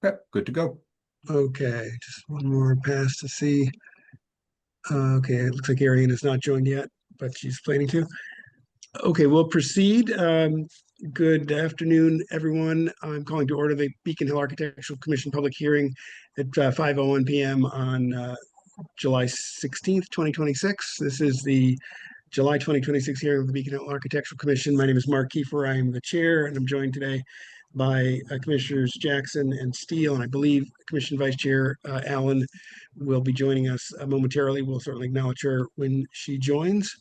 Okay, good to go. Okay, just one more pass to see. Okay, it looks like Arian has not joined yet, but she's planning to. Okay, we'll proceed. Good afternoon, everyone. I'm calling to order the Beacon Hill Architectural Commission public hearing at 5:01 p.m. on July 16th, 2026. This is the July 2026 hearing of the Beacon Hill Architectural Commission. My name is Mark Kiefer. I am the chair, and I'm joined today by Commissioners Jackson and Steele, and I believe Commission Vice Chair Allen will be joining us momentarily. We'll certainly acknowledge her when she joins.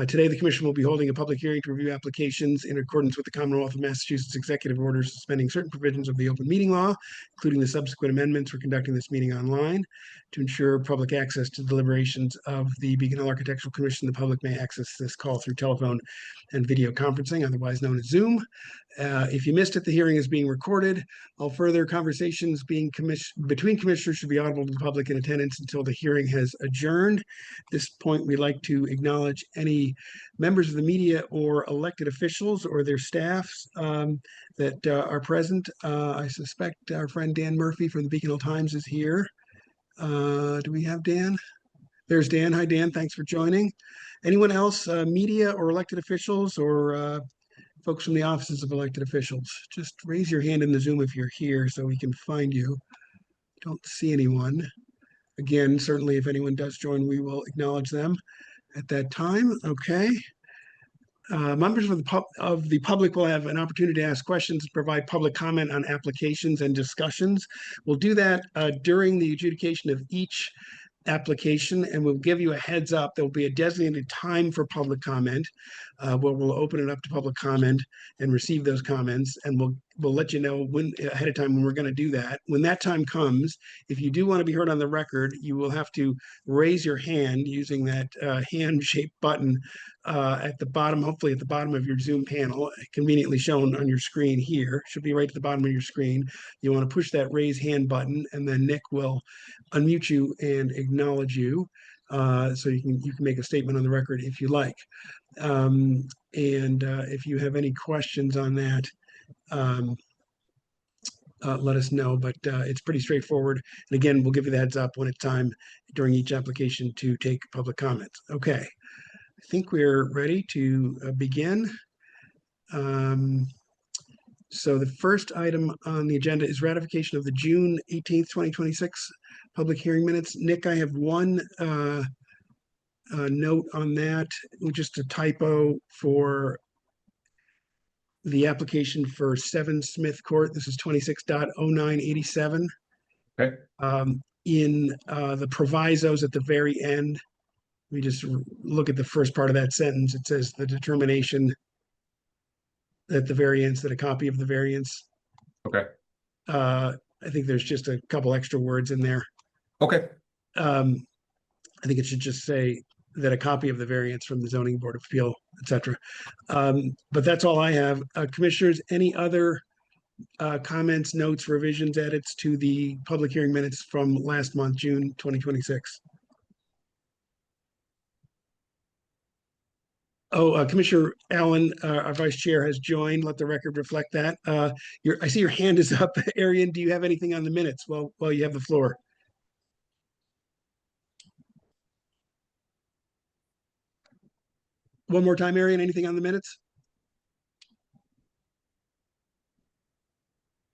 Today, the Commission will be holding a public hearing to review applications in accordance with the Commonwealth of Massachusetts Executive Order suspending certain provisions of the open meeting law, including the subsequent amendments. We're conducting this meeting online to ensure public access to deliberations of the Beacon Hill Architectural Commission. The public may access this call through telephone and video conferencing, otherwise known as Zoom. If you missed it, the hearing is being recorded. All further conversations between commissioners should be audible to the public in attendance until the hearing has adjourned. At this point, we'd like to acknowledge any members of the media or elected officials or their staffs that are present. I suspect our friend Dan Murphy from the Beacon Hill Times is here. Do we have Dan? There's Dan. Hi, Dan. Thanks for joining. Anyone else, media or elected officials or folks from the offices of elected officials? Just raise your hand in the Zoom if you're here so we can find you. Don't see anyone. Again, certainly if anyone does join, we will acknowledge them at that time. Okay. Members of the public will have an opportunity to ask questions and provide public comment on applications and discussions. We'll do that during the adjudication of each application, and we'll give you a heads up. There will be a designated time for public comment where we'll open it up to public comment and receive those comments, and we'll let you know when ahead of time when we're going to do that. When that time comes, if you do want to be heard on the record, you will have to raise your hand using that hand-shaped button at the bottom, hopefully at the bottom of your Zoom panel, conveniently shown on your screen here. Should be right at the bottom of your screen. You want to push that raise hand button, and then Nick will unmute you and acknowledge you. So you can make a statement on the record if you like. If you have any questions on that, let us know, but it's pretty straightforward. And again, we'll give you the heads up when it's time during each application to take public comments. Okay, I think we're ready to begin. So the first item on the agenda is ratification of the June 18th, 2026 public hearing minutes. Nick, I have one note on that, just a typo for the application for 7 Smith Court. This is 26.0987. Okay. In the provisos at the very end, we just look at the first part of that sentence. It says the determination that the variance, that a copy of the variance. Okay. I think there's just a couple extra words in there. Okay. I think it should just say that a copy of the variance from the Zoning Board of Appeal, etc. But that's all I have. Commissioners, any other comments, notes, revisions, edits to the public hearing minutes from last month, June 2026? Oh, Commissioner Allen, our Vice Chair, has joined. Let the record reflect that. I see your hand is up. Arian, do you have anything on the minutes? Well, you have the floor. One more time, Arian, anything on the minutes?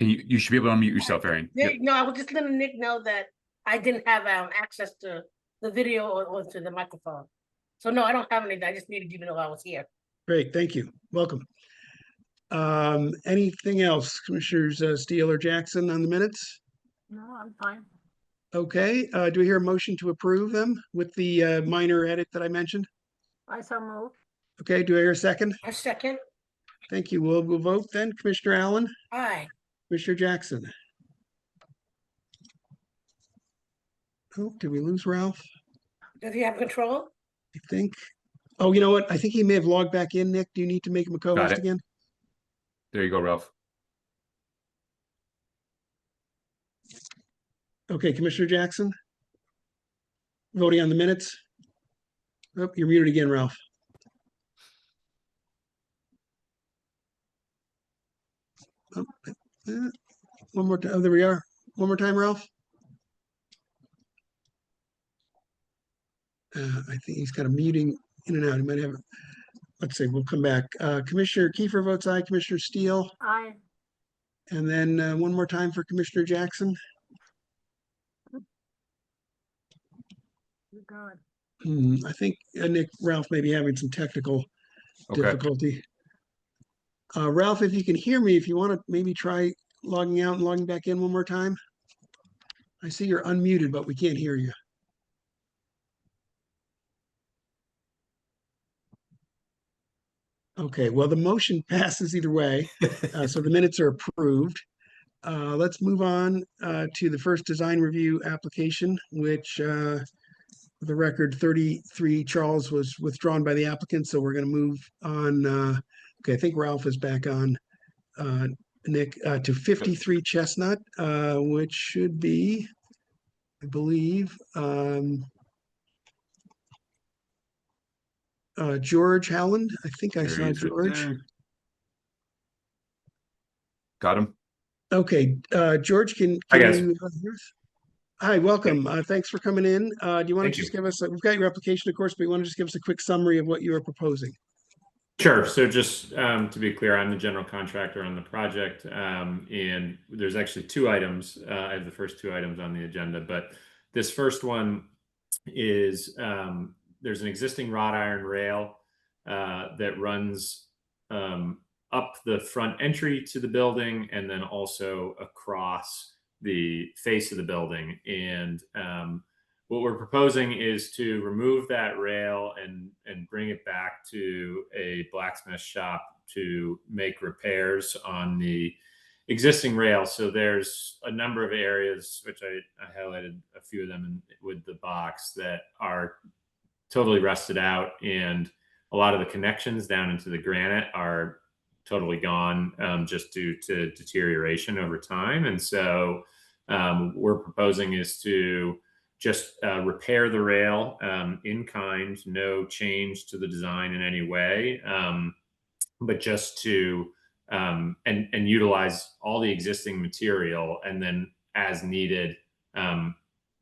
You should be able to unmute yourself, Arian. Yep. No, I was just letting Nick know that I didn't have access to the video or to the microphone. So no, I don't have anything. I just needed you to know I was here. Great, thank you. Welcome. Anything else, Commissioners Steele or Jackson, on the minutes? No, I'm fine. Okay, do we hear a motion to approve them with the minor edit that I mentioned? I so move. Okay, do I hear a second? A second. Thank you. We'll vote then. Commissioner Allen? Aye. Commissioner Jackson? Oh, did we lose Ralph? Does he have control? I think. Oh, you know what? I think he may have logged back in, Nick. Do you need to make him a co-host again? There you go, Ralph. Okay, Commissioner Jackson? Voting on the minutes? Oh, you're muted again, Ralph. Oh, one more time. Oh, there we are. one more time, Ralph? I think he's got a muting in and out. He might have, let's see, we'll come back. Commissioner Kiefer votes aye, Commissioner Steele, Aye. and then one more time for Commissioner Jackson. God. I think Nick, Ralph may be having some technical Okay. difficulty. Ralph, if you can hear me, if you want to maybe try logging out and logging back in one more time. I see you're unmuted, but we can't hear you. Okay, well, the motion passes either way, so the minutes are approved. Let's move on to the first design review application, which for the record 33 Charles was withdrawn by the applicant, so we're going to move on. Okay, I think Ralph is back on. Nick, to 53 Chestnut, which should be, I believe, George Howland. I think I There saw he is right George. there. Got him. Okay, George, can Hi, guys. you hear us? Hi, welcome. Thanks for coming in. Do you want to Thank just you. give us, we've got your application, of course, but you want to just give us a quick summary of what you are proposing? Sure. So just to be clear, I'm the general contractor on the project, and there's actually two items. I have the first two items on the agenda, but this first one is there's an existing wrought iron rail that runs up the front entry to the building and then also across the face of the building. And what we're proposing is to remove that rail and bring it back to a blacksmith shop to make repairs on the existing rail. So there's a number of areas, which I highlighted a few of them with the box, that are totally rusted out, and a lot of the connections down into the granite are totally gone just due to deterioration over time. And so we're proposing is to just repair the rail in kind, no change to the design in any way, but just to and utilize all the existing material, and then as needed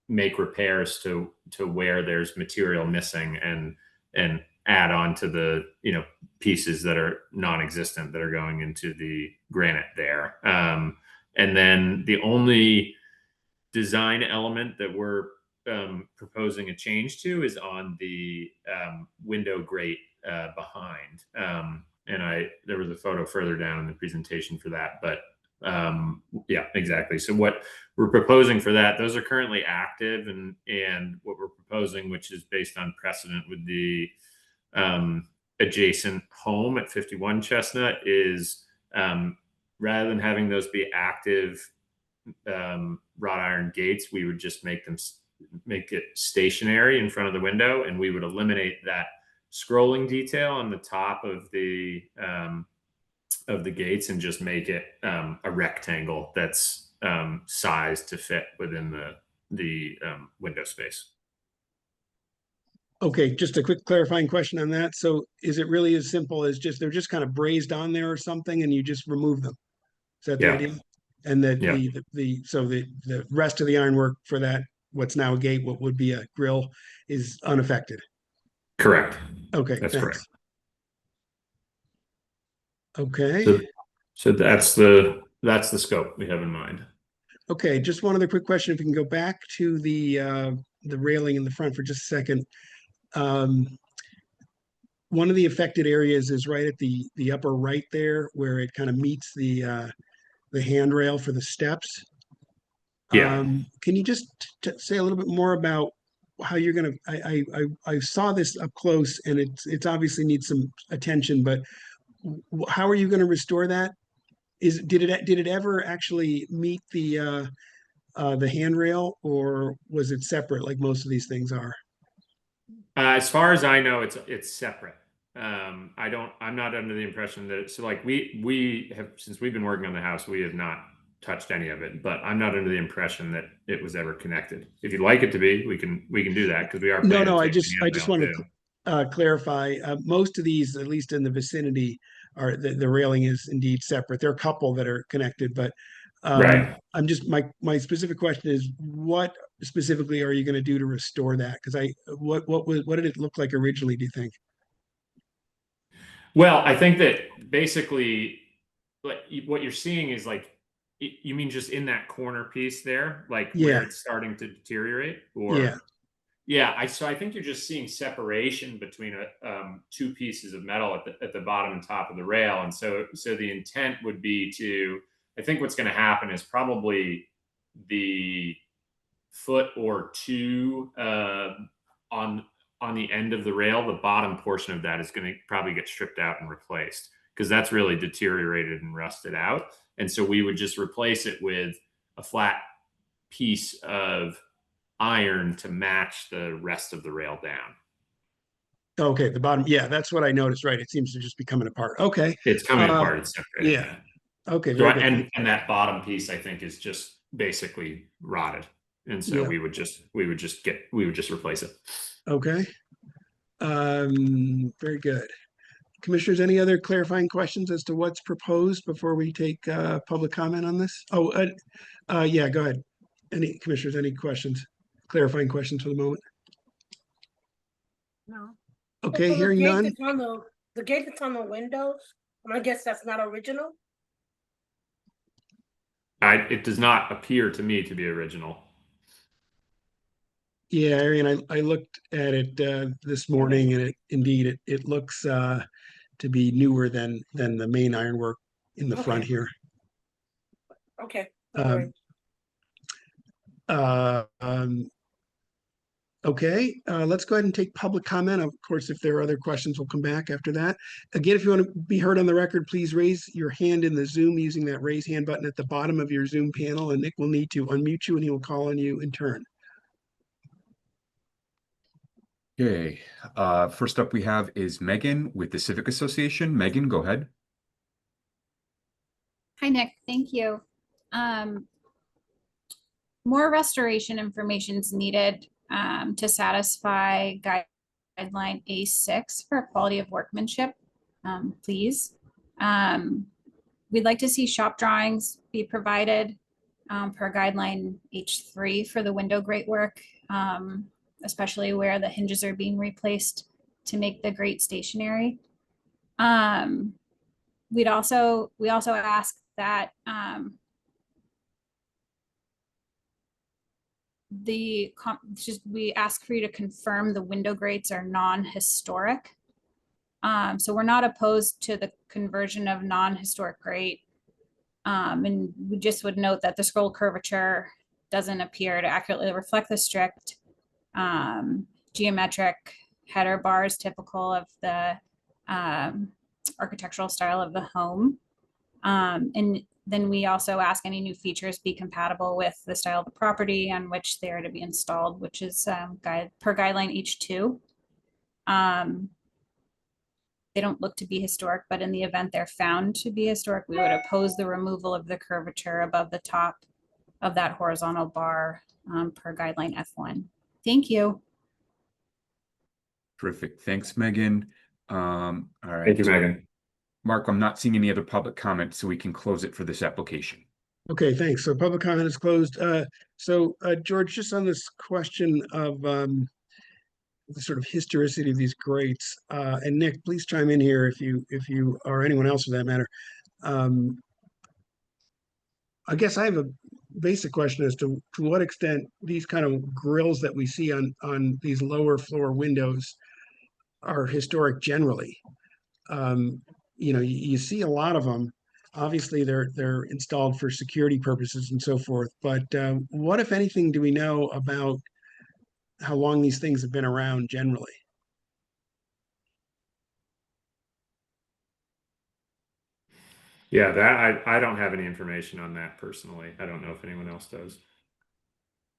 make repairs to where there's material missing, and add on to the pieces that are non-existent that are going into the granite there. And then the only design element that we're proposing a change to is on the window grate behind. And there was a photo further down in the presentation for that, but yeah, exactly. So what we're proposing for that, those are currently active, and what we're proposing, which is based on precedent with the adjacent home at 51 Chestnut, is rather than having those be active wrought iron gates, we would just make it stationary in front of the window, and we would eliminate that scrolling detail on the top of the gates and just make it a rectangle that's sized to fit within the window space. Okay, just a quick clarifying question on that. So is it really as simple as they're just kind of brazed on there or something, and you just remove them? Is that the idea? And that the rest of the ironwork for that, what's now a gate, what would be a grill, is unaffected? Correct. Okay, that's thanks. correct. Okay. So that's the scope we have in mind. Okay, just one other quick question. If we can go back to the railing in the front for just a second. One of the affected areas is right at the upper right there, where it kind of meets the handrail for the steps. Yeah. Can you just say a little bit more about how you're going to? I saw this up close, and it's obviously needs some attention, but how are you going to restore that? Did it ever actually meet the handrail, or was it separate like most of these things are? As far as I know, it's separate. I'm not under the impression that so like we have, since we've been working on the house, we have not touched any of it, but I'm not under the impression that it was ever connected. If you'd like it to be, we can do that, because we are. No, I just wanted to clarify. Most of these, at least in the vicinity, are the railing is indeed separate. There are a couple that are connected, but Right. I'm just, my specific question is, what specifically are you going to do to restore that? Because what did it look like originally, do you think? Well, I think that basically, like what you're seeing is like, you mean just in that corner piece there, like where Yeah, it's starting to deteriorate, or yeah. yeah, so I think you're just seeing separation between two pieces of metal at the bottom and top of the rail, and so the intent would be to. I think what's going to happen is probably the foot or two on the end of the rail, the bottom portion of that is going to probably get stripped out and replaced because that's really deteriorated and rusted out. And so we would just replace it with a flat piece of iron to match the rest of the rail down. Okay, the bottom, yeah, that's what I noticed, right? It seems to just be coming apart. Okay. It's coming apart. It's separated. Yeah. Okay, So very good. and that bottom piece, I think, is just basically rotted, and so Yeah. we would just replace it. Okay. Very good. Commissioners, any other clarifying questions as to what's proposed before we take public comment on this? Oh, yeah, go ahead. Any commissioners, any questions? Clarifying questions for the moment? No. Okay, So hearing the gate none. that's on the gate that's on the windows, I guess that's not original? It does not appear to me to be original. Yeah, Arian, I looked at it this morning, and it looks to be newer than the main ironwork in the front Okay. here. Okay. Okay, let's go ahead and take public comment. Of course, if there are other questions, we'll come back after that. Again, if you want to be heard on the record, please raise your hand in the Zoom using that raise hand button at the bottom of your Zoom panel, and Nick will need to unmute you and he will call on you in turn. Okay. First up we have is Megan with the Civic Association. Megan, go ahead. Hi, Nick. Thank you. More restoration information is needed to satisfy guideline A6 for quality of workmanship, please. We'd like to see shop drawings be provided per guideline H3 for the window grate work, especially where the hinges are being replaced to make the grate stationary. We also ask that we ask for you to confirm the window grates are non-historic. So we're not opposed to the conversion of non-historic grate. And we just would note that the scroll curvature doesn't appear to accurately reflect the strict geometric header bars typical of the architectural style of the home. And then we also ask any new features be compatible with the style of the property on which they are to be installed, which is per guideline H2. They don't look to be historic, but in the event they're found to be historic, we would oppose the removal of the curvature above the top of that horizontal bar per guideline F1. Thank you. Terrific. Thanks, Megan. All right. Thank you, Megan. Mark, I'm not seeing any other public comment, so we can close it for this application. Okay, thanks. So public comment is closed. George, just on this question of the sort of historicity of these grates, and Nick, please chime in here if you or anyone else for that matter. I guess I have a basic question as to what extent these kind of grills that we see on these lower floor windows are historic generally. You see a lot of them. Obviously, they're installed for security purposes and so forth. But what, if anything, do we know about how long these things have been around generally? Yeah, that I don't have any information on that personally. I don't know if anyone else does.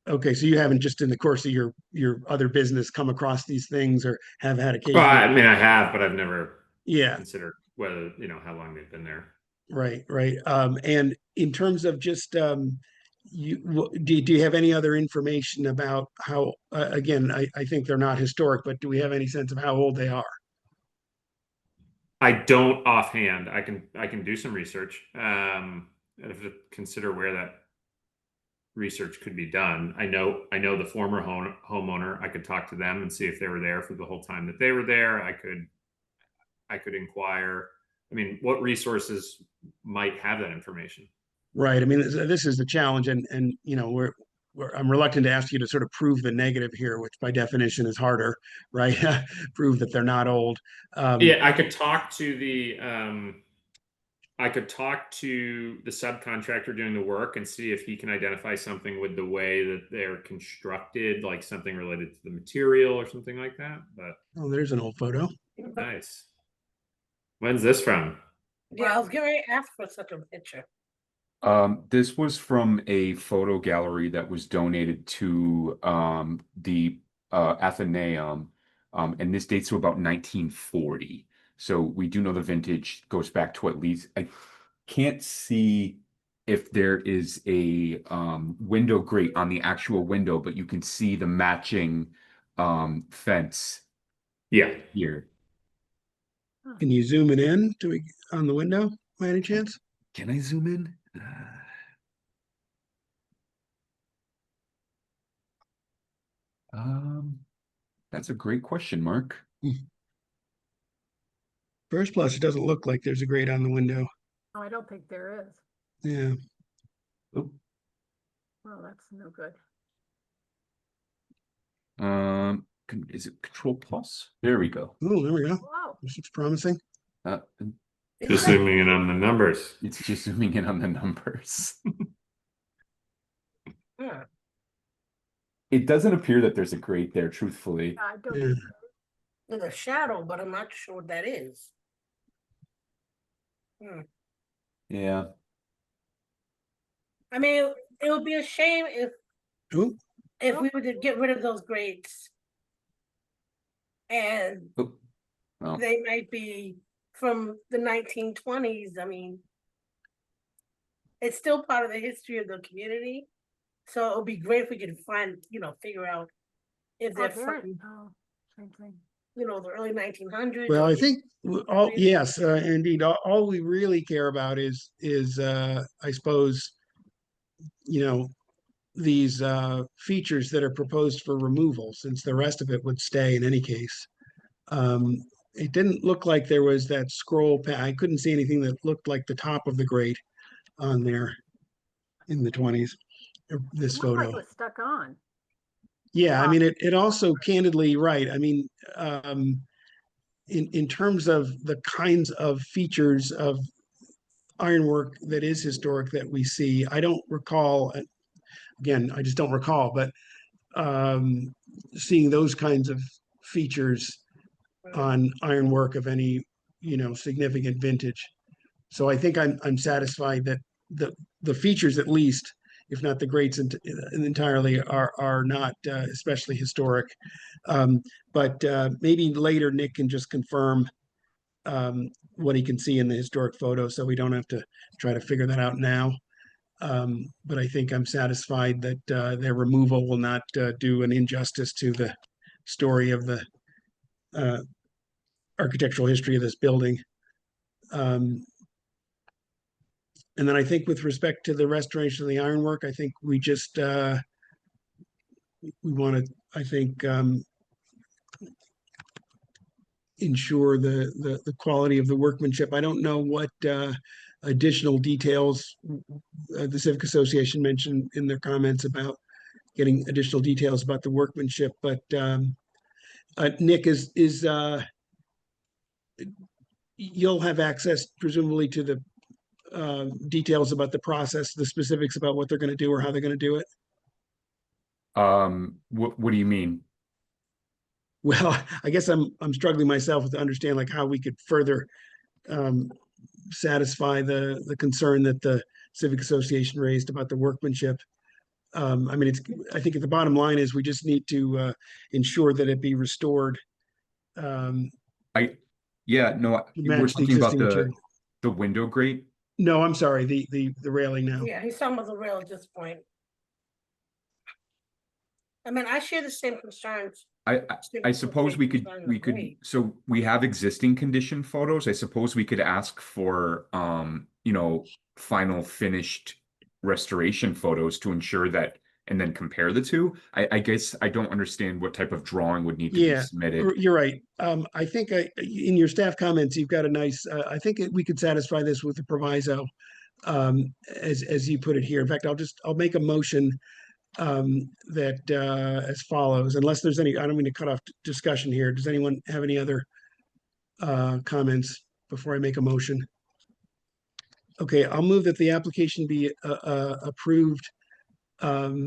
Okay, so you haven't, just in the course of your other business, come across these things or have had occasion? Well, I mean, I have, but I've never considered whether, how long they've been there. Right. And in terms of just do you have any other information about how, again, I think they're not historic, but do we have any sense of how old they are? I don't offhand. I can do some research. I'd have to consider where that research could be done. I know the former homeowner. I could talk to them and see if they were there for the whole time that they were there. I could inquire. I mean, what resources might have that information? Right. I mean, this is the challenge, and you know, I'm reluctant to ask you to sort of prove the negative here, which by definition is harder, right? Prove that they're not old. Yeah, I could talk to the subcontractor doing the work and see if he can identify something with the way that they're constructed, like something related to the material or something like that. But oh, there's an old photo. nice. When's this from? Yeah, I was getting ready to ask for such a picture. This was from a photo gallery that was donated to the Athenaeum, and this dates to about 1940. So we do know the vintage goes back to at least, I can't see if there is a window grate on the actual window, but you can see the matching fence here. Can you zoom it in on the window by any chance? Can I zoom in? That's a great question, Mark. First blush, it doesn't look like there's a grate on the window. Oh, I don't think there is. Yeah. Oh. Well, that's no good. Is it Control Plus? There we go. Oh, there we go. Wow. This looks promising. Just zooming in on the numbers. It's just zooming in on the numbers. Yeah. It doesn't appear that there's a grate there, truthfully. I don't Yeah. think There's a shadow, but I'm not sure what that is. Yeah. I mean, it would be a shame Ooh. if we were to get rid of those grades. And Oh. Well, they might be from the 1920s. I mean, it's still part of the history of the community. So it would be great if we could figure out if they're from, same thing. the early 1900s. Well, or I think yes, indeed. All we really care about is I suppose, these features that are proposed for removal, since the rest of it would stay in any case. It didn't look like there was that scroll. I couldn't see anything that looked like the top of the grate on there in the 20s. This It looked like photo. it was stuck on. Yeah, I mean, it also candidly, right. I mean, in terms of the kinds of features of ironwork that is historic that we see, I don't recall, again, I just don't recall, but seeing those kinds of features on ironwork of any, significant vintage. So I think I'm satisfied that the features, at least, if not the grates entirely, are not especially historic. But maybe later Nick can just confirm what he can see in the historic photo, so we don't have to try to figure that out now. But I think I'm satisfied that their removal will not do an injustice to the story of the architectural history of this building. And then I think with respect to the restoration of the ironwork, I think we just we want to, I think, ensure the quality of the workmanship. I don't know what additional details the Civic Association mentioned in their comments about getting additional details about the workmanship, but Nick is you'll have access presumably to the details about the process, the specifics about what they're going to do or how they're going to do it. What do you mean? Well, I guess I'm struggling myself to understand like how we could further satisfy the concern that the Civic Association raised about the workmanship. I mean, I think the bottom line is we just need to ensure that it be restored. No, match we're the talking about existing material. the window grate. No, I'm sorry, the railing now. Yeah, he's talking about the rail at this point. I mean, I share the same concerns. I suppose we could so we have existing condition photos. I suppose we could ask for final finished restoration photos to ensure that, and then compare the two. I guess I don't understand what type of drawing would need to be Yeah, submitted. you're right. I think in your staff comments, you've got a nice, I think we could satisfy this with the proviso, as you put it here. In fact, I'll make a motion that as follows, unless there's any, I don't mean to cut off discussion here. Does anyone have any other comments before I make a motion? Okay, I'll move that the application be approved, or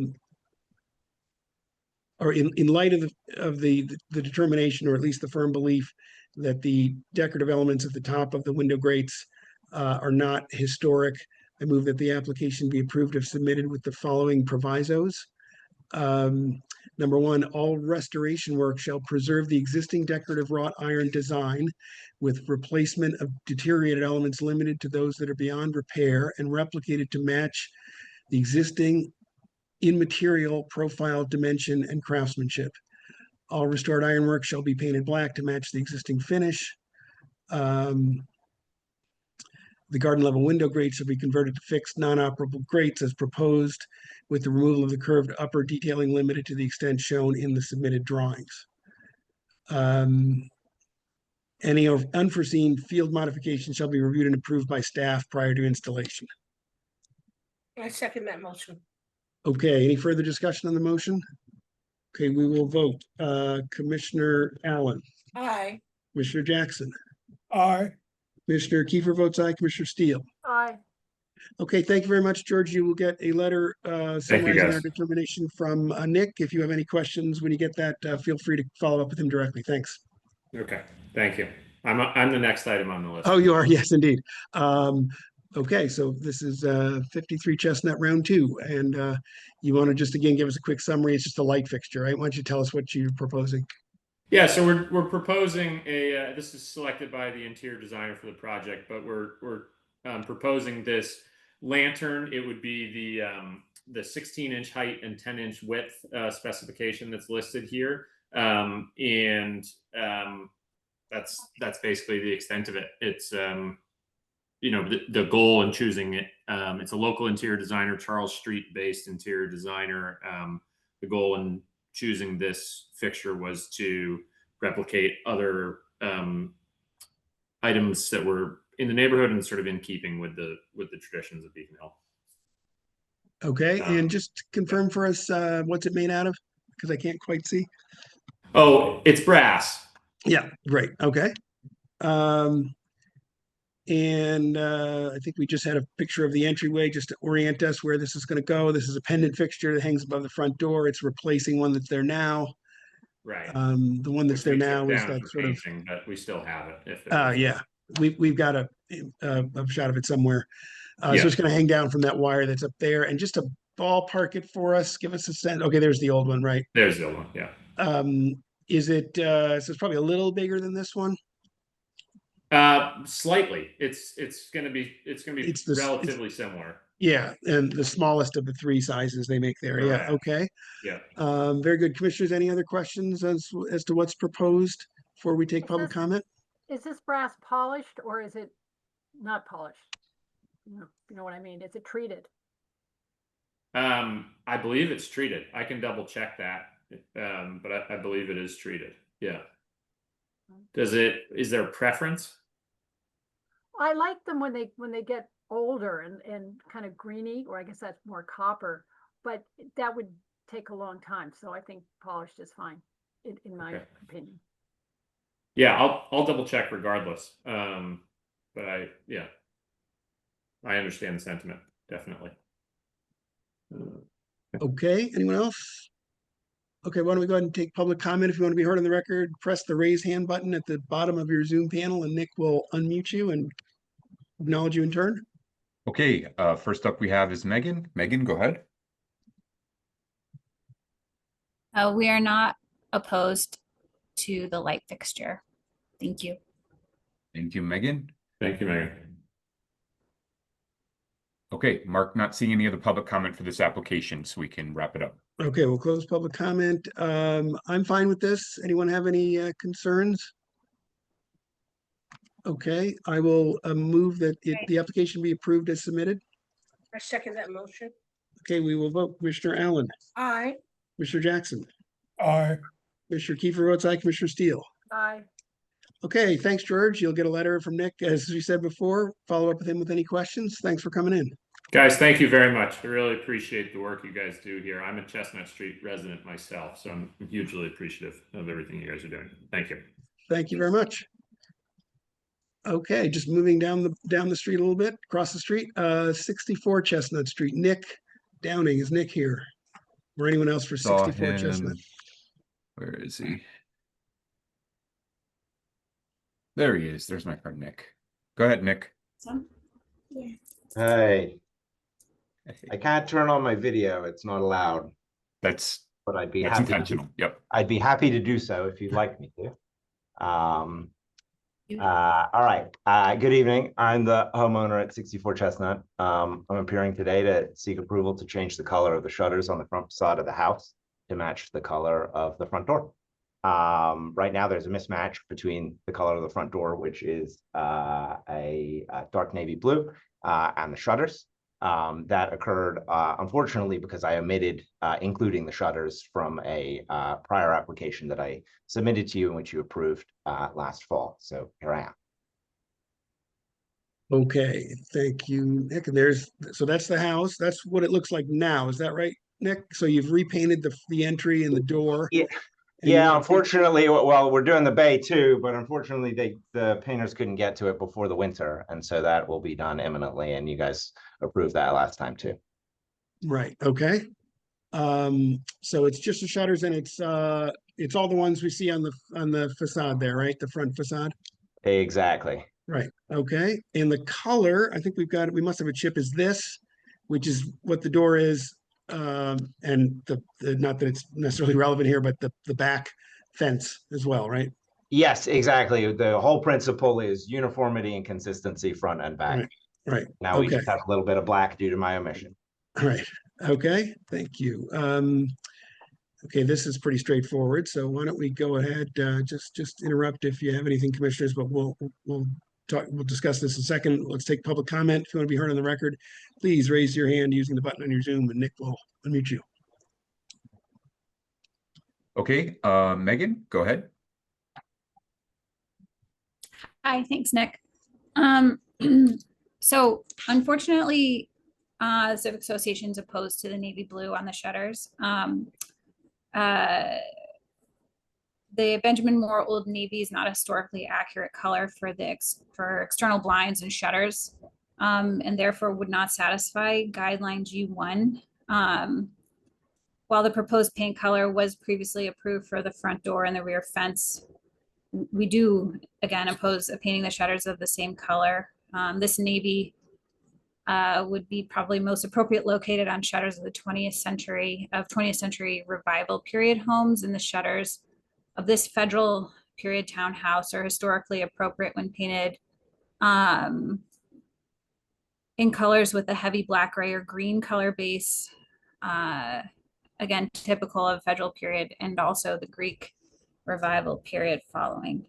in light of the determination, or at least the firm belief that the decorative elements at the top of the window grates are not historic. I move that the application be approved if submitted with the following provisos. Number one, all restoration work shall preserve the existing decorative wrought iron design with replacement of deteriorated elements limited to those that are beyond repair and replicated to match the existing in material, profile, dimension, and craftsmanship. All restored ironwork shall be painted black to match the existing finish. The garden level window grates shall be converted to fixed non-operable grates as proposed, with the removal of the curved upper detailing limited to the extent shown in the submitted drawings. Any unforeseen field modifications shall be reviewed and approved by staff prior to installation. I second that motion. Okay, any further discussion on the motion? Okay, we will vote. Commissioner Allen, Aye. Commissioner Jackson, Aye. Commissioner Kiefer votes aye, Commissioner Steele. Aye. Okay, thank you very much, George. You will get a letter summarizing our guys. determination from Nick. If you have any questions when you get that, feel free to follow up with him directly. Thanks. Okay, thank you. I'm the next item on the list. Oh, you are? Yes, indeed. Okay, so this is 53 CHESTNUT round 2. And you want to just again give us a quick summary. It's just a light fixture, right? Why don't you tell us what you're proposing? Yeah, so we're proposing a this is selected by the interior designer for the project, but we're proposing this lantern. It would be the 16-inch height and 10-inch width specification that's listed here, and that's basically the extent of it. It's you know, the goal in choosing it. It's a local interior designer, Charles Street-based interior designer. The goal in choosing this fixture was to replicate other items that were in the neighborhood and sort of in keeping with the traditions of Beacon Hill. Okay, and just confirm for us what's it made out of? Because I can't quite see. Oh, it's brass. Yeah, great. Okay. And I think we just had a picture of the entryway just to orient us where this is going to go. This is a pendant fixture that hangs above the front door. It's replacing one that's there now. Right. The one that's there Which we now took is down that for sort of. painting, but we still have it. If there was- Yeah, we've got a shot of it somewhere. Yeah. So it's going to hang down from that wire that's up there, and just to ballpark it for us, give us a sense. Okay, there's the old one, right? There's the other one. Yeah. Is it? So it's probably a little bigger than this one. Slightly. It's gonna be relatively similar. Yeah, and the smallest of the 3 sizes they make there. Yeah, Correct. okay. Yeah. Very good. Commissioners, any other questions as to what's proposed before we take Is public this- comment? Is this brass polished or is it not polished? You know what I mean? Is it treated? I believe it's treated. I can double check that. But I believe it is treated. Yeah. Is there a preference? I like them when they get older and kind of greeny, or I guess that's more copper, but that would take a long time. So I think polished is fine in my Okay. opinion. Yeah, I'll double check regardless. But I understand the sentiment, definitely. Okay, anyone else? Okay, why don't we go ahead and take public comment? If you want to be heard on the record, press the raise hand button at the bottom of your Zoom panel and Nick will unmute you and acknowledge you in turn. Okay, first up we have is Megan. Megan, go ahead. We are not opposed to the light fixture. Thank you. Thank you, Megan. Thank you, Megan. Okay, Mark, not seeing any other public comment for this application, so we can wrap it up. Okay, we'll close public comment. I'm fine with this. Anyone have any concerns? Okay, I will move that the application be approved as submitted. I second that motion. Okay, we will vote. Commissioner Allen, Aye. Commissioner Jackson, Aye. Commissioner Kiefer votes aye, Commissioner Steele. Aye. Okay, thanks, George. You'll get a letter from Nick, as we said before. Follow up with him with any questions. Thanks for coming in. Guys, thank you very much. I really appreciate the work you guys do here. I'm a Chestnut Street resident myself, so I'm hugely appreciative of everything you guys are doing. Thank you. Thank you very much. Okay, just moving down the street a little bit, across the street, 64 Chestnut Street. Nick Downing, is Nick here? Or anyone else for Saw 64 him. Chestnut? Where is he? There he is. There's my friend Nick. Go ahead, Nick. Hey, I can't turn on my video. It's not allowed, That's but I'd be that's happy. intentional. Yep. I'd be happy to do so if you'd like me to. All right. Good evening. I'm the homeowner at 64 Chestnut. I'm appearing today to seek approval to change the color of the shutters on the front facade of the house to match the color of the front door. Right now, there's a mismatch between the color of the front door, which is a dark navy blue, and the shutters. That occurred, unfortunately, because I omitted including the shutters from a prior application that I submitted to you and which you approved last fall. So here I am. Okay, thank you, Nick. And so that's the house. That's what it looks like now. Is that right, Nick? So you've repainted the entry and the door. Yeah. And Yeah, unfortunately, well, we're doing the bay too, but unfortunately, the painters couldn't get to it before the winter, and so that will be done imminently. And you guys approved that last time too. Right. Okay. So it's just the shutters, and it's all the ones we see on the facade there, right? The front facade. Exactly. Right. Okay. And the color, I think we must have a chip, is this, which is what the door is. And the not that it's necessarily relevant here, but the back fence as well, right? Yes, exactly. The whole principle is uniformity and consistency front and back. Right. Now we Okay. just have a little bit of black due to my omission. All right. Okay. Thank you. Okay, this is pretty straightforward. So why don't we go ahead? Just interrupt if you have anything, commissioners. But we'll discuss this in a second. Let's take public comment. If you want to be heard on the record, please raise your hand using the button on your Zoom, and Nick will unmute you. Okay, Megan, go ahead. Hi, thanks, Nick. So unfortunately, the Civic Association is opposed to the navy blue on the shutters. The Benjamin Moore Old Navy is not a historically accurate color for external blinds and shutters, and therefore would not satisfy guideline G1. While the proposed paint color was previously approved for the front door and the rear fence, we do again oppose painting the shutters of the same color. This navy would be probably most appropriate located on shutters of the 20th century revival period homes, and the shutters of this federal period townhouse are historically appropriate when painted in colors with a heavy black, gray, or green color base. Again, typical of federal period and also the Greek revival period following.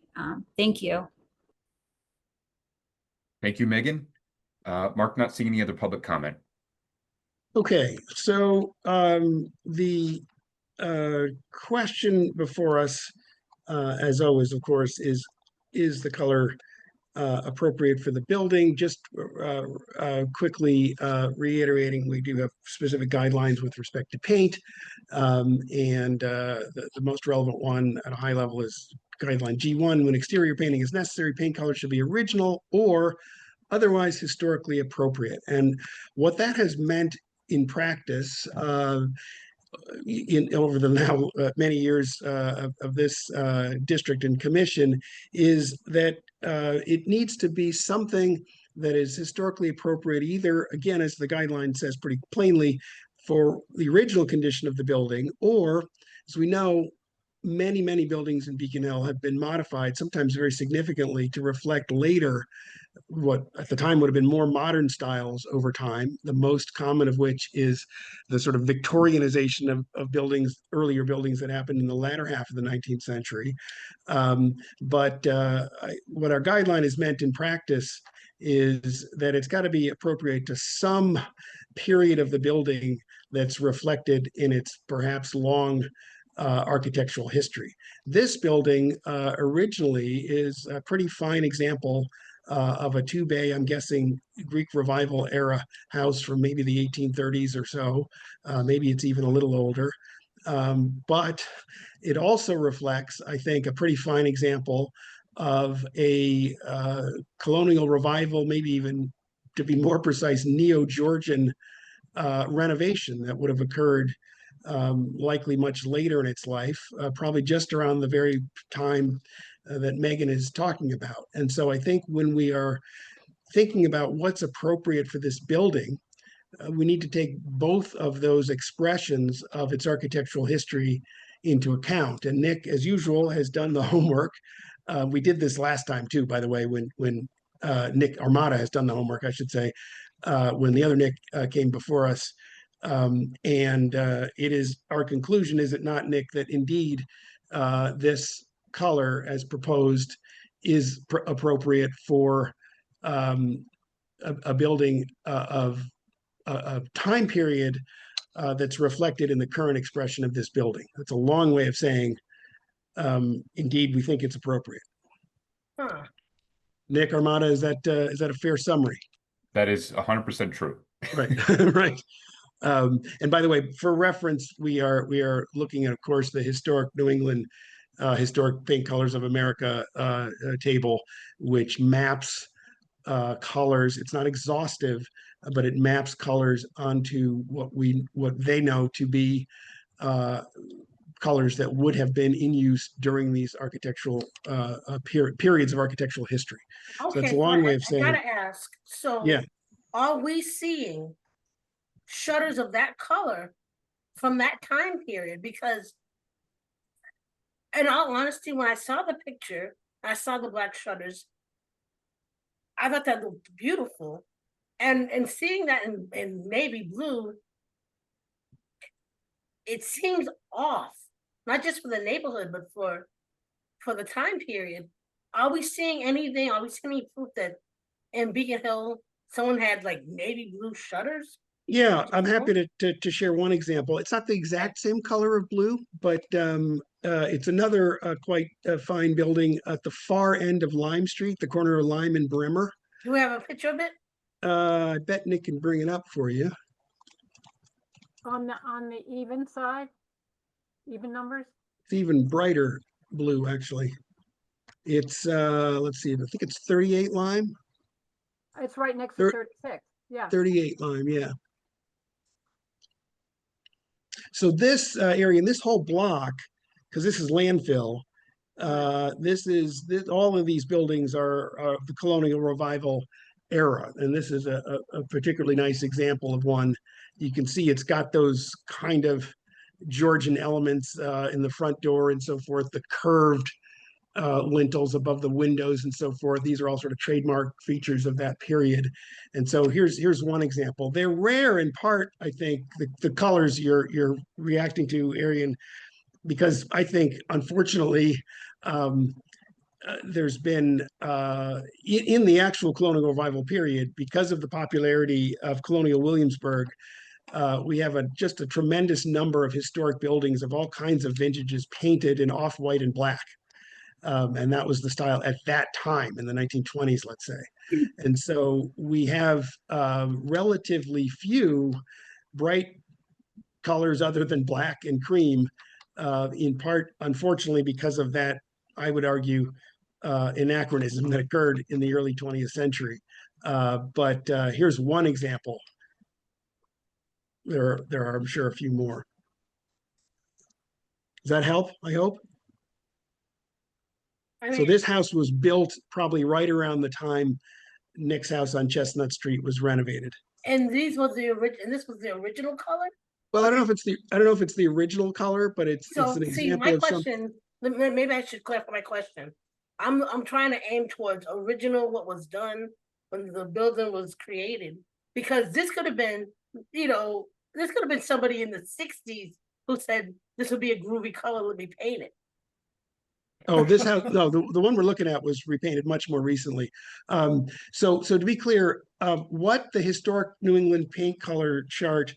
Thank you. Thank you, Megan. Mark, not seeing any other public comment. Okay, so the question before us, as always, of course, is the color appropriate for the building? Just quickly reiterating, we do have specific guidelines with respect to paint, and the most relevant one at a high level is guideline G1. When exterior painting is necessary, paint color should be original or otherwise historically appropriate. And what that has meant in practice over the now many years of this district and commission is that it needs to be something that is historically appropriate, either, again, as the guideline says pretty plainly, for the original condition of the building, or, as we know, many buildings in Beacon Hill have been modified, sometimes very significantly, to reflect later what at the time would have been more modern styles over time, the most common of which is the sort of Victorianization of buildings, earlier buildings that happened in the latter half of the 19th century. What our guideline is meant in practice is that it's got to be appropriate to some period of the building that's reflected in its perhaps long architectural history. This building originally is a pretty fine example of a two-bay, I'm guessing, Greek Revival era house from maybe the 1830s or so. Maybe it's even a little older. But it also reflects, I think, a pretty fine example of a colonial revival, maybe even, to be more precise, Neo-Georgian renovation that would have occurred likely much later in its life, probably just around the very time that Megan is talking about. And so I think when we are thinking about what's appropriate for this building, we need to take both of those expressions of its architectural history into account. And Nick, as usual, has done the homework. We did this last time too, by the way, when Nick Armada has done the homework, I should say, when the other Nick came before us. It is our conclusion, is it not, Nick, that indeed this color as proposed is appropriate for a building of a time period that's reflected in the current expression of this building. That's a long way of saying, indeed, we think it's appropriate. Huh. Nick Armada, is that a fair summary? That is 100% true. Right, right. And by the way, for reference, we are looking at, of course, the historic New England Historic Paint Colors of America table, which maps colors. It's not exhaustive, but it maps colors onto what they know to be colors that would have been in use during these architectural periods of architectural history. Okay, So it's a long way of I saying. gotta ask, so Yeah. are we seeing shutters of that color from that time period? Because in all honesty, when I saw the picture, I saw the black shutters, I thought that looked beautiful. And seeing that in navy blue, it seems off, not just for the neighborhood, but for the time period. Are we seeing anything? Are we seeing any proof that in Beacon Hill, someone had like navy blue shutters? Yeah, I'm happy to share one example. It's not the exact same color of blue, but it's another quite fine building at the far end of Lime Street, the corner of Lime and Bremer. Do we have a picture of it? I bet Nick can bring it up for you. On the even side, even numbers? It's even brighter blue, actually. It's let's see, I think it's 38 Lime. It's right next to 36. Yeah. 38 Lime, yeah. So this area, and this whole block, because this is landfill, all of these buildings are of the colonial revival era, and this is a particularly nice example of one. You can see it's got those kind of Georgian elements in the front door and so forth, the curved lintels above the windows and so forth. These are all sort of trademark features of that period. And so here's one example. They're rare in part, I think, the colors you're reacting to, Arian, because I think, unfortunately, there's been, in the actual colonial revival period, because of the popularity of colonial Williamsburg, we have just a tremendous number of historic buildings of all kinds of vintages painted in off-white and black. And that was the style at that time in the 1920s, let's say. And so we have relatively few bright colors other than black and cream, in part, unfortunately, because of that, I would argue, anachronism that occurred in the early 20th century. But here's one example. There are, I'm sure, a few more. Does that help, I hope? So this house was built probably right around the time Nick's house on Chestnut Street was renovated. And this was the original color? Well, I don't know if it's the original color, but it's So an see, example my of question maybe I should clarify my question. I'm trying to aim towards original, what was done when the building was created, because this could have been, this could have been somebody in the '60s who said this would be a groovy color, let me paint it. Oh, this house, no, the one we're looking at was repainted much more recently. So to be clear, what the historic New England paint color chart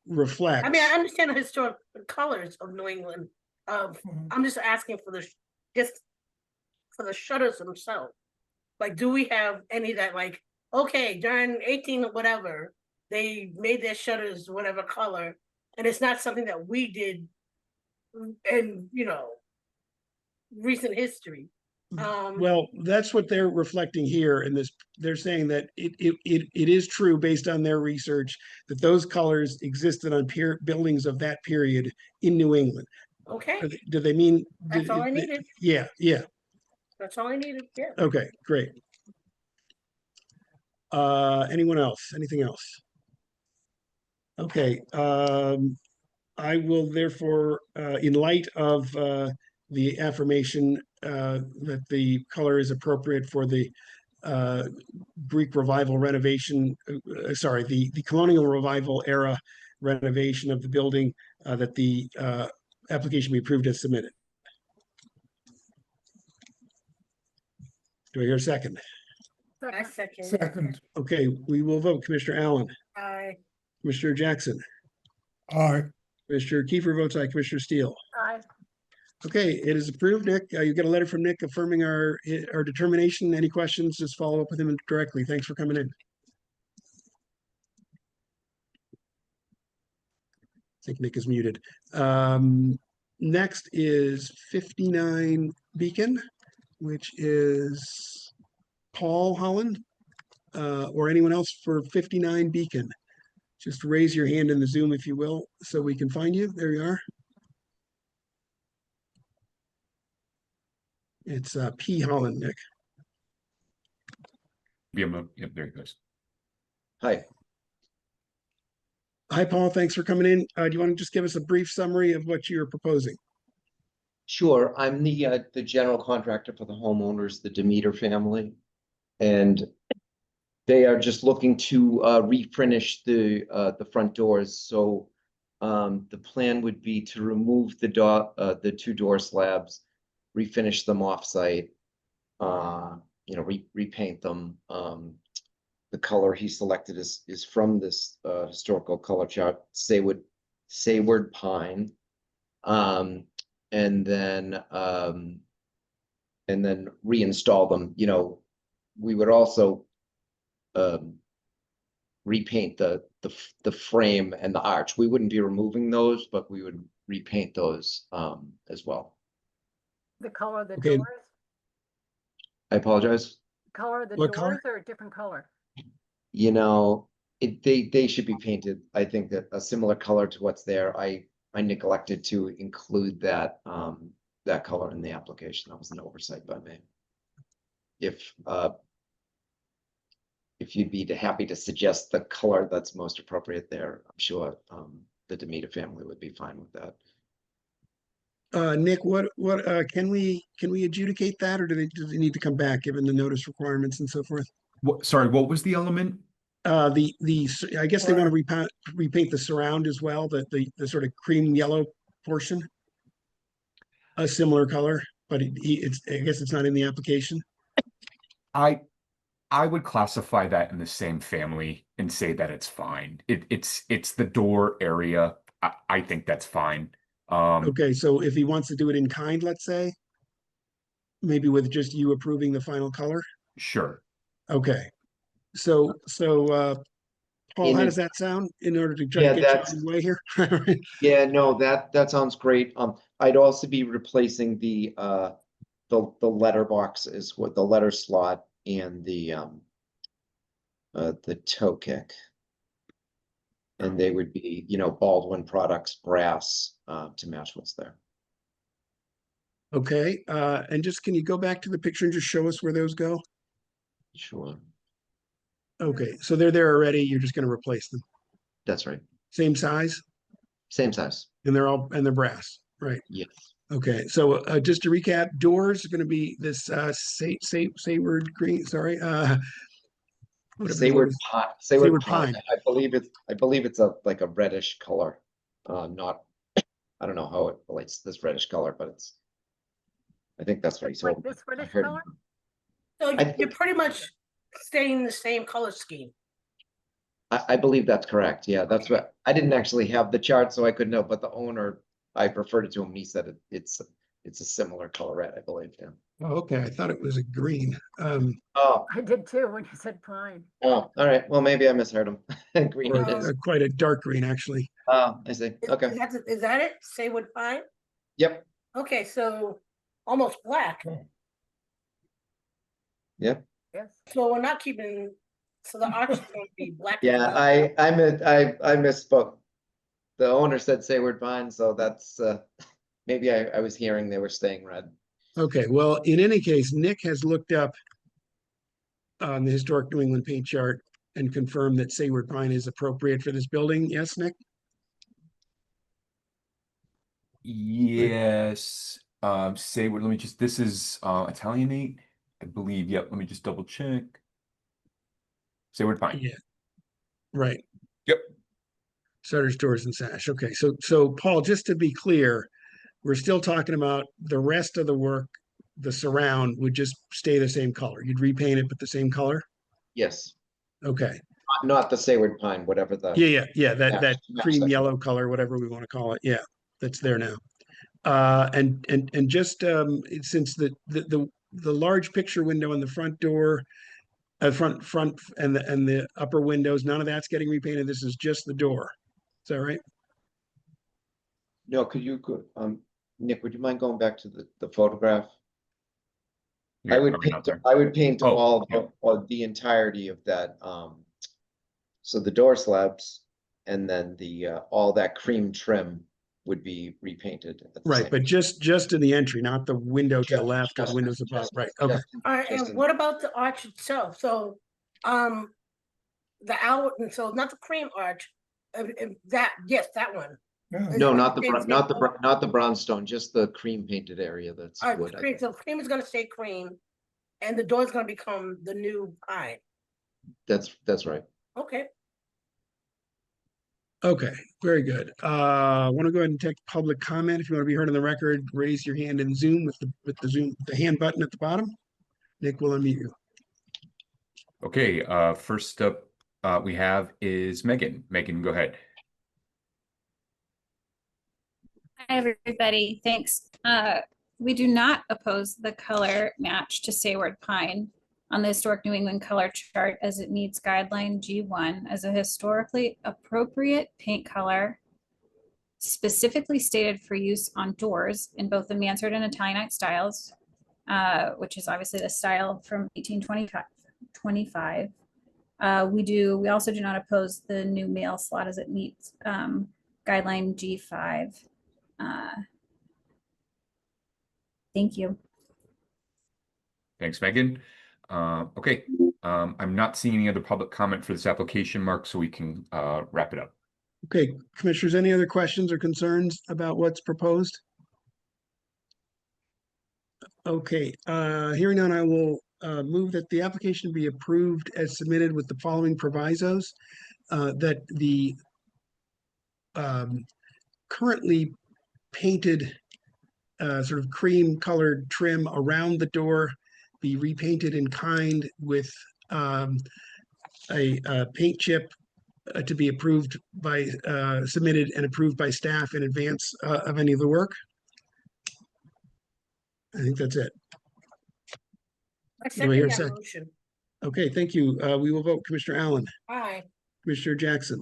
reflects. I mean, I understand the historic colors of New England. I'm just asking for just for the shutters themselves. Like, do we have any that, like, okay, during 18 whatever, they made their shutters whatever color, and it's not something that we did in, recent history. Well, that's what they're reflecting here in this. They're saying that it is true based on their research that those colors existed on buildings of that period in New England. Okay, Do they mean? that's all I needed. Yeah, yeah. That's all I needed. Yeah. Okay, great. Anyone else? Anything else? Okay, I will therefore, in light of the affirmation that the color is appropriate for the Greek Revival renovation, the Colonial Revival era renovation of the building, that the application be approved as submitted. Do I hear a second? I second. Second. Okay, we will vote. Commissioner Allen, Aye. Commissioner Jackson, Aye. Commissioner Kiefer votes aye, Commissioner Steele. Aye. Okay, it is approved, Nick. You get a letter from Nick affirming our determination. Any questions, just follow up with him directly. Thanks for coming in. I think Nick is muted. Next is 59 Beacon, which is Paul Holland, or anyone else for 59 Beacon. Just raise your hand in the Zoom if you will, so we can find you. There you are. It's P. Holland, Nick. Yep, there he goes. Hi, Hi, Paul. Thanks for coming in. Do you want to just give us a brief summary of what you're proposing? sure. I'm the general contractor for the homeowners, the Demeter family. And they are just looking to refinish the front doors. So the plan would be to remove the two door slabs, refinish them offsite, repaint them. The color he selected is from this historical color chart, Sayward Pine. And then reinstall them. We would also repaint the frame and the arch. We wouldn't be removing those, but we would repaint those as well. The color of the Okay. doors? I apologize. Color of the What color? doors or a different color? They should be painted. I think that a similar color to what's there. I neglected to include that color in the application. That was an oversight by me. If you'd be happy to suggest the color that's most appropriate there, I'm sure the Demeter family would be fine with that. Nick, what can we adjudicate that, or do they need to come back given the notice requirements and so forth? Sorry, what was the element? I guess they want to repaint the surround as well, the sort of cream yellow portion. A similar color, but I guess it's not in the application. I would classify that in the same family and say that it's fine. It's the door area. I think that's fine. Okay, so if he wants to do it in kind, let's say, maybe with just you approving the final color. Sure. Okay, so Paul, how does that sound? In order to try to get you out of the way here. Yeah, no, that sounds great. I'd also be replacing the letter boxes with the letter slot and the toe kick. And they would be, Baldwin Products brass to match what's there. Okay, and just can you go back to the picture and just show us where those go? Sure, Okay, so they're there already. You're just going to replace them. that's right. Same size, Same size. and they're brass, right? Yes. Okay, so just to recap, doors are going to be this Sayward green, sorry. Whatever the word Sayward is. pine, Sayward pine. pine. I believe it's like a reddish color. Not, I don't know how it relates to this reddish color, but I think that's what he Like told me. this I reddish heard color? him. So I you're think- pretty much staying the same color scheme. I believe that's correct. Yeah, that's what, I didn't actually have the chart, so I couldn't know, but the owner, I referred it to him and he said it's a similar color red, I believe, yeah. Oh, okay, I thought it was a green. Oh, I did too when you said pine. all right. Well, maybe I misheard him. Green Or it is. quite a dark green, actually. Oh, I see. Is- Okay. Is that it? Saywood pine? Yep. Okay, so almost black. Yep. Yes. So we're not keeping, so the arch is going to be black. as Yeah, well. I misspoke. The owner said Sayward Pine, so that's maybe I was hearing they were staying red. Okay, well, in any case, Nick has looked up on the historic New England paint chart and confirmed that Sayward pine is appropriate for this building. Yes, Nick? Yes. Say what, let me just, this is Italianate, I believe. Yep, let me just double check. Say word fine. Yeah. Right. Yep. Shutters, doors, and sash. Okay, so Paul, just to be clear, we're still talking about the rest of the work, the surround would just stay the same color. You'd repaint it, but the same color? Yes, Okay. not the Sayward Pine, whatever the. Yeah, that Match- that match cream that yellow color, whatever we want to call it. Yeah, that's there now. And just since the large picture window on the front door, front and the upper windows, none of that's getting repainted. This is just the door. Is that right? No, could you go, Nick, would you mind going back to the photograph? Yeah, probably not there. I would paint Oh, all, yeah. all the entirety of that, so the door slabs and then the, all that cream trim would be repainted. At the Right, same but just in the entry, not the window to the Just- left or the just- windows above. just- Right. Okay. just- All right, just and in- what about the arch itself? So, the out, and so not the cream arch, that, yes, that one. Is No, it not the, same- same not the, color? not the brownstone, just the cream painted area that's All right, wood. I cream, think. so cream is gonna stay cream, and the door is gonna become the new pine. That's right. Okay, Okay, very good. I want to go ahead and take public comment. If you want to be heard on the record, raise your hand in Zoom with the Zoom, the hand button at the bottom. Nick will unmute you. Okay, first up we have is Megan. Megan, go ahead. Hi, everybody. Thanks. We do not oppose the color match to Sayward Pine on the historic New England color chart, as it meets guideline G1 as a historically appropriate paint color specifically stated for use on doors in both the mansard and Italianate styles, which is obviously the style from 1825. We also do not oppose the new mail slot as it meets guideline G5. Thank you. Thanks, Megan. Okay, I'm not seeing any other public comment for this application, Mark, so we can wrap it up. Okay, commissioners, any other questions or concerns about what's proposed? Okay, hearing none, I will move that the application be approved as submitted with the following provisos. That the currently painted sort of cream colored trim around the door be repainted in kind with a paint chip to be approved by, submitted and approved by staff in advance of any of the work. I think that's it. I Do I hear a second that second? motion. Okay, thank you. We will vote Commissioner Allen, Aye. Commissioner Jackson,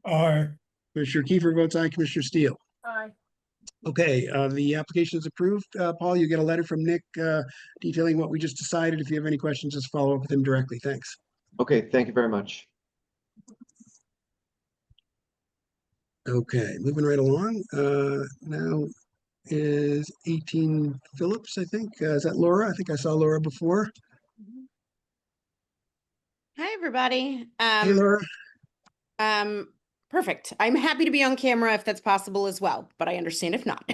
Aye. Commissioner Kiefer votes aye, Commissioner Steele. Aye. Okay, the application is approved. Paul, you get a letter from Nick detailing what we just decided. If you have any questions, just follow up with him directly. Thanks. Okay, thank you very much. Okay, moving right along. Now is 18 Phillips, I think. Is that Laura? I think I saw Laura before. Hi, everybody. Hey, Laura. Perfect. I'm happy to be on camera if that's possible as well, but I understand if not.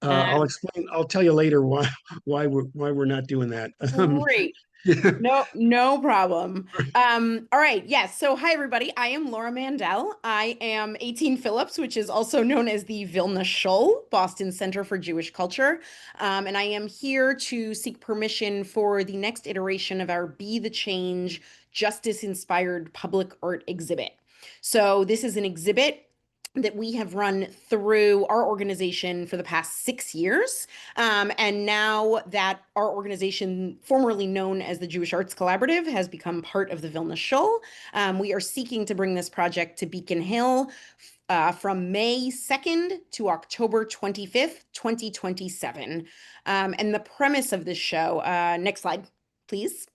I'll explain, I'll tell you later why we're not doing that. Great. No problem. All right. Yes. So hi, everybody. I am Laura Mandel. I am 18 Phillips, which is also known as the Vilna Shoal, Boston Center for Jewish Culture. And I am here to seek permission for the next iteration of our Be the Change Justice-inspired public art exhibit. So this is an exhibit that we have run through our organization for the past 6 years. And now that our organization, formerly known as the Jewish Arts Collaborative, has become part of the Vilna Shoal, we are seeking to bring this project to Beacon Hill from May 2nd to October 25th, 2027. And the premise of this show, next slide, please.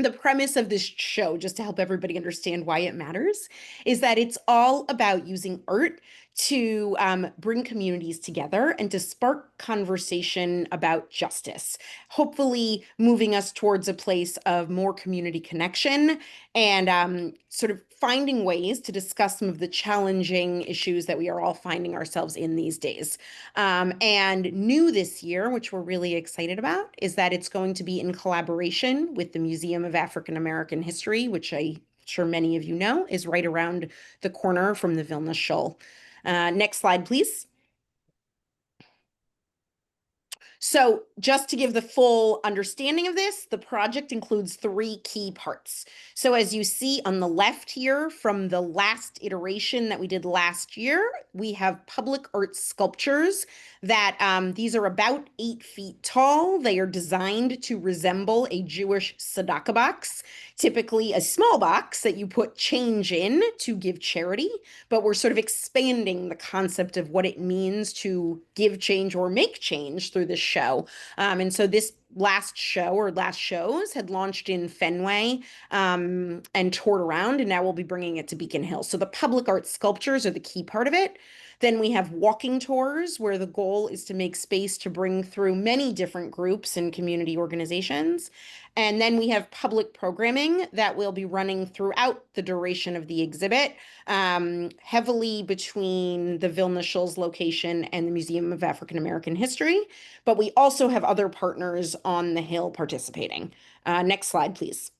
The premise of this show, just to help everybody understand why it matters, is that it's all about using art to bring communities together and to spark conversation about justice, hopefully moving us towards a place of more community connection and sort of finding ways to discuss some of the challenging issues that we are all finding ourselves in these days. And new this year, which we're really excited about, is that it's going to be in collaboration with the Museum of African American History, which I'm sure many of you know is right around the corner from the Vilna Shoal. Next slide, please. So just to give the full understanding of this, the project includes 3 key parts. So as you see on the left here from the last iteration that we did last year, we have public art sculptures that these are about 8 feet tall. They are designed to resemble a Jewish tzedakah box, typically a small box that you put change in to give charity, but we're sort of expanding the concept of what it means to give change or make change through this show. And so this last show or last shows had launched in Fenway and toured around, and now we'll be bringing it to Beacon Hill. So the public art sculptures are the key part of it. Then we have walking tours where the goal is to make space to bring through many different groups and community organizations. And then we have public programming that will be running throughout the duration of the exhibit, heavily between the Vilna Shoal's location and the Museum of African American History. But we also have other partners on the Hill participating. Next slide, please.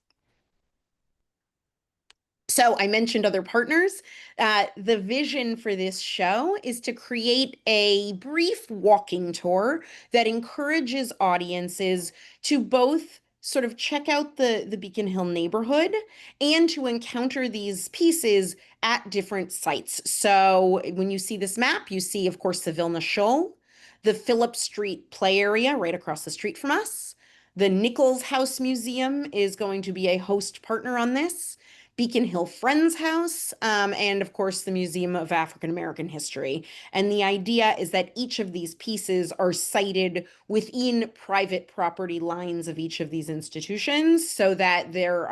So I mentioned other partners. The vision for this show is to create a brief walking tour that encourages audiences to both sort of check out the Beacon Hill neighborhood and to encounter these pieces at different sites. So when you see this map, you see, of course, the Vilna Shoal, the Phillip Street play area right across the street from us. The Nichols House Museum is going to be a host partner on this. Beacon Hill Friends House, and of course the Museum of African American History. And the idea is that each of these pieces are sited within private property lines of each of these institutions so that they're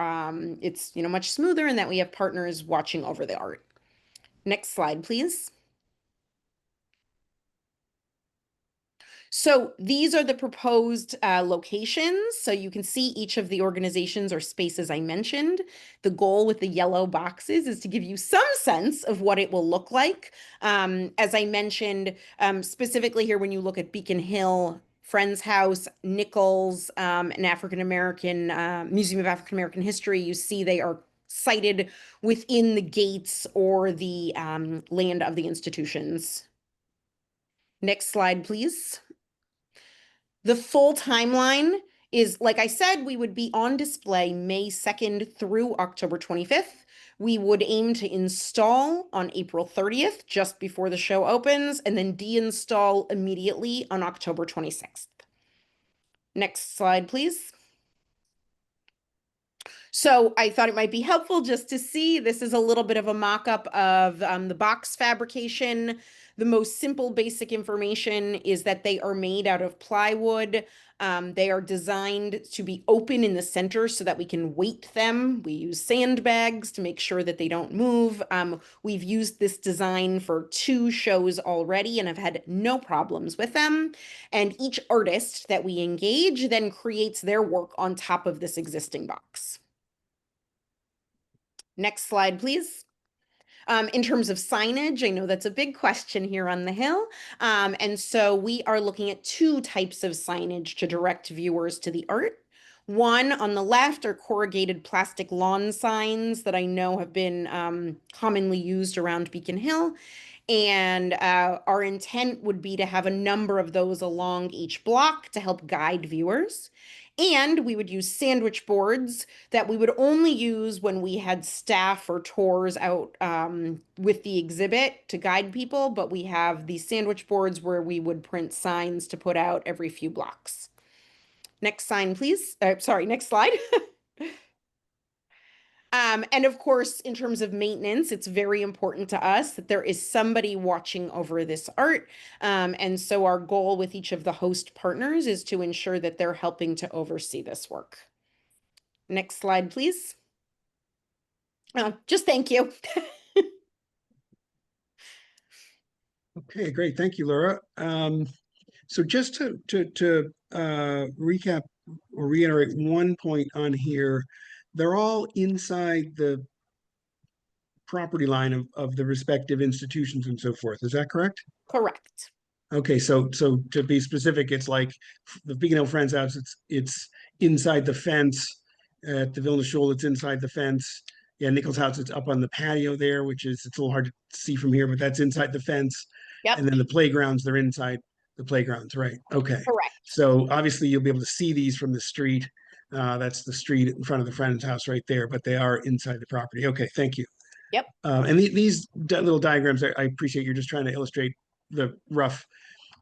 it's much smoother and that we have partners watching over the art. Next slide, please. So these are the proposed locations. So you can see each of the organizations or spaces I mentioned. The goal with the yellow boxes is to give you some sense of what it will look like. As I mentioned, specifically here, when you look at Beacon Hill, Friends House, Nichols, and African American Museum of African American History, you see they are sited within the gates or the land of the institutions. Next slide, please. The full timeline is, like I said, we would be on display May 2nd through October 25th. We would aim to install on April 30th, just before the show opens, and then deinstall immediately on October 26th. Next slide, please. So I thought it might be helpful just to see, this is a little bit of a mock-up of the box fabrication. The most simple basic information is that they are made out of plywood. They are designed to be open in the center so that we can weight them. We use sandbags to make sure that they don't move. We've used this design for 2 shows already and have had no problems with them. And each artist that we engage then creates their work on top of this existing box. Next slide, please. In terms of signage, I know that's a big question here on the Hill. And so we are looking at two types of signage to direct viewers to the art. One on the left are corrugated plastic lawn signs that I know have been commonly used around Beacon Hill. And our intent would be to have a number of those along each block to help guide viewers. And we would use sandwich boards that we would only use when we had staff or tours out with the exhibit to guide people. But we have these sandwich boards where we would print signs to put out every few blocks. Next sign, please. Sorry, next slide. And of course, in terms of maintenance, it's very important to us that there is somebody watching over this art. And so our goal with each of the host partners is to ensure that they're helping to oversee this work. Next slide, please. Just thank you. Okay, great. Thank you, Laura. So just to recap or reiterate one point on here, they're all inside the property line of the respective institutions and so forth. Is that correct? Correct. Okay, so to be specific, it's like the Beacon Hill Friends House, it's inside the fence. At the Vilna Shul, it's inside the fence. Yeah, Nichols House, it's up on the patio there, which is, it's a little hard to see from here, but that's inside the fence. Yep. And then the playgrounds, they're inside the playgrounds, right? Okay. Correct. So obviously you'll be able to see these from the street. That's the street in front of the Friends House right there, but they are inside the property. Okay, thank you. Yep. And these little diagrams, I appreciate you're just trying to illustrate the rough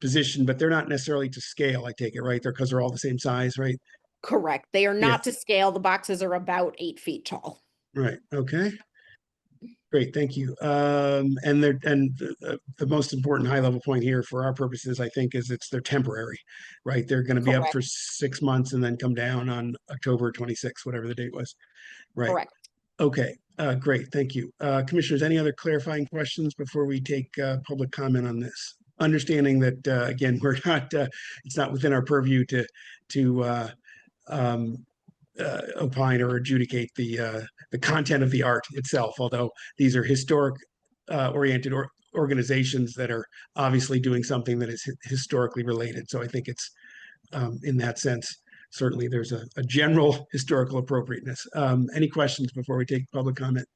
position, but they're not necessarily to scale, I take it, right? They're because they're all the same size, right? Correct. They are not to scale. The boxes are about 8 feet tall. Right. Okay. Great. Thank you. And the most important high level point here for our purposes, I think, is they're temporary, right? They're going to be up for 6 months and then come down on October 26th, whatever the date was. Right. Correct. Okay. Great. Thank you. Commissioners, any other clarifying questions before we take public comment on this? Understanding that, again, we're not, it's not within our purview to opine or adjudicate the content of the art itself, although these are historic oriented organizations that are obviously doing something that is historically related. So I think it's in that sense, certainly there's a general historical appropriateness. Any questions before we take public comment?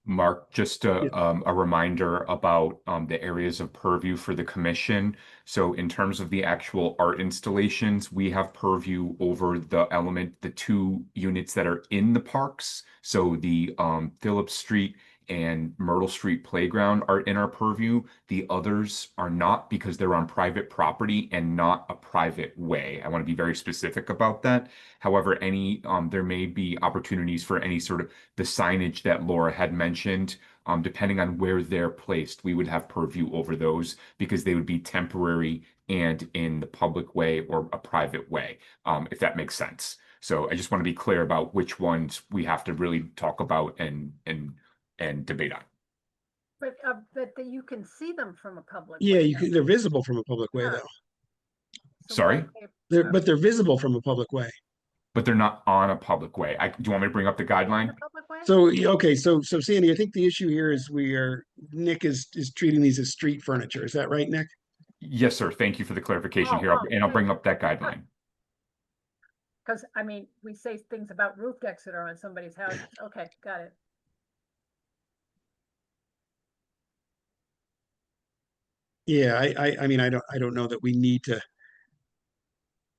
Mark, just a reminder about the areas of purview for the commission. So in terms of the actual art installations, we have purview over the 2 units that are in the parks. So the Phillips Street and Myrtle Street playground are in our purview. The others are not because they're on private property and not a private way. I want to be very specific about that. However, there may be opportunities for any sort of the signage that Laura had mentioned, depending on where they're placed. We would have purview over those because they would be temporary and in the public way or a private way, if that makes sense. So I just want to be clear about which ones we have to really talk about and debate on. But that you can see them from a public Yeah, way. they're visible from a public way, Sure. though. So Sorry? But they're visible from a public way. But they're not on a public way. Do you want me to bring up the guideline? public way? So okay, so Sandy, I think the issue here is Nick is treating these as street furniture. Is that right, Nick? Yes, sir. Thank you for the clarification here, and I'll bring up that guideline. Because I mean, we say things about roof decks that are on somebody's house. Okay, got it. Yeah, I mean, I don't know that we need to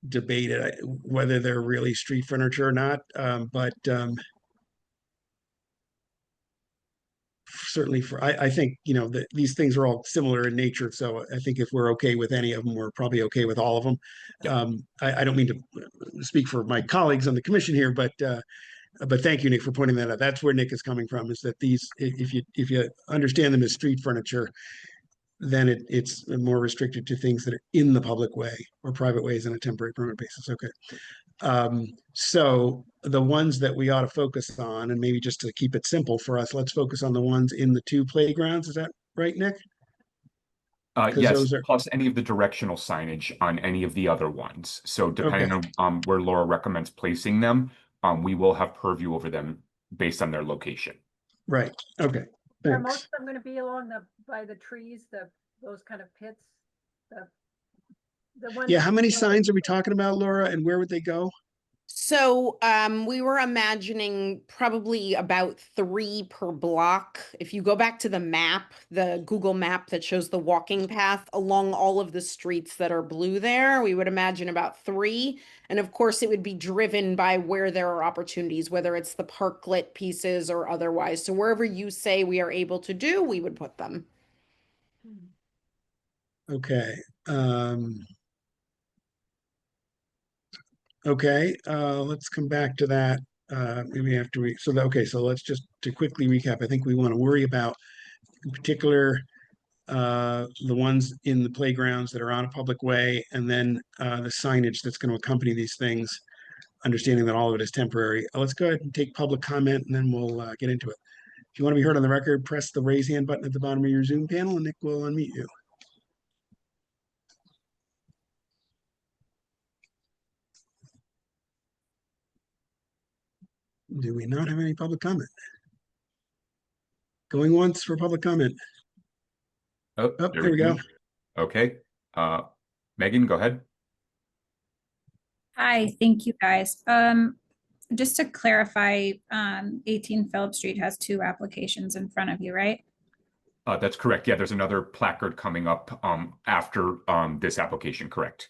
debate it, whether they're really street furniture or not. But certainly I think, that these things are all similar in nature. So I think if we're okay with any of them, we're probably okay with all of them. I don't mean to speak for my colleagues on the commission here, but thank you, Nick, for pointing that out. That's where Nick is coming from, is that these, if you understand them as street furniture, then it's more restricted to things that are in the public way or private ways on a temporary permanent basis. Okay. So the ones that we ought to focus on, and maybe just to keep it simple for us, let's focus on the ones in the 2 playgrounds. Is that right, Nick? Yes, plus any of the directional signage on any of the other ones. So depending on where Laura recommends placing them, we will have purview over them based on their location. Right. Okay. Are most Thanks. of them gonna be along by the trees, those kind of pits? The ones. Yeah, how many signs are we talking about, Laura, and where would they go? So we were imagining probably about 3 per block. If you go back to the map, the Google map that shows the walking path along all of the streets that are blue there, we would imagine about 3. And of course, it would be driven by where there are opportunities, whether it's the parklet pieces or otherwise. So wherever you say we are able to do, we would put them. Okay. Okay, let's come back to that. Maybe after we, okay, so let's just to quickly recap. I think we want to worry about in particular the ones in the playgrounds that are on a public way, and then the signage that's going to accompany these things, understanding that all of it is temporary. Let's go ahead and take public comment and then we'll get into it. If you want to be heard on the record, press the raise hand button at the bottom of your Zoom panel and Nick will unmute you. Do we not have any public comment? Going once for public comment. Oh, Oh, there we go. Okay. Megan, go ahead. Hi, thank you guys. Just to clarify, 18 Phillip Street has 2 applications in front of you, right? That's correct. Yeah, there's another placard coming up after this application, correct?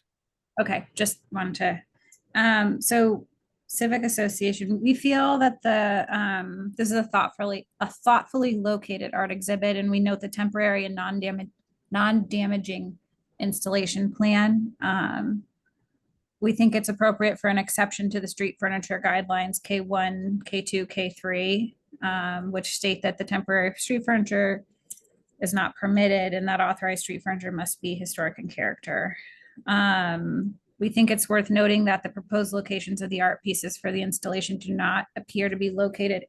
Okay, just wanted to, so Civic Association, we feel that this is a thoughtfully located art exhibit, and we note the temporary and non-damaging installation plan. We think it's appropriate for an exception to the street furniture guidelines K1, K2, K3, which state that the temporary street furniture is not permitted and that authorized street furniture must be historic in character. We think it's worth noting that the proposed locations of the art pieces for the installation do not appear to be located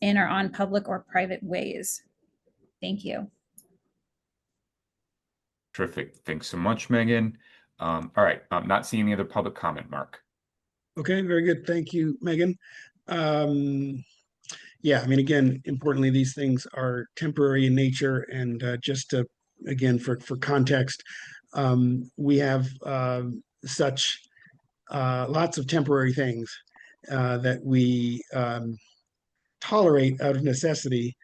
in or on public or private ways. Thank you. Terrific. Thanks so much, Megan. All right, I'm not seeing any other public comment, Mark. Okay, very good. Thank you, Megan. Yeah, I mean, again, importantly, these things are temporary in nature, and just to, again, for context, we have such lots of temporary things that we tolerate out of necessity,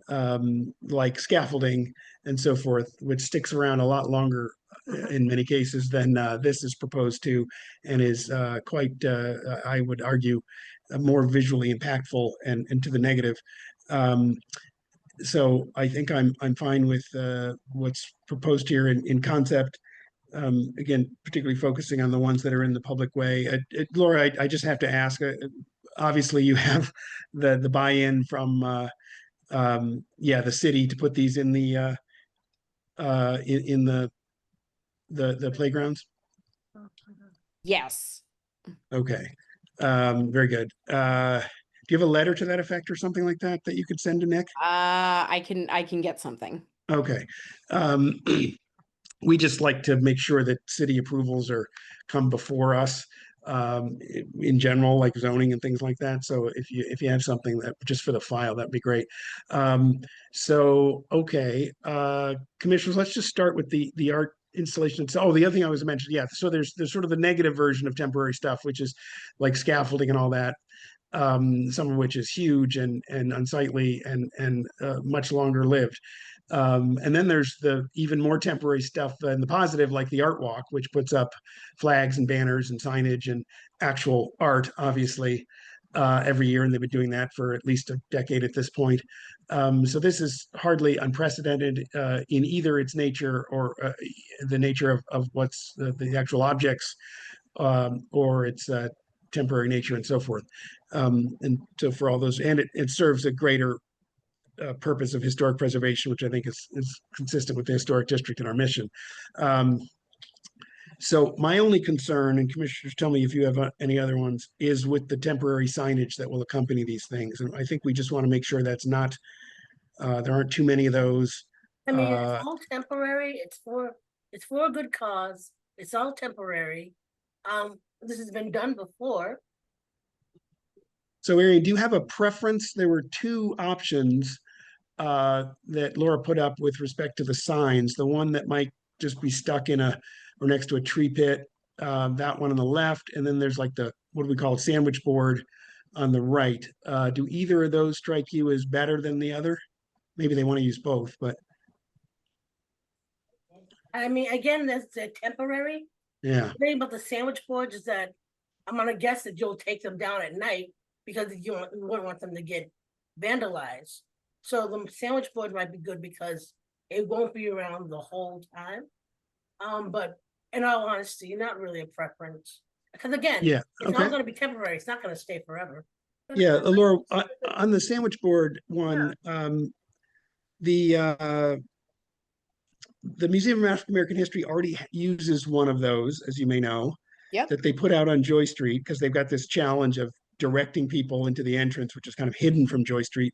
like scaffolding and so forth, which sticks around a lot longer in many cases than this is proposed to, and is quite, I would argue, more visually impactful and to the negative. So I think I'm fine with what's proposed here in concept. Again, particularly focusing on the ones that are in the public way. Laura, I just have to ask. Obviously, you have the buy-in from the city to put these in the the playgrounds. Yes. Okay, very good. Do you have a letter to that effect or something like that that you could send to Nick? I can get something. Okay. We just like to make sure that city approvals come before us in general, like zoning and things like that. So if you have something that just for the file, that'd be great. Okay, commissioners, let's just start with the art installation. Oh, the other thing I was mentioning, yeah. So there's sort of the negative version of temporary stuff, which is like scaffolding and all that. Some of which is huge and unsightly and much longer lived. And then there's the even more temporary stuff in the positive, like the art walk, which puts up flags and banners and signage and actual art, obviously, every year. And they've been doing that for at least a decade at this point. So this is hardly unprecedented in either its nature or the nature of what's the actual objects or its temporary nature and so forth. And so for all those, and it serves a greater purpose of historic preservation, which I think is consistent with the historic district and our mission. So my only concern, and commissioners tell me if you have any other ones, is with the temporary signage that will accompany these things. And I think we just want to make sure that's not, there aren't too many of those. I mean, it's all temporary. It's for a good cause. It's all temporary. This has been done before. So Arian, do you have a preference? There were 2 options that Laura put up with respect to the signs, the one that might just be stuck in or next to a tree pit, that one on the left, and then there's like what do we call it, sandwich board on the right. Do either of those strike you as better than the other? Maybe they want to use both, but I mean, again, they're temporary. yeah. The thing about the sandwich boards is that I'm gonna guess that you'll take them down at night because you wouldn't want them to get vandalized. So the sandwich board might be good because it won't be around the whole time. But in all honesty, not really a preference. Because again, Yeah, it's okay. not gonna be temporary, it's not gonna stay forever. Yeah, Laura, on the sandwich board one, the Museum of African American History already uses one of those, as you may know, Yep. that they put out on Joy Street because they've got this challenge of directing people into the entrance, which is kind of hidden from Joy Street.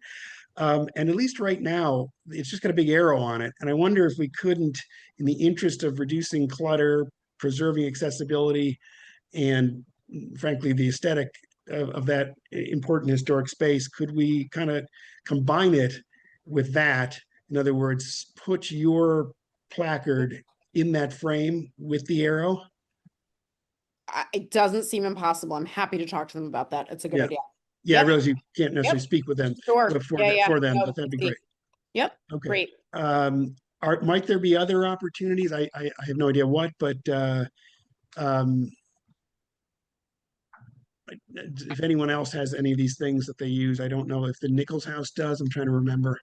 And at least right now, it's just got a big arrow on it. And I wonder if we couldn't, in the interest of reducing clutter, preserving accessibility, and frankly, the aesthetic of that important historic space, could we kind of combine it with that? In other words, put your placard in that frame with the arrow? It doesn't seem impossible. I'm happy to talk to them about that. It's a good Yeah. idea. Yeah, I Yep. realize you can't necessarily speak with them Sure. for Yeah. for them, No, but that'd be see. great. Yep. Okay. Great. Might there be other opportunities? I have no idea what, but if anyone else has any of these things that they use, I don't know if the Nichols House does. I'm trying to remember.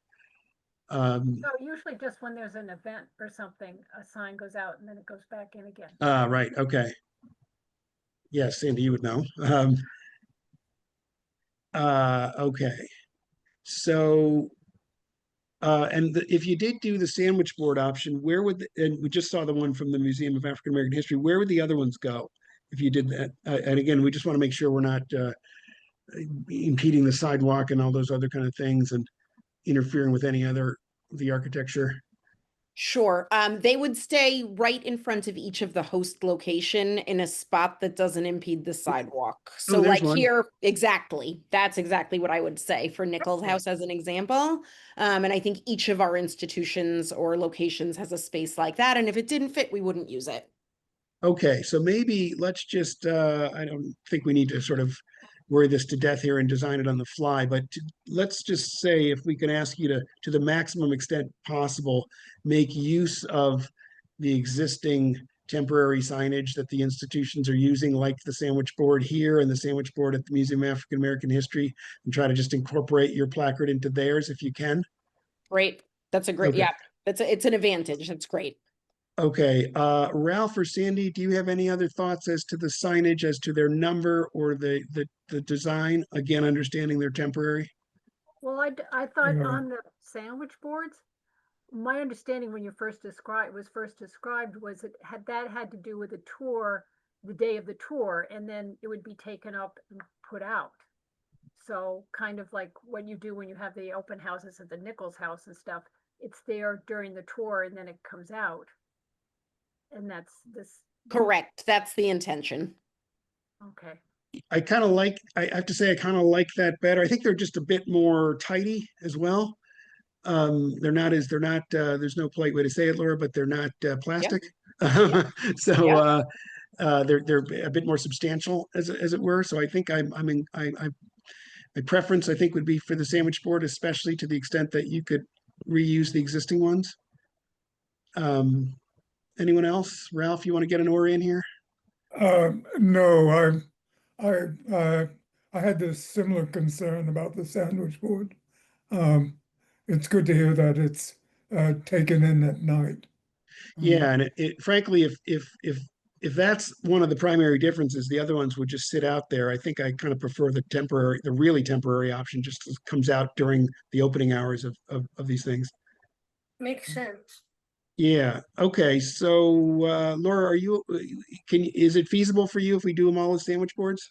No, usually just when there's an event or something, a sign goes out and then it goes back in again. Right. Okay. Yes, Sandy, you would know. Okay. So, if you did do the sandwich board option, where would, and we just saw the one from the Museum of African American History, where would the other ones go if you did that? And again, we just want to make sure we're not impeding the sidewalk and all those other kind of things and interfering with any other the architecture. Sure. They would stay right in front of each of the host location in a spot that doesn't impede the sidewalk. So there's like one. here, exactly. That's exactly what I would say for Nichols House as an example. And I think each of our institutions or locations has a space like that. And if it didn't fit, we wouldn't use it. Okay, so maybe let's just, I don't think we need to sort of worry this to death here and design it on the fly, but let's just say if we can ask you to the maximum extent possible, make use of the existing temporary signage that the institutions are using, like the sandwich board here and the sandwich board at the Museum of African American History, and try to just incorporate your placard into theirs if you can. Great. That's a great, Okay. yeah, it's an advantage. That's great. Okay, Ralph or Sandy, do you have any other thoughts as to the signage, as to their number or the design? Again, understanding they're temporary. Well, I thought Yeah. on the sandwich boards, my understanding when you first described was it had to do with the tour, the day of the tour, and then it would be taken up and put out. So kind of like what you do when you have the open houses at the Nichols House and stuff, it's there during the tour and then it comes out. And that's this, Correct. That's the intention. okay. I kind of like, I have to say, I kind of like that better. I think they're just a bit more tidy as well. They're not, there's no polite way to say it, Laura, but they're not plastic. So they're a bit more substantial as it were. So I think my preference, I think, would be for the sandwich board, especially to the extent that you could reuse the existing ones. Anyone else? Ralph, you want to get an oar in here? No, I had this similar concern about the sandwich board. It's good to hear that it's taken in at night. Yeah, and frankly, if that's one of the primary differences, the other ones would just sit out there. I think I kind of prefer the really temporary option, just comes out during the opening hours of these things. Makes sense. Yeah. Okay. So, Laura, is it feasible for you if we do them all as sandwich boards?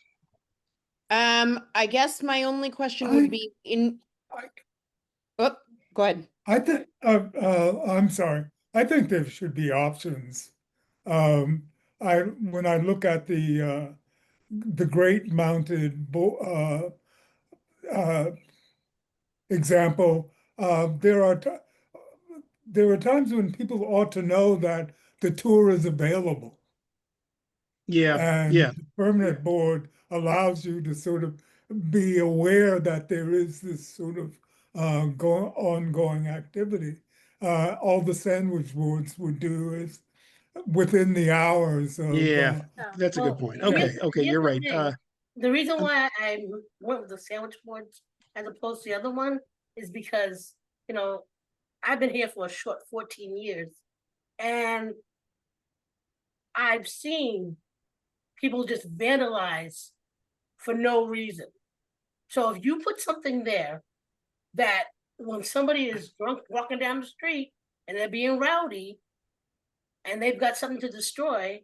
I guess my only question would be oh, go ahead. I think, I'm sorry. I think there should be options. When I look at the grate mounted example there are times when people ought to know that the tour is available. Yeah, And yeah, the permanent board allows you to sort of be aware that there is this sort of ongoing activity. All the sandwich boards would do is within the hours of yeah. Yeah. That's a good Well, point. yeah. Okay, here's- okay, here's you're the right. thing. The reason why I went with the sandwich boards as opposed to the other one is because, you know, I've been here for a short 14 years and I've seen people just vandalize for no reason. So if you put something there that when somebody is drunk walking down the street and they're being rowdy and they've got something to destroy,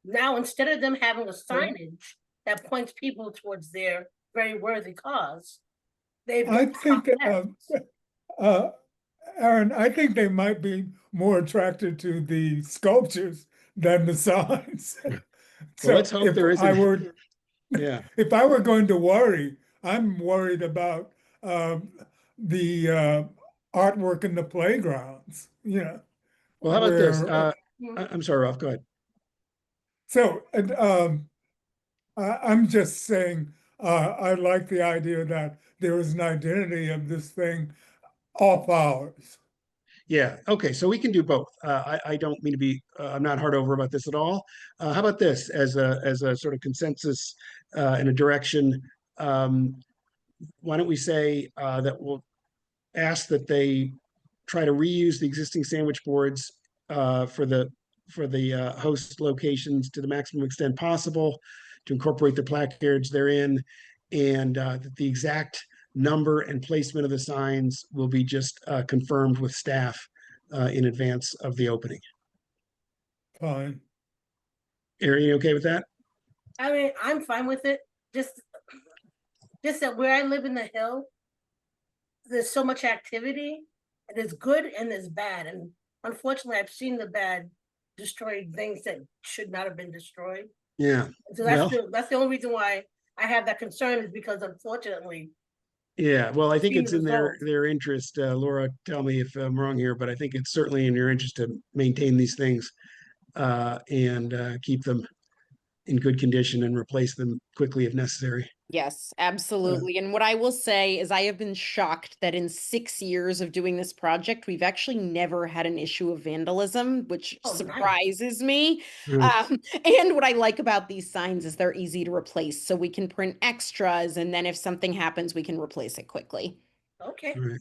now instead of them having a signage that points people towards their very worthy cause, they've I got think, signs. Aaron, I think they might be more attracted to the sculptures than the signs. So let's hope if there I isn't. were, Yeah, if I were going to worry, I'm worried about the artwork in the playgrounds, you know. well, how about this? where, I'm sorry, Ralph, go ahead. So, and I'm just saying, I like the idea that there is an identity of this thing off hours. Yeah, okay, so we can do both. I don't mean to be, I'm not hard over about this at all. How about this as a sort of consensus and a direction? Why don't we say that we'll ask that they try to reuse the existing sandwich boards for the host locations to the maximum extent possible, to incorporate the placards therein, and that the exact number and placement of the signs will be just confirmed with staff in advance of the opening. Fine. Are you okay with that? I mean, I'm fine with it. Just that where I live in the hill, there's so much activity. There's good and there's bad. And unfortunately, I've seen the bad destroy things that should not have been destroyed. Yeah. So Well, that's the only reason why I have that concern is because unfortunately, yeah, well, I think being it's in resolved. their interest. Laura, tell me if I'm wrong here, but I think it's certainly in your interest to maintain these things and keep them in good condition and replace them quickly if necessary. Yes, absolutely. And what I will say is I have been shocked that in 6 years of doing this project, we've actually never had an issue of vandalism, which Oh, nice. surprises me. Mm. And what I like about these signs is they're easy to replace. So we can print extras, and then if something happens, we can replace it quickly. Okay. All right.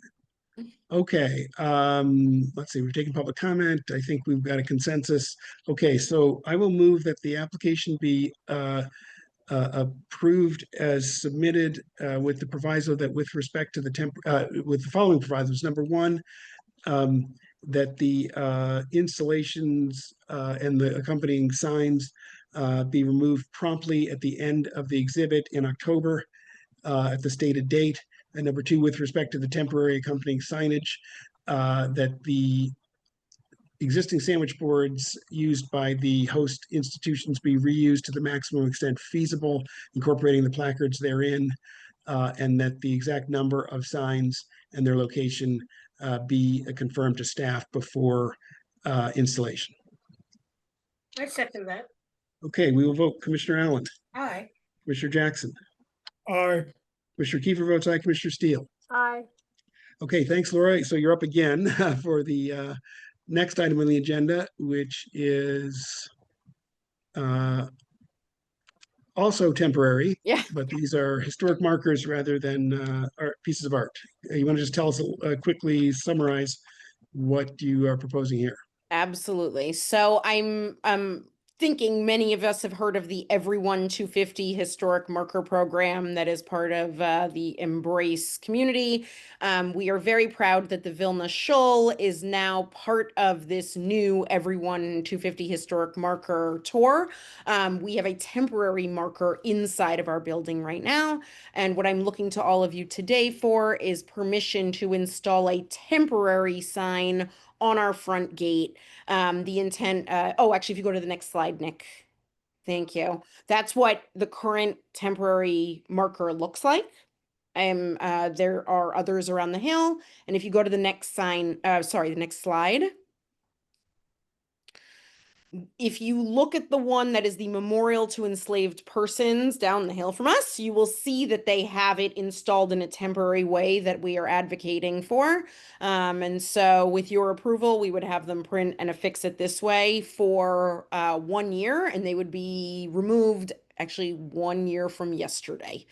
Okay, let's see, we've taken public comment. I think we've got a consensus. Okay, so I will move that the application be approved as submitted with the proviso that with respect to the with the following provisos. Number one, that the installations and the accompanying signs be removed promptly at the end of the exhibit in October at the stated date. And number two, with respect to the temporary accompanying signage, that the existing sandwich boards used by the host institutions be reused to the maximum extent feasible, incorporating the placards therein, and that the exact number of signs and their location be confirmed to staff before installation. I second that. Okay, we will vote. Commissioner Allen, Aye. Commissioner Jackson, I, Commissioner Kiefer votes aye, Commissioner Steele. Aye. Okay, thanks, Laura. So you're up again for the next item on the agenda, which is also temporary. Yeah. But these are historic markers rather than pieces of art. You want to just tell us, quickly summarize what you are proposing here? Absolutely. So I'm thinking many of us have heard of the Everyone 250 historic marker program that is part of the Embrace community. We are very proud that the Vilna Shoal is now part of this new Everyone 250 historic marker tour. We have a temporary marker inside of our building right now. And what I'm looking to all of you today for is permission to install a temporary sign on our front gate. The intent, actually, if you go to the next slide, Nick. Thank you. That's what the current temporary marker looks like. There are others around the hill. And if you go to the next the next slide. If you look at the one that is the memorial to enslaved persons down the hill from us, you will see that they have it installed in a temporary way that we are advocating for. And so with your approval, we would have them print and affix it this way for 1 year, and they would be removed actually 1 year from yesterday.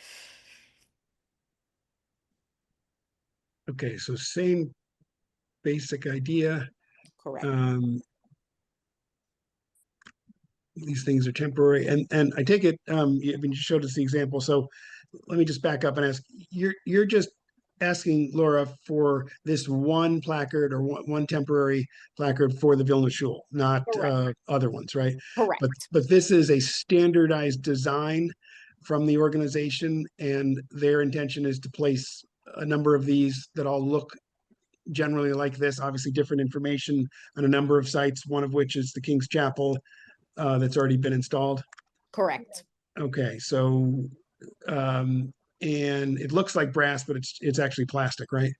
Okay, so same basic idea. Correct. These things are temporary, and I take it, you showed us the example, so let me just back up and ask, you're just asking Laura for this one placard or one temporary placard for the Vilna Shul, not other ones, right? Correct. But this is a standardized design from the organization, and their intention is to place a number of these that all look generally like this, obviously different information on a number of sites, one of which is the King's Chapel, that's already been installed. Correct. Okay, so and it looks like brass, but it's actually plastic, right?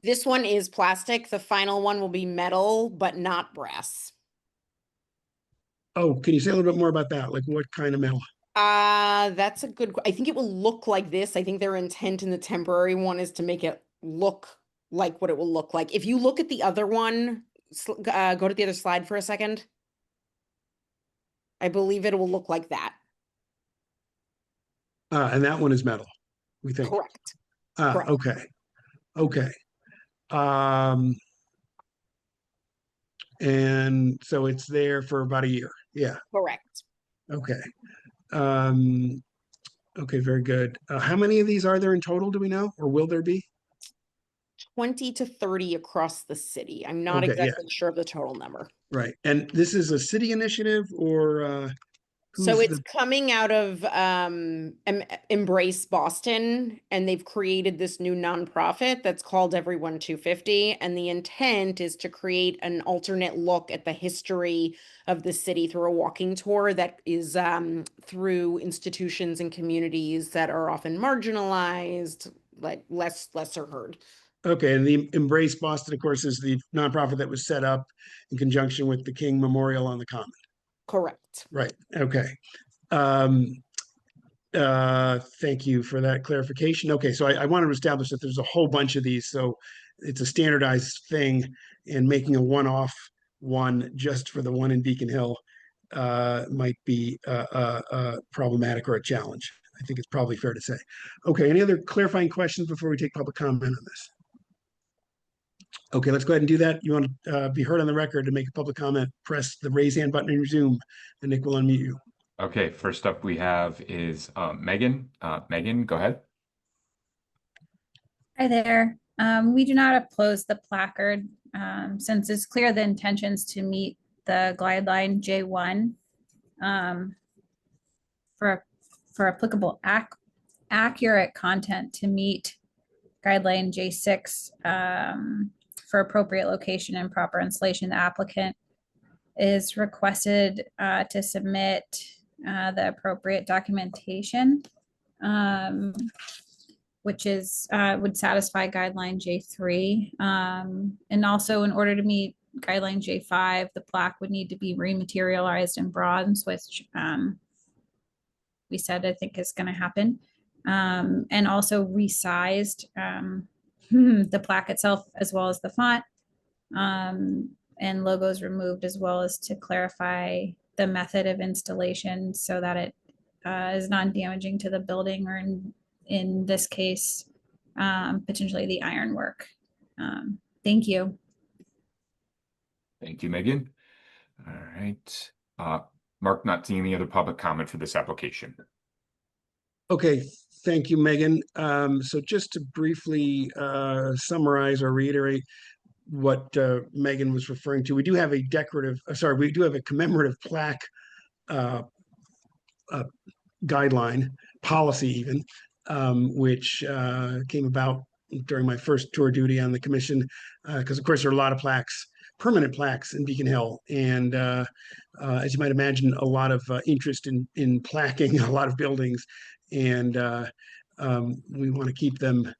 This one is plastic. The final one will be metal, but not brass. Oh, can you say a little bit more about that? Like what kind of metal? That's a good, I think it will look like this. I think their intent in the temporary one is to make it look like what it will look like. If you look at the other one, go to the other slide for a second. I believe it will look like that. And that one is metal, we think. Correct. Correct. Okay. Okay. And so it's there for about a year. Yeah. Correct. Okay. Okay, very good. How many of these are there in total, do we know? Or will there be? 20 to 30 across the city. I'm not exactly sure of the total number. Right. And this is a city initiative, or so it's coming out of Embrace Boston, and they've created this new nonprofit that's called Everyone 250. And the intent is to create an alternate look at the history of the city through a walking tour that is through institutions and communities that are often marginalized, like lesser heard. Okay, and the Embrace Boston, of course, is the nonprofit that was set up in conjunction with the King Memorial on the Common. Correct. Right. Okay. Thank you for that clarification. Okay, so I wanted to establish that there's a whole bunch of these, so it's a standardized thing, and making a one-off one just for the one in Beacon Hill might be problematic or a challenge. I think it's probably fair to say. Okay, any other clarifying questions before we take public comment on this? Okay, let's go ahead and do that. You want to be heard on the record to make a public comment, press the raise hand button in your Zoom, and Nick will unmute you. Okay, first up we have is Megan. Megan, go ahead. Hi there. We do not oppose the placard since it's clear the intentions to meet the guideline J1 for applicable accurate content to meet guideline J6 for appropriate location and proper installation. The applicant is requested to submit the appropriate documentation, which is would satisfy guideline J3. And also, in order to meet guideline J5, the plaque would need to be rematerialized in bronze, which we said I think is going to happen. And also resized the plaque itself as well as the font, and logos removed, as well as to clarify the method of installation so that it is non-damaging to the building, or in this case, potentially the ironwork. Thank you. Thank you, Megan. All right. Mark, not seeing any other public comment for this application. Okay, thank you, Megan. So just to briefly summarize or reiterate what Megan was referring to, we do have a we do have a commemorative plaque guideline, policy even, which came about during my first tour duty on the commission, because of course there are a lot of plaques, permanent plaques in Beacon Hill, and as you might imagine, a lot of interest in plaquing a lot of buildings, and we want to keep them.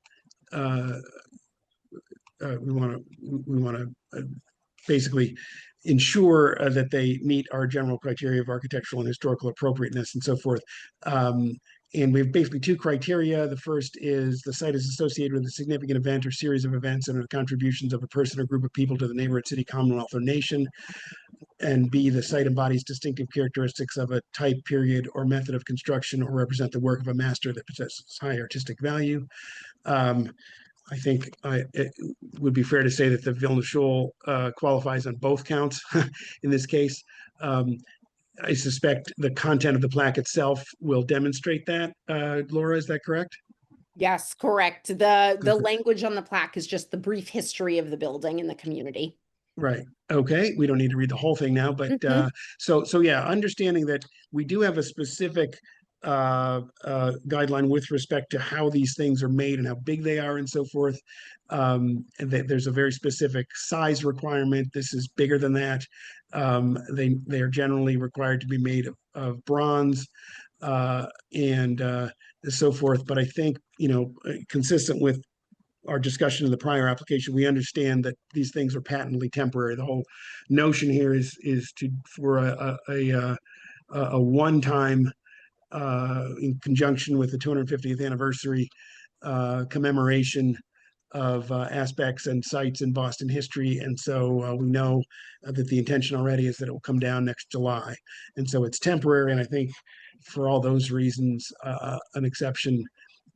We want to basically ensure that they meet our general criteria of architectural and historical appropriateness and so forth. And we have basically two criteria. The first is the site is associated with a significant event or series of events and the contributions of a person or group of people to the neighborhood, city, commonwealth, or nation. And B, the site embodies distinctive characteristics of a type, period, or method of construction, or represent the work of a master that possesses high artistic value. I think it would be fair to say that the Vilna Shul qualifies on both counts in this case. I suspect the content of the plaque itself will demonstrate that. Laura, is that correct? Yes, correct. The language on the plaque is just the brief history of the building and the community. Right. Okay. We don't need to read the whole thing now, but so yeah, understanding that we do have a specific guideline with respect to how these things are made and how big they are and so forth. And that there's a very specific size requirement. This is bigger than that. They are generally required to be made of bronze and so forth. But I think, consistent with our discussion of the prior application, we understand that these things are patently temporary. The whole notion here is for a one-time in conjunction with the 250th anniversary commemoration of aspects and sites in Boston history. And so we know that the intention already is that it will come down next July. And so it's temporary. And I think for all those reasons, an exception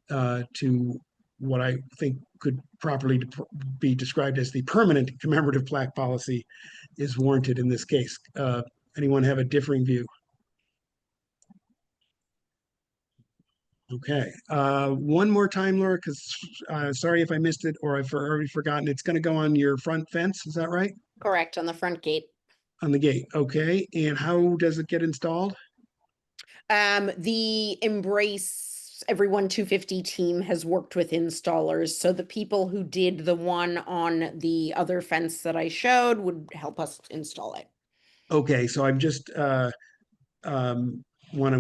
to what I think could properly be described as the permanent commemorative plaque policy is warranted in this case. Anyone have a differing view? Okay, one more time, Laura, because sorry if I missed it or I've already forgotten. It's going to go on your front fence, is that right? Correct, on the front gate. On the gate, okay. And how does it get installed? The Embrace Everyone 250 team has worked with installers. So the people who did the one on the other fence that I showed would help us install it. Okay, so I'm just want to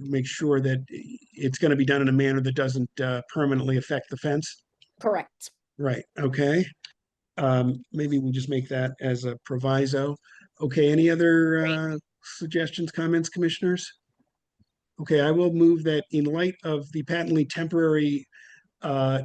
make sure that it's going to be done in a manner that doesn't permanently affect the fence. Correct. Right, okay. Maybe we'll just make that as a proviso. Okay, any other suggestions, comments, commissioners? Okay, I will move that in light of the patently temporary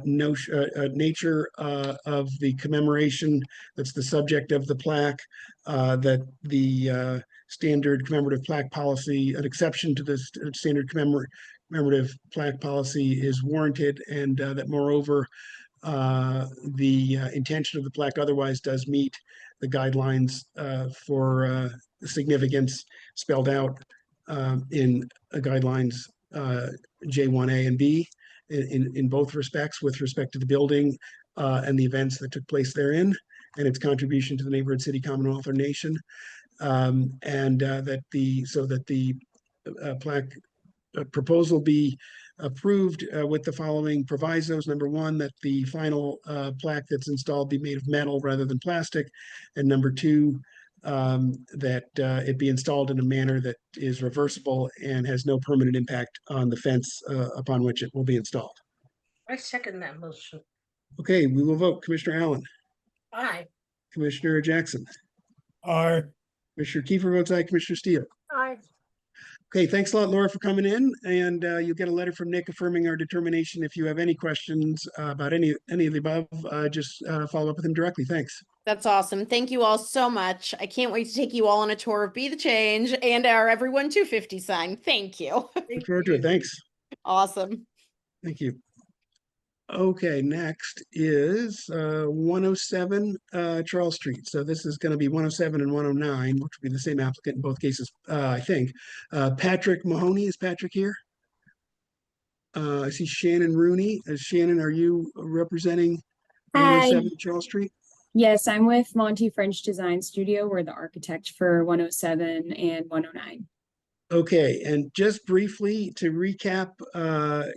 nature of the commemoration that's the subject of the plaque, that the standard commemorative plaque policy, an exception to the standard commemorative plaque policy is warranted, and that moreover, the intention of the plaque otherwise does meet the guidelines for significance spelled out in guidelines J1A and B in both respects, with respect to the building and the events that took place therein and its contribution to the neighborhood, city, commonwealth, or nation, and that the plaque proposal be approved with the following provisos. Number one, that the final plaque that's installed be made of metal rather than plastic, and number two, that it be installed in a manner that is reversible and has no permanent impact on the fence upon which it will be installed. I second that motion. Okay, we will vote. Commissioner Allen. Aye. Commissioner Jackson. Aye. Commissioner Kiefer votes aye. Commissioner Steele. Aye. Okay, thanks a lot, Laura, for coming in, and you'll get a letter from Nick affirming our determination. If you have any questions about any of the above, just follow up with him directly. Thanks. That's awesome. Thank you all so much. I can't wait to take you all on a tour of Be the Change and our Everyone 250 sign. Thank you. Look forward to it. Thanks. Awesome. Thank you. Okay, next is 107 Charles Street. So this is going to be 107 and 109, which will be the same applicant in both cases, I think. Patrick Mahoney, is Patrick here? I see Shannon Rooney. Shannon, are you representing 107 Charles Street? Yes, I'm with Monty French Design Studio. We're the architect for 107 and 109. Okay, and just briefly to recap,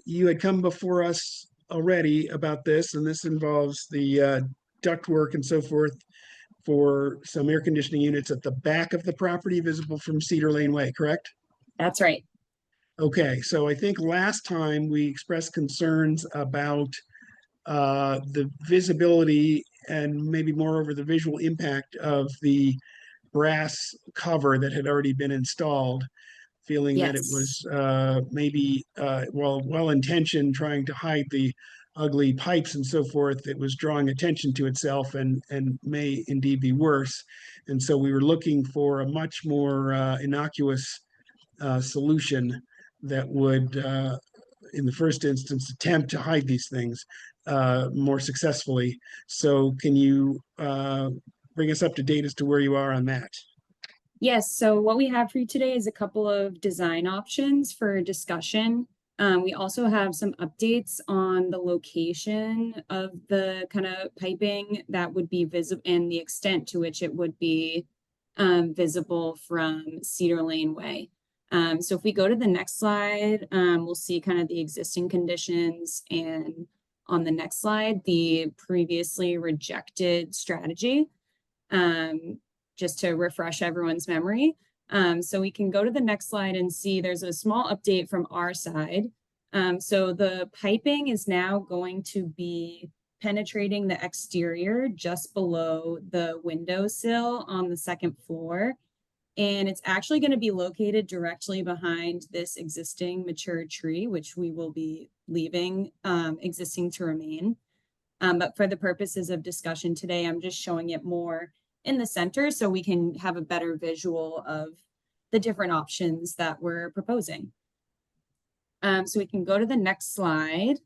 you had come before us already about this, and this involves the ductwork and so forth for some air conditioning units at the back of the property visible from Cedar Lane Way, correct? That's right. Okay, so I think last time we expressed concerns about the visibility and maybe moreover the visual impact of the brass cover that had already been installed, feeling that it Yes. was maybe well intentioned, trying to hide the ugly pipes and so forth. It was drawing attention to itself and may indeed be worse. And so we were looking for a much more innocuous solution that would, in the first instance, attempt to hide these things more successfully. So can you bring us up to date as to where you are on that? Yes, so what we have for you today is a couple of design options for discussion. We also have some updates on the location of the kind of piping that would be visible and the extent to which it would be visible from Cedar Lane Way. So if we go to the next slide, we'll see kind of the existing conditions, and on the next slide, the previously rejected strategy. Just to refresh everyone's memory. So we can go to the next slide and see there's a small update from our side. So the piping is now going to be penetrating the exterior just below the windowsill on the second floor. And it's actually going to be located directly behind this existing mature tree, which we will be leaving existing to remain. But for the purposes of discussion today, I'm just showing it more in the center so we can have a better visual of the different options that we're proposing. So we can go to the next slide.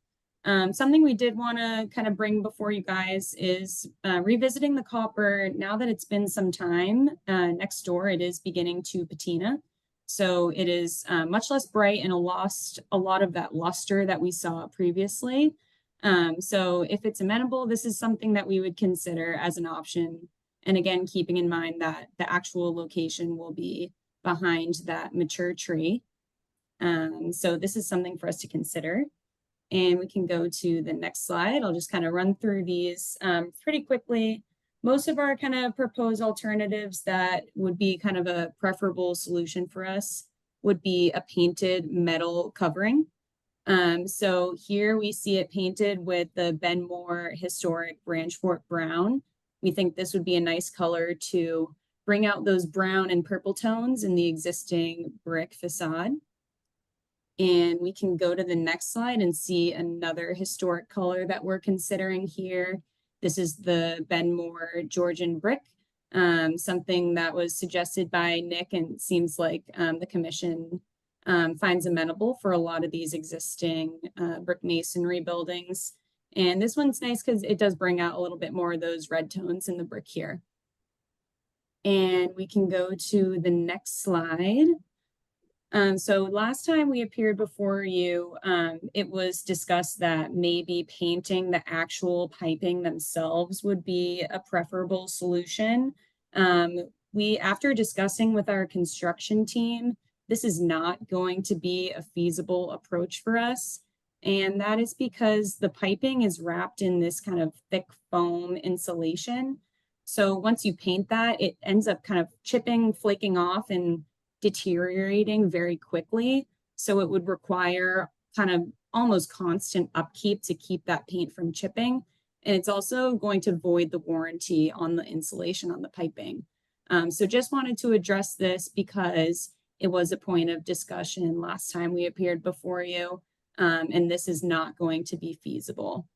Something we did want to kind of bring before you guys is revisiting the copper. Now that it's been some time, next door it is beginning to patina. So it is much less bright and lost a lot of that luster that we saw previously. So if it's amenable, this is something that we would consider as an option. And again, keeping in mind that the actual location will be behind that mature tree. So this is something for us to consider. And we can go to the next slide. I'll just kind of run through these pretty quickly. Most of our kind of proposed alternatives that would be kind of a preferable solution for us would be a painted metal covering. So here we see it painted with the Benmore Historic Branch Fork Brown. We think this would be a nice color to bring out those brown and purple tones in the existing brick facade. And we can go to the next slide and see another historic color that we're considering here. This is the Benmore Georgian brick, something that was suggested by Nick, and seems like the commission finds amenable for a lot of these existing brick masonry buildings. And this one's nice because it does bring out a little bit more of those red tones in the brick here. And we can go to the next slide. So last time we appeared before you, it was discussed that maybe painting the actual piping themselves would be a preferable solution. After discussing with our construction team, this is not going to be a feasible approach for us. And that is because the piping is wrapped in this kind of thick foam insulation. So once you paint that, it ends up kind of chipping, flaking off, and deteriorating very quickly. So it would require kind of almost constant upkeep to keep that paint from chipping. And it's also going to void the warranty on the insulation on the piping. So just wanted to address this because it was a point of discussion last time we appeared before you. And this is not going to be feasible.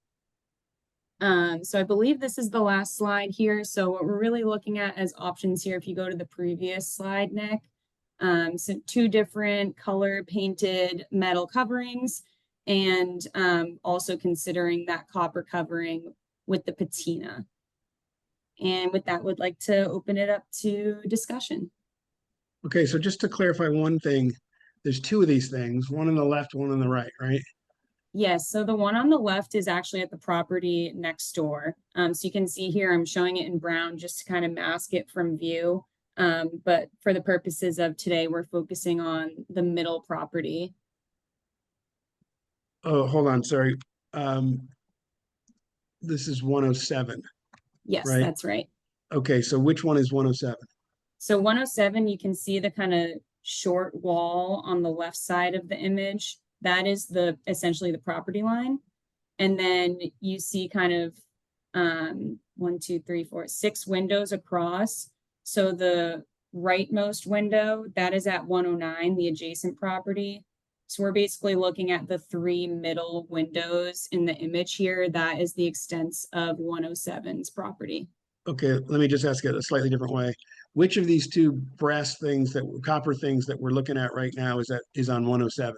So I believe this is the last slide here. So what we're really looking at as options here, if you go to the previous slide, Nick, so 2 different color painted metal coverings, and also considering that copper covering with the patina. And with that, would like to open it up to discussion. Okay, so just to clarify one thing, there's 2 of these things, one on the left, one on the right, right? Yes, so the one on the left is actually at the property next door. So you can see here, I'm showing it in brown just to kind of mask it from view. But for the purposes of today, we're focusing on the middle property. Oh, hold on, sorry. This is 107. Yes, right? that's right. Okay, so which one is 107? So 107, you can see the kind of short wall on the left side of the image. That is essentially the property line. And then you see kind of 1, 2, 3, 4, 6 windows across. So the rightmost window, that is at 109, the adjacent property. So we're basically looking at the 3 middle windows in the image here. That is the extent of 107's property. Okay, let me just ask it a slightly different way. Which of these 2 brass things copper things that we're looking at right now is on 107?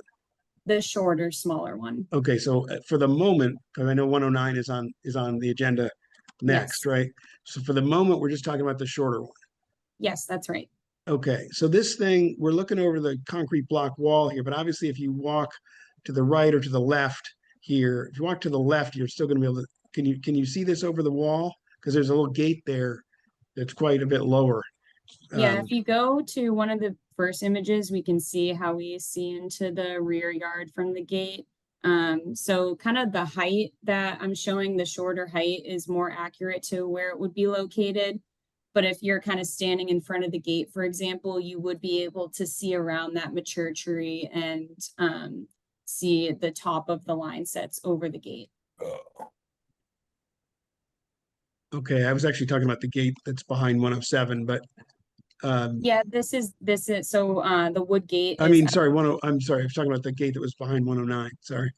The shorter, smaller one. Okay, so for the moment, because I know 109 is on the agenda next, Yes. right? So for the moment, we're just talking about the shorter one. Yes, that's right. Okay, so this thing, we're looking over the concrete block wall here, but obviously if you walk to the right or to the left here, if you walk to the left, you're still gonna be able to, can you see this over the wall? Because there's a little gate there that's quite a bit lower. Yeah, if you go to one of the first images, we can see how we see into the rear yard from the gate. So kind of the height that I'm showing, the shorter height is more accurate to where it would be located. But if you're kind of standing in front of the gate, for example, you would be able to see around that mature tree and see the top of the line sets over the gate. Okay, I was actually talking about the gate that's behind 107, but Yeah, this is so the wood gate I is mean, sorry, I'm sorry, I was talking about the gate that was behind 109. Sorry.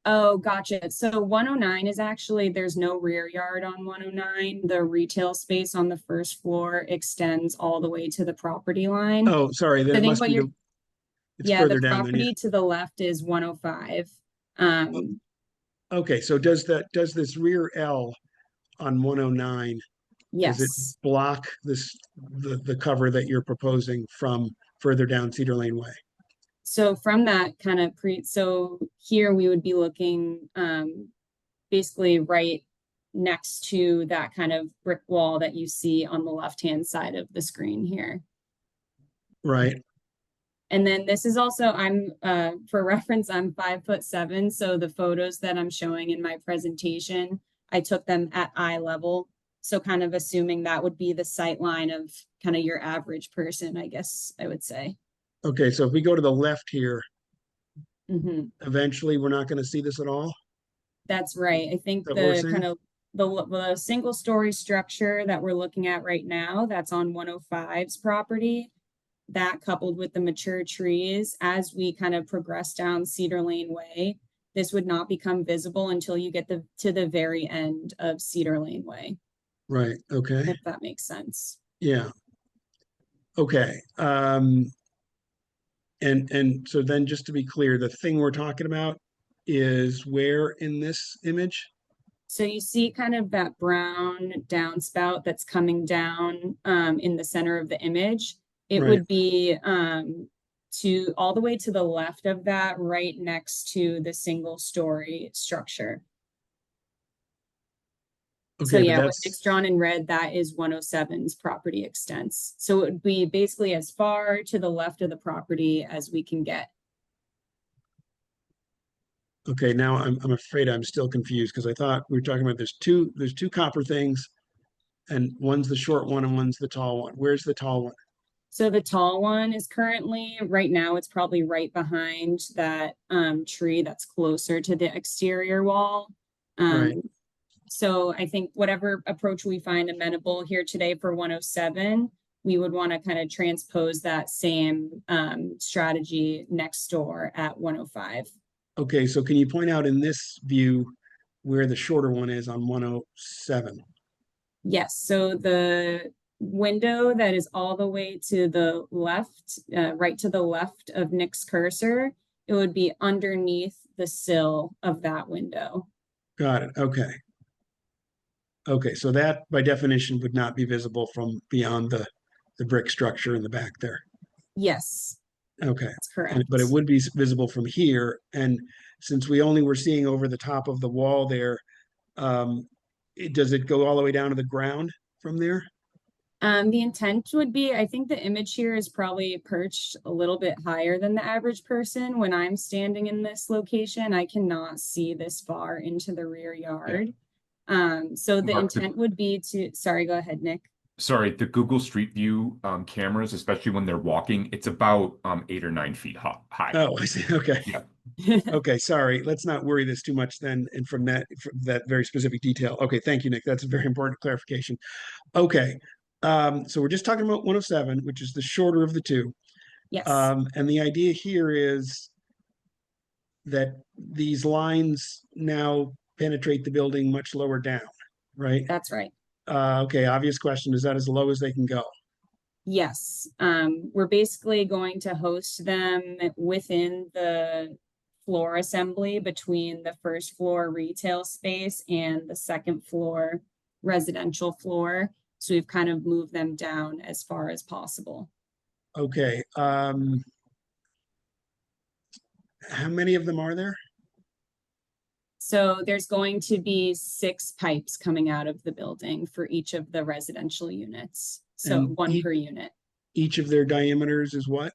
Oh, gotcha. So 109 is actually, there's no rear yard on 109. The retail space on the first floor extends all the way to the property line. Oh, sorry, then I it think must what be you're, it's yeah, further the down than you. property to the left is 105. Okay, so does this rear L on 109, does it Yes. block the cover that you're proposing from further down Cedar Lane Way? So from that kind of so here we would be looking basically right next to that kind of brick wall that you see on the left-hand side of the screen here. Right. And then this is also, for reference, I'm 5'7". So the photos that I'm showing in my presentation, I took them at eye level. So kind of assuming that would be the sight line of kind of your average person, I guess I would say. Okay, so if we go to the left here, Mhm. eventually we're not going to see this at all? That's right. I think Is that what we're the saying? kind of the single story structure that we're looking at right now, that's on 105's property. That coupled with the mature trees, as we kind of progress down Cedar Lane Way, this would not become visible until you get to the very end of Cedar Lane Way, Right, okay, if that makes sense. yeah. Okay, and so then just to be clear, the thing we're talking about is where in this image? So you see kind of that brown downspout that's coming down in the center of the image. It Right. would be to all the way to the left of that, right next to the single story structure. So Okay, but yeah, that's what's drawn in red, that is 107's property extents. So it would be basically as far to the left of the property as we can get. okay. Now I'm afraid I'm still confused because I thought we were talking about there's two copper things, and one's the short one and one's the tall one. Where's the tall one? So the tall one is currently, right now, it's probably right behind that tree that's closer to the exterior wall. Right. So I think whatever approach we find amenable here today for 107, we would want to kind of transpose that same strategy next door at 105. Okay, so can you point out in this view where the shorter one is on 107? Yes, so the window that is all the way to the left, right to the left of Nick's cursor, it would be underneath the sill of that window. Got it. Okay. Okay, so that by definition would not be visible from beyond the brick structure in the back there. Yes, Okay, that's correct. but it would be visible from here. And since we only were seeing over the top of the wall there, does it go all the way down to the ground from there? The intent would be, I think the image here is probably perched a little bit higher than the average person. When I'm standing in this location, I cannot see this far into the rear yard. So the Mark, intent would be to, sorry, go ahead, Nick. Sorry, the Google Street View cameras, especially when they're walking, it's about 8 or 9 feet high. Oh, I see. Okay. Yeah. Okay, sorry. Let's not worry this too much then. And from that very specific detail. Okay, thank you, Nick. That's a very important clarification. Okay. So we're just talking about 107, which is the shorter of the two. Yes, And the idea here is that these lines now penetrate the building much lower down, right? that's right. Okay, obvious question. Is that as low as they can go? Yes, we're basically going to host them within the floor assembly between the first floor retail space and the second floor residential floor. So we've kind of moved them down as far as possible. Okay. How many of them are there? So there's going to be 6 pipes coming out of the building for each of the residential units. So And one per unit. Each of their diameters is what?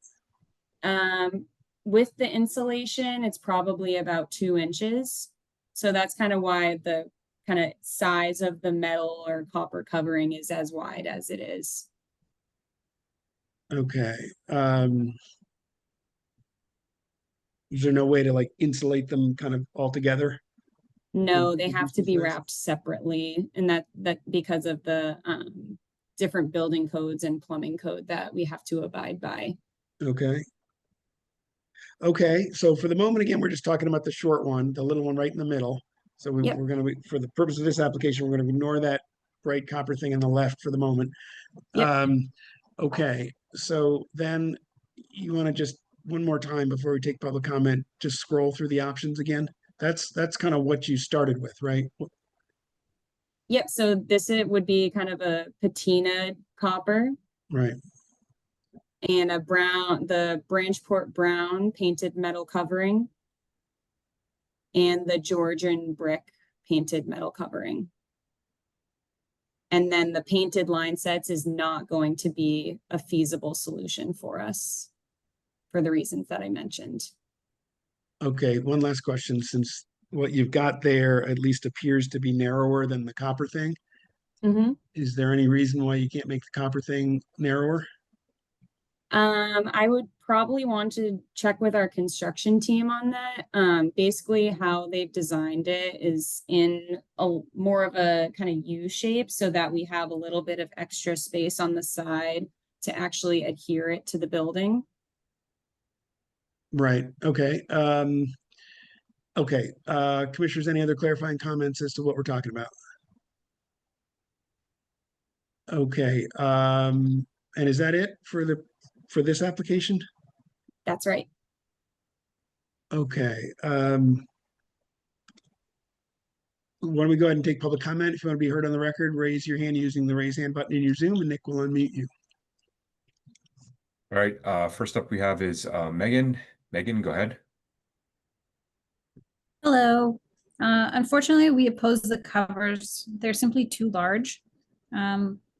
With the insulation, it's probably about 2 inches. So that's kind of why the kind of size of the metal or copper covering is as wide as it is. Okay. Is there no way to like insulate them kind of all together? No, they have to be Yes. wrapped separately, and that because of the different building codes and plumbing code that we have to abide by. Okay. Okay, so for the moment, again, we're just talking about the short one, the little one right in the middle. So Yep. we're gonna, for the purpose of this application, we're gonna ignore that bright copper thing on the left for the moment. Yep. Okay, so then you wanna just, one more time before we take public comment, just scroll through the options again? That's kind of what you started with, right? Yep, so this would be kind of a patina copper Right, and a brown, the Branchport brown painted metal covering and the Georgian brick painted metal covering. And then the painted line sets is not going to be a feasible solution for us for the reasons that I mentioned. okay, one last question, since what you've got there at least appears to be narrower than the copper thing. Mm-hmm. Is there any reason why you can't make the copper thing narrower? I would probably want to check with our construction team on that. Basically how they've designed it is in a more of a kind of U shape so that we have a little bit of extra space on the side to actually adhere it to the building. Right, okay. Okay, commissioners, any other clarifying comments as to what we're talking about? Okay, and is that it for this application? That's right. Okay, why don't we go ahead and take public comment? If you want to be heard on the record, raise your hand using the raise hand button in your Zoom and Nick will unmute you. All right, first up we have is Megan. Megan, go ahead. Hello. Unfortunately, we oppose the covers. They're simply too large.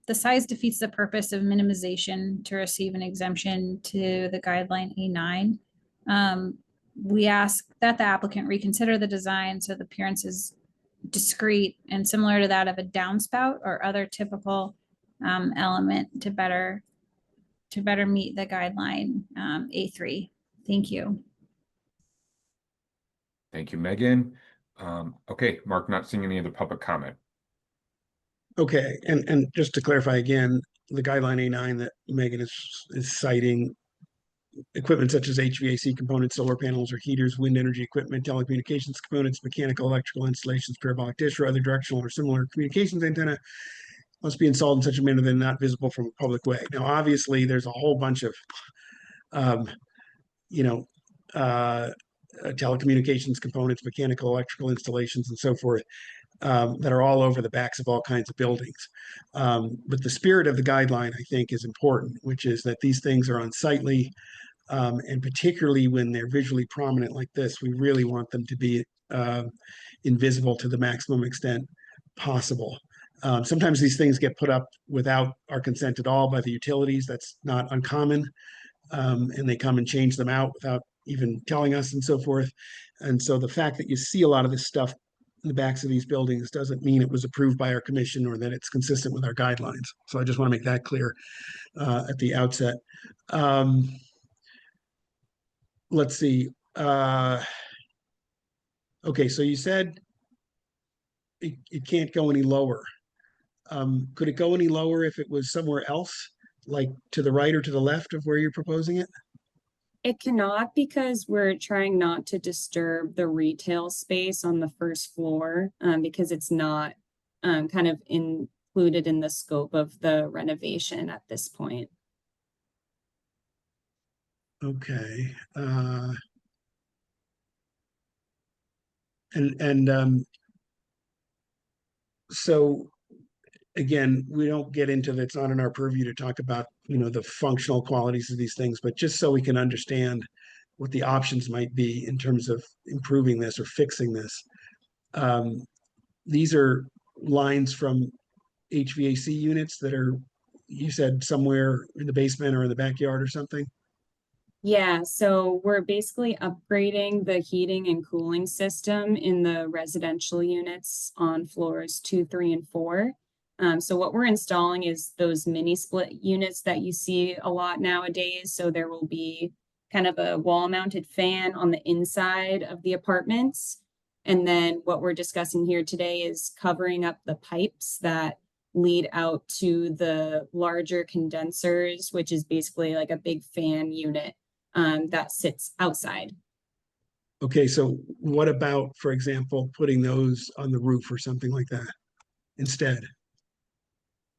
The size defeats the purpose of minimization to receive an exemption to the guideline A9. We ask that the applicant reconsider the design so the appearance is discreet and similar to that of a downspout or other typical element to better meet the guideline A3. Thank you. Thank you, Megan. Okay, Mark, not seeing any other public comment. Okay, and just to clarify again, the guideline A9 that Megan is citing, equipment such as HVAC components, solar panels or heaters, wind energy equipment, telecommunications components, mechanical, electrical installations, parabolic dish or other directional or similar communications antenna must be installed in such a manner that they're not visible from a public way. Now, obviously, there's a whole bunch of, telecommunications components, mechanical, electrical installations, and so forth, that are all over the backs of all kinds of buildings. But the spirit of the guideline, I think, is important, which is that these things are unsightly, and particularly when they're visually prominent like this, we really want them to be invisible to the maximum extent possible. Sometimes these things get put up without our consent at all by the utilities. That's not uncommon. And they come and change them out without even telling us and so forth. And so the fact that you see a lot of this stuff the backs of these buildings doesn't mean it was approved by our commission or that it's consistent with our guidelines. So I just want to make that clear at the outset. Let's see. Okay, so you said it can't go any lower. Could it go any lower if it was somewhere else, like to the right or to the left of where you're proposing it? It cannot because we're trying not to disturb the retail space on the first floor, because it's not kind of included in the scope of the renovation at this point. Okay. So again, we don't get into it's not in our purview to talk about, the functional qualities of these things, but just so we can understand what the options might be in terms of improving this or fixing this. These are lines from HVAC units that are, you said, somewhere in the basement or in the backyard or something? Yeah, so we're basically upgrading the heating and cooling system in the residential units on floors 2, 3, and 4. So what we're installing is those mini split units that you see a lot nowadays. So there will be kind of a wall-mounted fan on the inside of the apartments. And then what we're discussing here today is covering up the pipes that lead out to the larger condensers, which is basically like a big fan unit that sits outside. Okay, so what about, for example, putting those on the roof or something like that instead?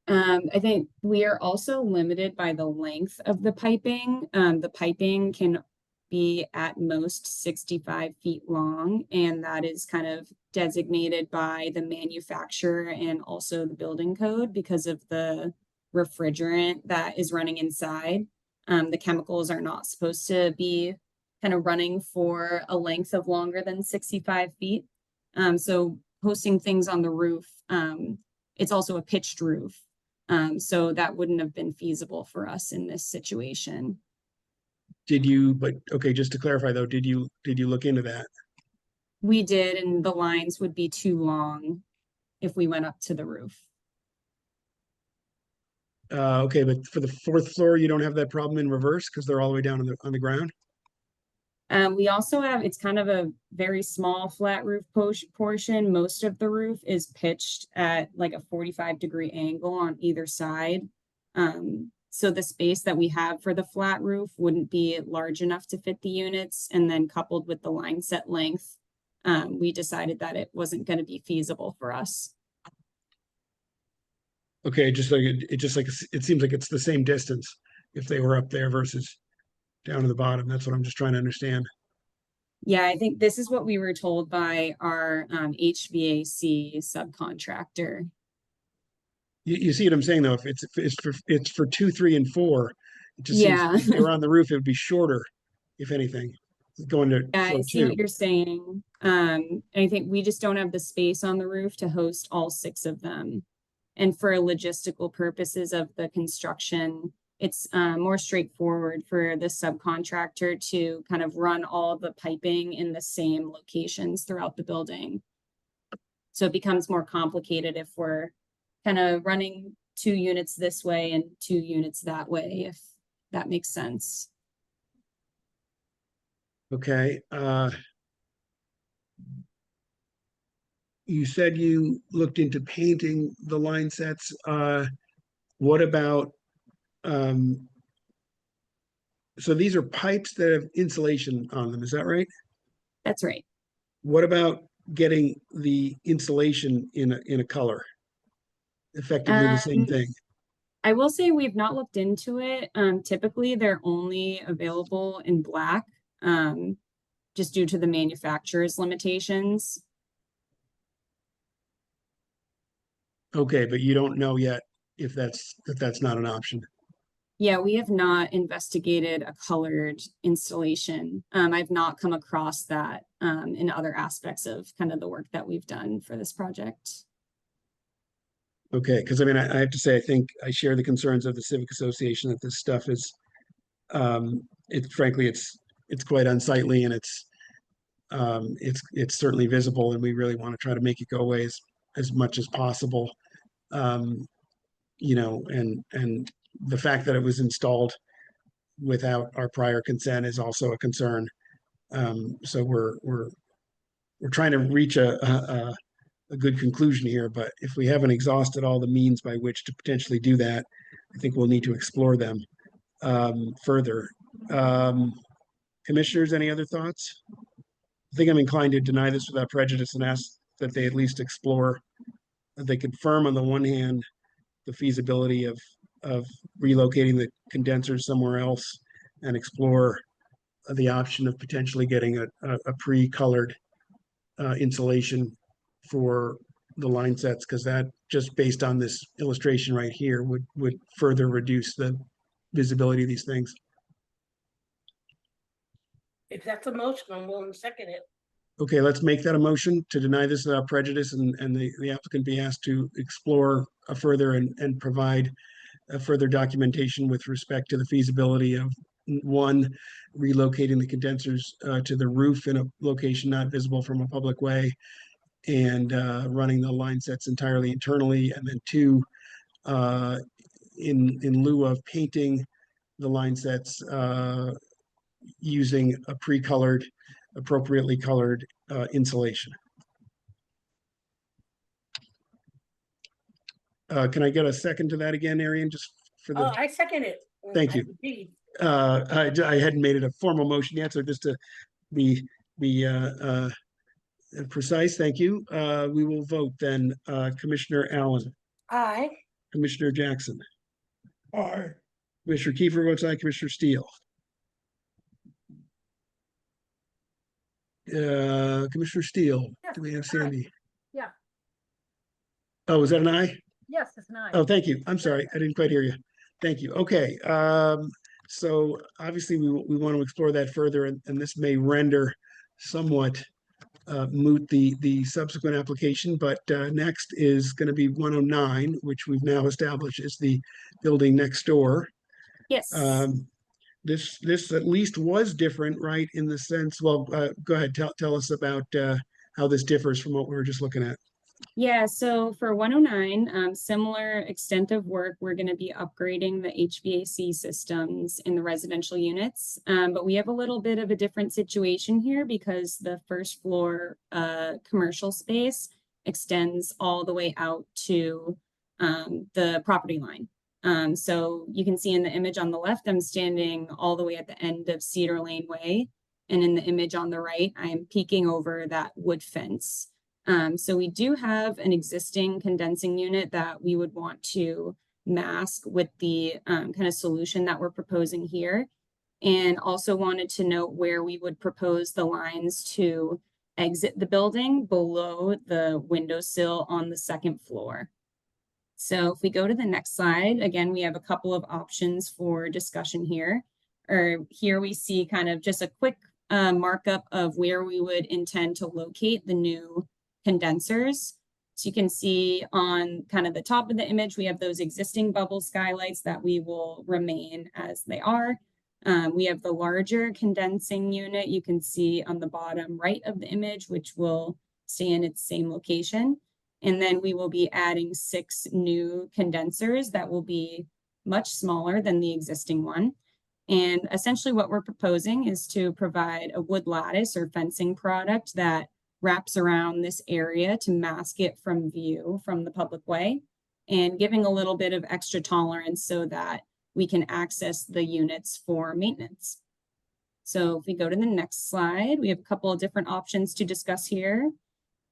I think we are also limited by the length of the piping. The piping can be at most 65 feet long, and that is kind of designated by the manufacturer and also the building code because of the refrigerant that is running inside. The chemicals are not supposed to be kind of running for a length of longer than 65 feet. So posting things on the roof, it's also a pitched roof. So that wouldn't have been feasible for us in this situation. Okay, just to clarify though, did you look into that? We did, and the lines would be too long if we went up to the roof. Okay, but for the 4th floor, you don't have that problem in reverse because they're all the way down on the ground? We also have, it's kind of a very small flat roof portion. Most of the roof is pitched at like a 45-degree angle on either side. So the space that we have for the flat roof wouldn't be large enough to fit the units. And then coupled with the line set length, we decided that it wasn't going to be feasible for us. Okay, it seems like it's the same distance if they were up there versus down to the bottom. That's what I'm just trying to understand. Yeah, I think this is what we were told by our HVAC subcontractor. You see what I'm saying though? If it's for 2, 3, and 4, it just Yeah. seems if they were on the roof, it would be shorter, if anything, going to Yeah, floor I see 2. what you're saying. And I think we just don't have the space on the roof to host all 6 of them. And for logistical purposes of the construction, it's more straightforward for the subcontractor to kind of run all the piping in the same locations throughout the building. So it becomes more complicated if we're kind of running 2 units this way and 2 units that way, if that makes sense. Okay. You said you looked into painting the line sets. What about, so these are pipes that have insulation on them, is that right? That's right. What about getting the insulation in a color? Effectively the same thing. I will say we've not looked into it. Typically, they're only available in black, just due to the manufacturer's limitations. Okay, but you don't know yet if that's not an option. Yeah, we have not investigated a colored installation. I've not come across that in other aspects of kind of the work that we've done for this project. Okay, because I mean, I have to say, I think I share the concerns of the Civic Association that this stuff is, frankly, it's quite unsightly and it's it's certainly visible, and we really want to try to make it go away as much as possible. You know, and the fact that it was installed without our prior consent is also a concern. So we're trying to reach a good conclusion here, but if we haven't exhausted all the means by which to potentially do that, I think we'll need to explore them further. Commissioners, any other thoughts? I think I'm inclined to deny this without prejudice and ask that they at least explore, that they confirm on the one hand the feasibility of relocating the condensers somewhere else, and explore the option of potentially getting a pre-colored insulation for the line sets, because that, just based on this illustration right here, would further reduce the visibility of these things. If that's a motion, I'm willing to second it. Okay, let's make that a motion to deny this without prejudice, and the applicant be asked to explore a further and provide a further documentation with respect to the feasibility of, one, relocating the condensers to the roof in a location not visible from a public way, and running the line sets entirely internally, and then two, in lieu of painting the line sets, using a pre-colored, appropriately colored insulation. Can I get a second to that again, Arian, just for Oh, the, I second it. Thank you. Agreed. I hadn't made it a formal motion yet, so just to be precise, thank you. We will vote then. Commissioner Allen, Aye. Commissioner Jackson, Aye. Commissioner Kiefer votes aye, Commissioner Steele. Commissioner Steele, Yes, do we have aye. Sandy? Yeah. Oh, was that an aye? Yes, it's nice. Oh, thank you. I'm sorry. I didn't quite hear you. Thank you. Okay. So obviously we want to explore that further, and this may render somewhat moot the subsequent application, but next is going to be 109, which we've now established is the building next door. Yes. This at least was different, right? In the sense, well, go ahead, tell us about how this differs from what we were just looking at. Yeah, so for 109, similar extent of work, we're going to be upgrading the HVAC systems in the residential units. But we have a little bit of a different situation here because the first floor commercial space extends all the way out to the property line. So you can see in the image on the left, I'm standing all the way at the end of Cedar Lane Way. And in the image on the right, I'm peeking over that wood fence. So we do have an existing condensing unit that we would want to mask with the kind of solution that we're proposing here. And also wanted to note where we would propose the lines to exit the building below the windowsill on the second floor. So if we go to the next slide, again, we have a couple of options for discussion here. Here we see kind of just a quick markup of where we would intend to locate the new condensers. So you can see on kind of the top of the image, we have those existing bubble skylights that we will remain as they are. We have the larger condensing unit you can see on the bottom right of the image, which will stay in its same location. And then we will be adding 6 new condensers that will be much smaller than the existing one. And essentially what we're proposing is to provide a wood lattice or fencing product that wraps around this area to mask it from view from the public way, and giving a little bit of extra tolerance so that we can access the units for maintenance. So if we go to the next slide, we have a couple of different options to discuss here.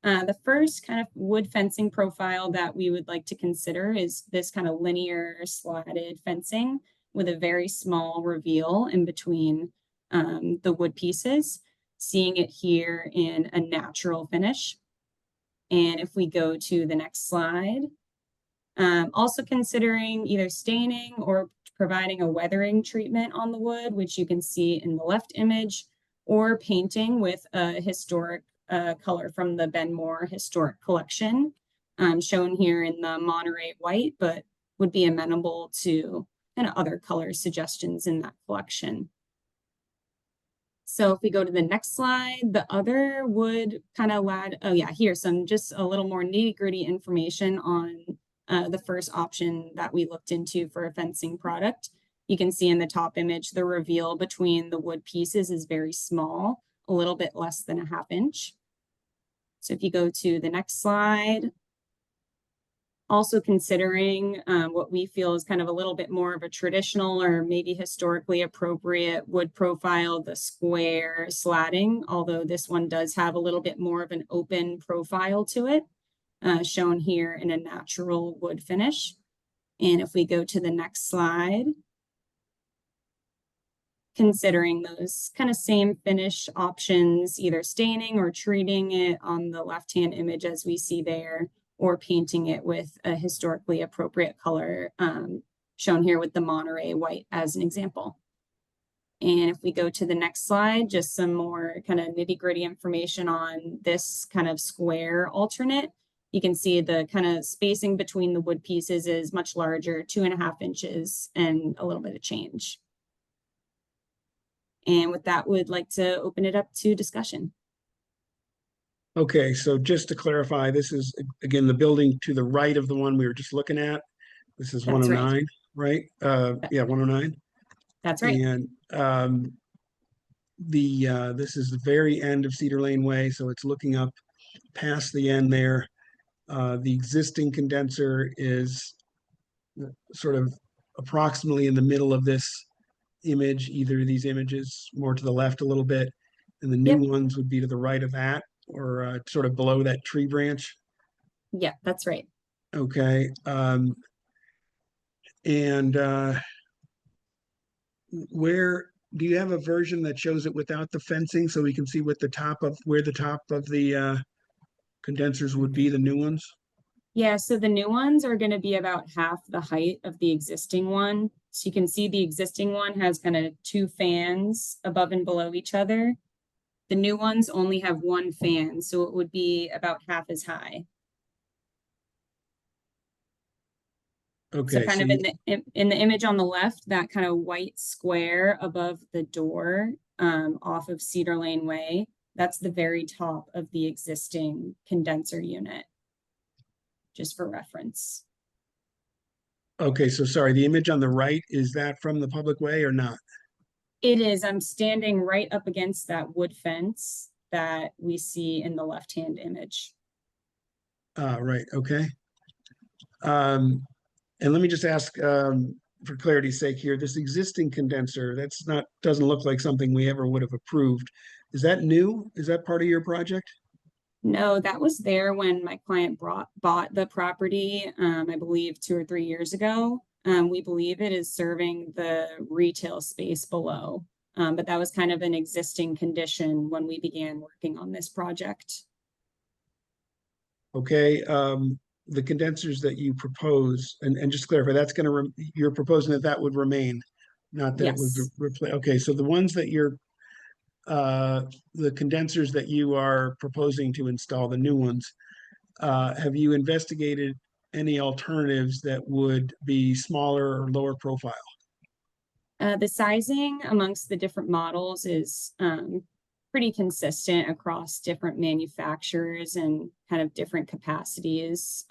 The first kind of wood fencing profile that we would like to consider is this kind of linear slatted fencing with a very small reveal in between the wood pieces, seeing it here in a natural finish. And if we go to the next slide, also considering either staining or providing a weathering treatment on the wood, which you can see in the left image, or painting with a historic color from the Ben Moore Historic Collection, shown here in the Monterey White, but would be amenable to kind of other color suggestions in that collection. So if we go to the next slide, the other would kind of add, oh yeah, here's some just a little more nitty-gritty information on the first option that we looked into for a fencing product. You can see in the top image, the reveal between the wood pieces is very small, a little bit less than a 1/2 inch. So if you go to the next slide, also considering what we feel is kind of a little bit more of a traditional or maybe historically appropriate wood profile, the square slatting, although this one does have a little bit more of an open profile to it, shown here in a natural wood finish. And if we go to the next slide, considering those kind of same finish options, either staining or treating it on the left-hand image as we see there, or painting it with a historically appropriate color, shown here with the Monterey white as an example. And if we go to the next slide, just some more kind of nitty-gritty information on this kind of square alternate. You can see the kind of spacing between the wood pieces is much larger, 2.5 inches and a little bit of change. And with that, would like to open it up to discussion. Okay, so just to clarify, this is, again, the building to the right of the one we were just looking at. This is That's right. 109, right? Yeah, 109. That's right. And this is the very end of Cedar Lane Way, so it's looking up past the end there. The existing condenser is sort of approximately in the middle of this image, either of these images, more to the left a little bit, and the new ones would be to the right of that, or sort of below that tree branch. Yeah, that's right. Okay. Where do you have a version that shows it without the fencing, so we can see what the top of where the top of the condensers would be, the new ones? Yeah, so the new ones are going to be about half the height of the existing one. So you can see the existing one has kind of 2 fans above and below each other. The new ones only have 1 fan, so it would be about half as high. Okay, So kind of in the image on the left, that kind of white square above the door off of Cedar Lane Way, that's the very top of the existing condenser unit, just for reference. okay, so sorry, the image on the right, is that from the public way or not? It is. I'm standing right up against that wood fence that we see in the left-hand image. Right, okay. And let me just ask, for clarity's sake here, this existing condenser, doesn't look like something we ever would have approved. Is that new? Is that part of your project? No, that was there when my client bought the property, I believe 2 or 3 years ago. We believe it is serving the retail space below, but that was kind of an existing condition when we began working on this project. Okay, the condensers that you propose, and just to clarify, that's going to, you're proposing that would remain, not that it would Yes. replace. Okay, so the ones that you're, the condensers that you are proposing to install, the new ones, have you investigated any alternatives that would be smaller or lower profile? The sizing amongst the different models is pretty consistent across different manufacturers and kind of different capacities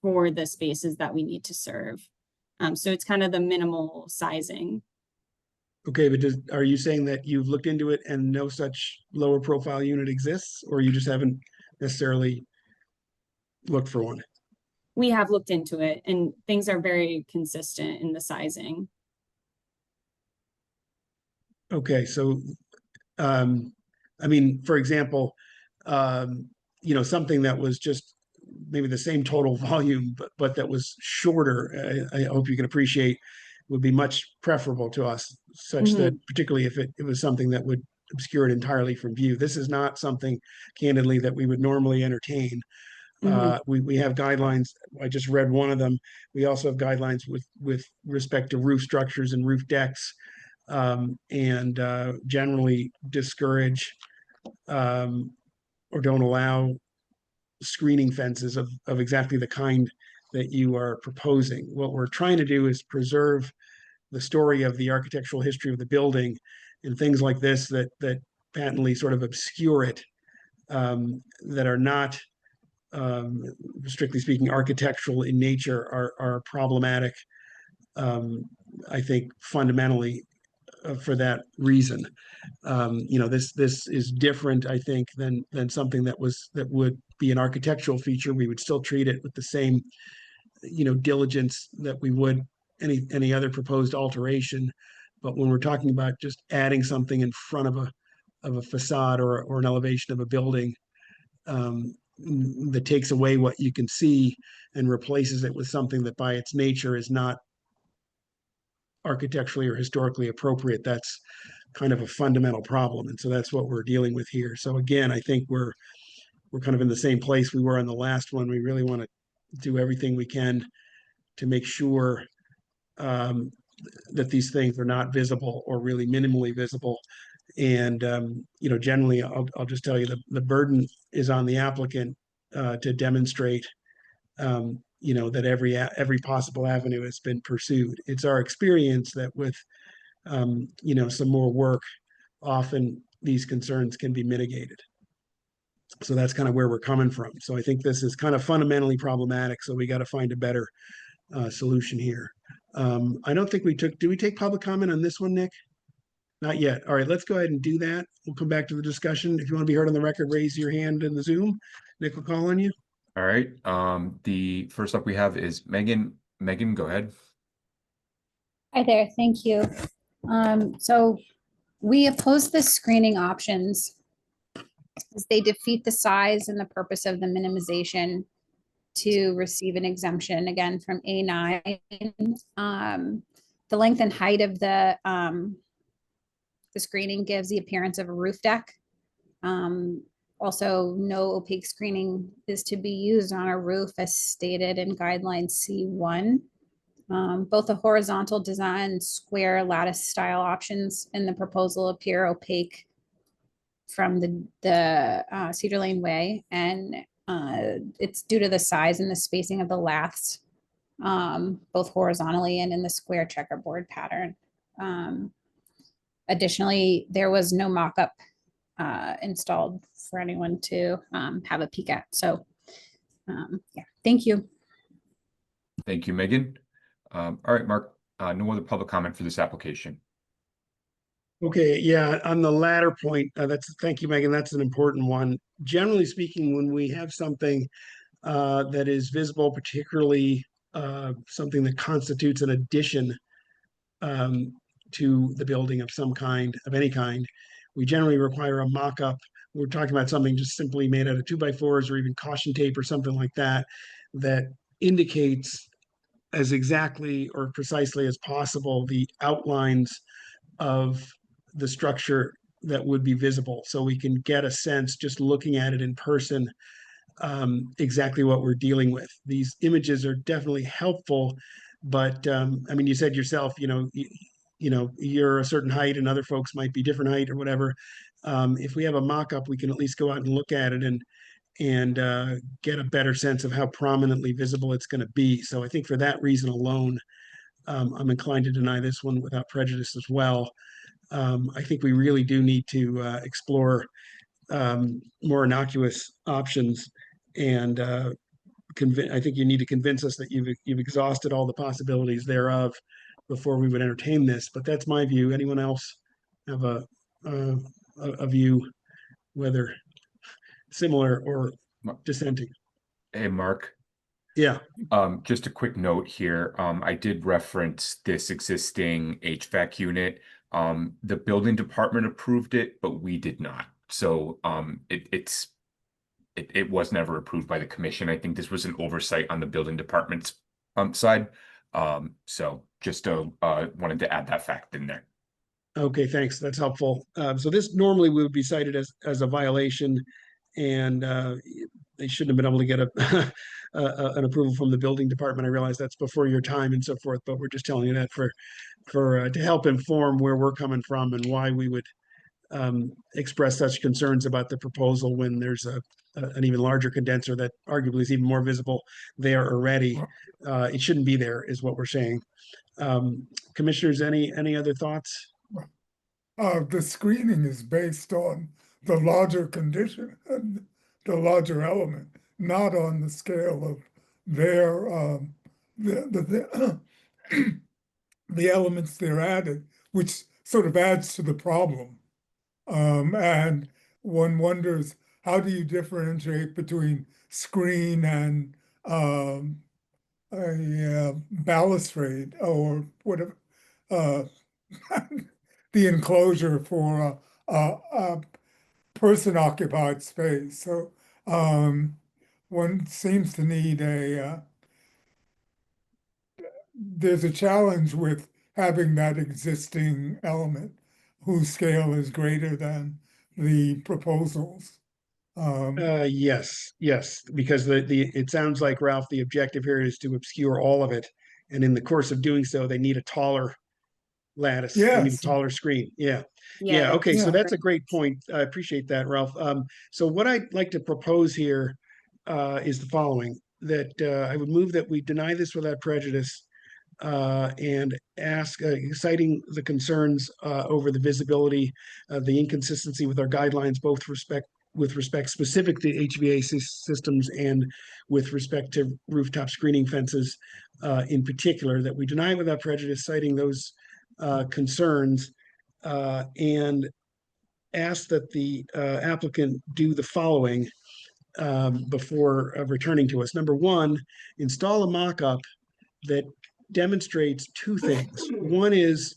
for the spaces that we need to serve. So it's kind of the minimal sizing. Okay, but are you saying that you've looked into it and no such lower profile unit exists, or you just haven't necessarily looked for one? We have looked into it and things are very consistent in the sizing. Okay, so I mean, for example, something that was just maybe the same total volume, but that was shorter, I hope you can appreciate, would be much preferable to us, such that particularly if it was something that would obscure it entirely from view. This is not something, candidly, that we would normally entertain. We have guidelines. I just read one of them. We also have guidelines with respect to roof structures and roof decks, and generally discourage or don't allow screening fences of exactly the kind that you are proposing. What we're trying to do is preserve the story of the architectural history of the building and things like this that patently sort of obscure it, that are not, strictly speaking, architectural in nature are problematic, I think, fundamentally, for that reason. This is different, I think, than something that would be an architectural feature. We would still treat it with the same, diligence that we would any other proposed alteration. But when we're talking about just adding something in front of a facade or an elevation of a building, that takes away what you can see and replaces it with something that by its nature is not architecturally or historically appropriate, that's kind of a fundamental problem. And so that's what we're dealing with here. So again, I think we're kind of in the same place we were in the last one. We really want to do everything we can to make sure that these things are not visible or really minimally visible. And generally, I'll just tell you the burden is on the applicant to demonstrate that every possible avenue has been pursued. It's our experience that with some more work, often these concerns can be mitigated. So that's kind of where we're coming from. So I think this is kind of fundamentally problematic. So we got to find a better solution here. I don't think do we take public comment on this one, Nick? Not yet. All right, let's go ahead and do that. We'll come back to the discussion. If you want to be heard on the record, raise your hand in the Zoom. Nick will call on you. All right. The first up we have is Megan. Megan, go ahead. Hi there, thank you. So we oppose the screening options as they defeat the size and the purpose of the minimization to receive an exemption, again, from A9. The length and height of the screening gives the appearance of a roof deck. Also, no opaque screening is to be used on a roof as stated in guideline C1. Both the horizontal design and square lattice style options in the proposal appear opaque from the Cedar Lane Way, and it's due to the size and the spacing of the laths, both horizontally and in the square checkerboard pattern. Additionally, there was no mock-up installed for anyone to have a peek at. So yeah, thank you. Thank you, Megan. All right, Mark, no other public comment for this application. Okay, yeah, on the latter point, thank you, Megan. That's an important one. Generally speaking, when we have something that is visible, particularly something that constitutes an addition to the building of some kind, of any kind, we generally require a mock-up. We're talking about something just simply made out of 2x4s or even caution tape or something like that, that indicates as exactly or precisely as possible the outlines of the structure that would be visible. So we can get a sense, just looking at it in person, exactly what we're dealing with. These images are definitely helpful, but I mean, you said yourself, you're a certain height and other folks might be different height or whatever. If we have a mock-up, we can at least go out and look at it and get a better sense of how prominently visible it's going to be. So I think for that reason alone, I'm inclined to deny this one without prejudice as well. I think we really do need to explore more innocuous options, and I think you need to convince us that you've exhausted all the possibilities thereof before we would entertain this. But that's my view. Anyone else have a view, whether similar or dissenting? Hey, Mark. Yeah. Just a quick note here. I did reference this existing HVAC unit. The building department approved it, but we did not. So it was never approved by the commission. I think this was an oversight on the building department's side. So just wanted to add that fact in there. Okay, thanks. That's helpful. So this normally would be cited as a violation, and they shouldn't have been able to get an approval from the building department. I realize that's before your time and so forth, but we're just telling you that to help inform where we're coming from and why we would expressed such concerns about the proposal when there's an even larger condenser that arguably is even more visible there already. It shouldn't be there, is what we're saying. Commissioners, any other thoughts? The screening is based on the larger condition and the larger element, not on the scale of their the the elements they're added, which sort of adds to the problem. And one wonders, how do you differentiate between screen and a balustrade or whatever, the enclosure for a person occupied space. So one seems to need there's a challenge with having that existing element whose scale is greater than the proposals. Yes, because it sounds like, Ralph, the objective here is to obscure all of it. And in the course of doing so, they need a taller lattice. They need a Yes. taller screen. Yeah. Yeah, Okay. So Yeah. that's a great point. I appreciate that, Ralph. So what I'd like to propose here is the following, that I would move that we deny this without prejudice and ask, citing the concerns over the visibility, the inconsistency with our guidelines, both with respect specific to HVAC systems and with respect to rooftop screening fences in particular, that we deny it without prejudice, citing those concerns, and ask that the applicant do the following before returning to us. Number one, install a mock-up that demonstrates two things. One is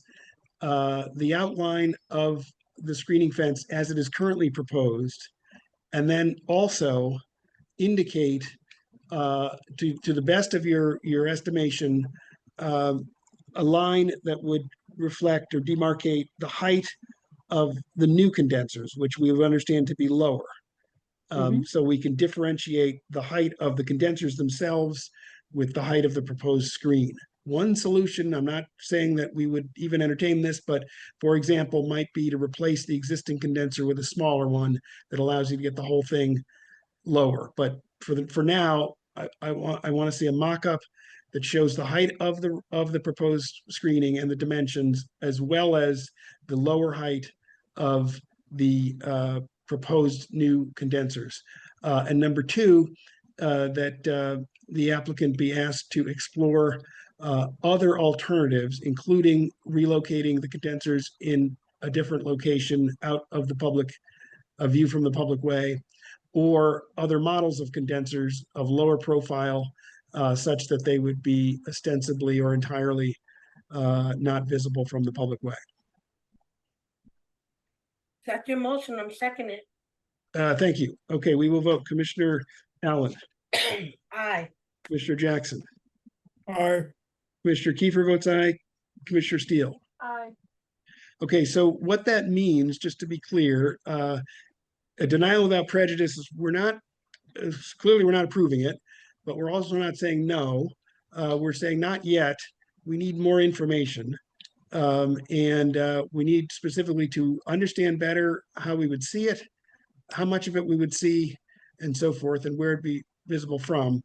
the outline of the screening fence as it is currently proposed, and then also indicate to the best of your estimation a line that would reflect or demarcate the height of the new condensers, which we would understand to be lower. So we can differentiate the height of the condensers themselves with the height of the proposed screen. One solution, I'm not saying that we would even entertain this, but for example, might be to replace the existing condenser with a smaller one that allows you to get the whole thing lower. But for now, I want to see a mock-up that shows the height of the proposed screening and the dimensions, as well as the lower height of the proposed new condensers. And number two, that the applicant be asked to explore other alternatives, including relocating the condensers in a different location out of the public, a view from the public way, or other models of condensers of lower profile, such that they would be ostensibly or entirely not visible from the public way. That's your motion, I'm seconding it. Thank you. Okay, we will vote. Commissioner Allen, Aye. Commissioner Jackson, Aye. Commissioner Kiefer votes aye, Commissioner Steele. Aye. Okay, so what that means, just to be clear, a denial without prejudice is clearly we're not approving it, but we're also not saying no. We're saying not yet. We need more information. And we need specifically to understand better how we would see it, how much of it we would see, and so forth, and where it'd be visible from.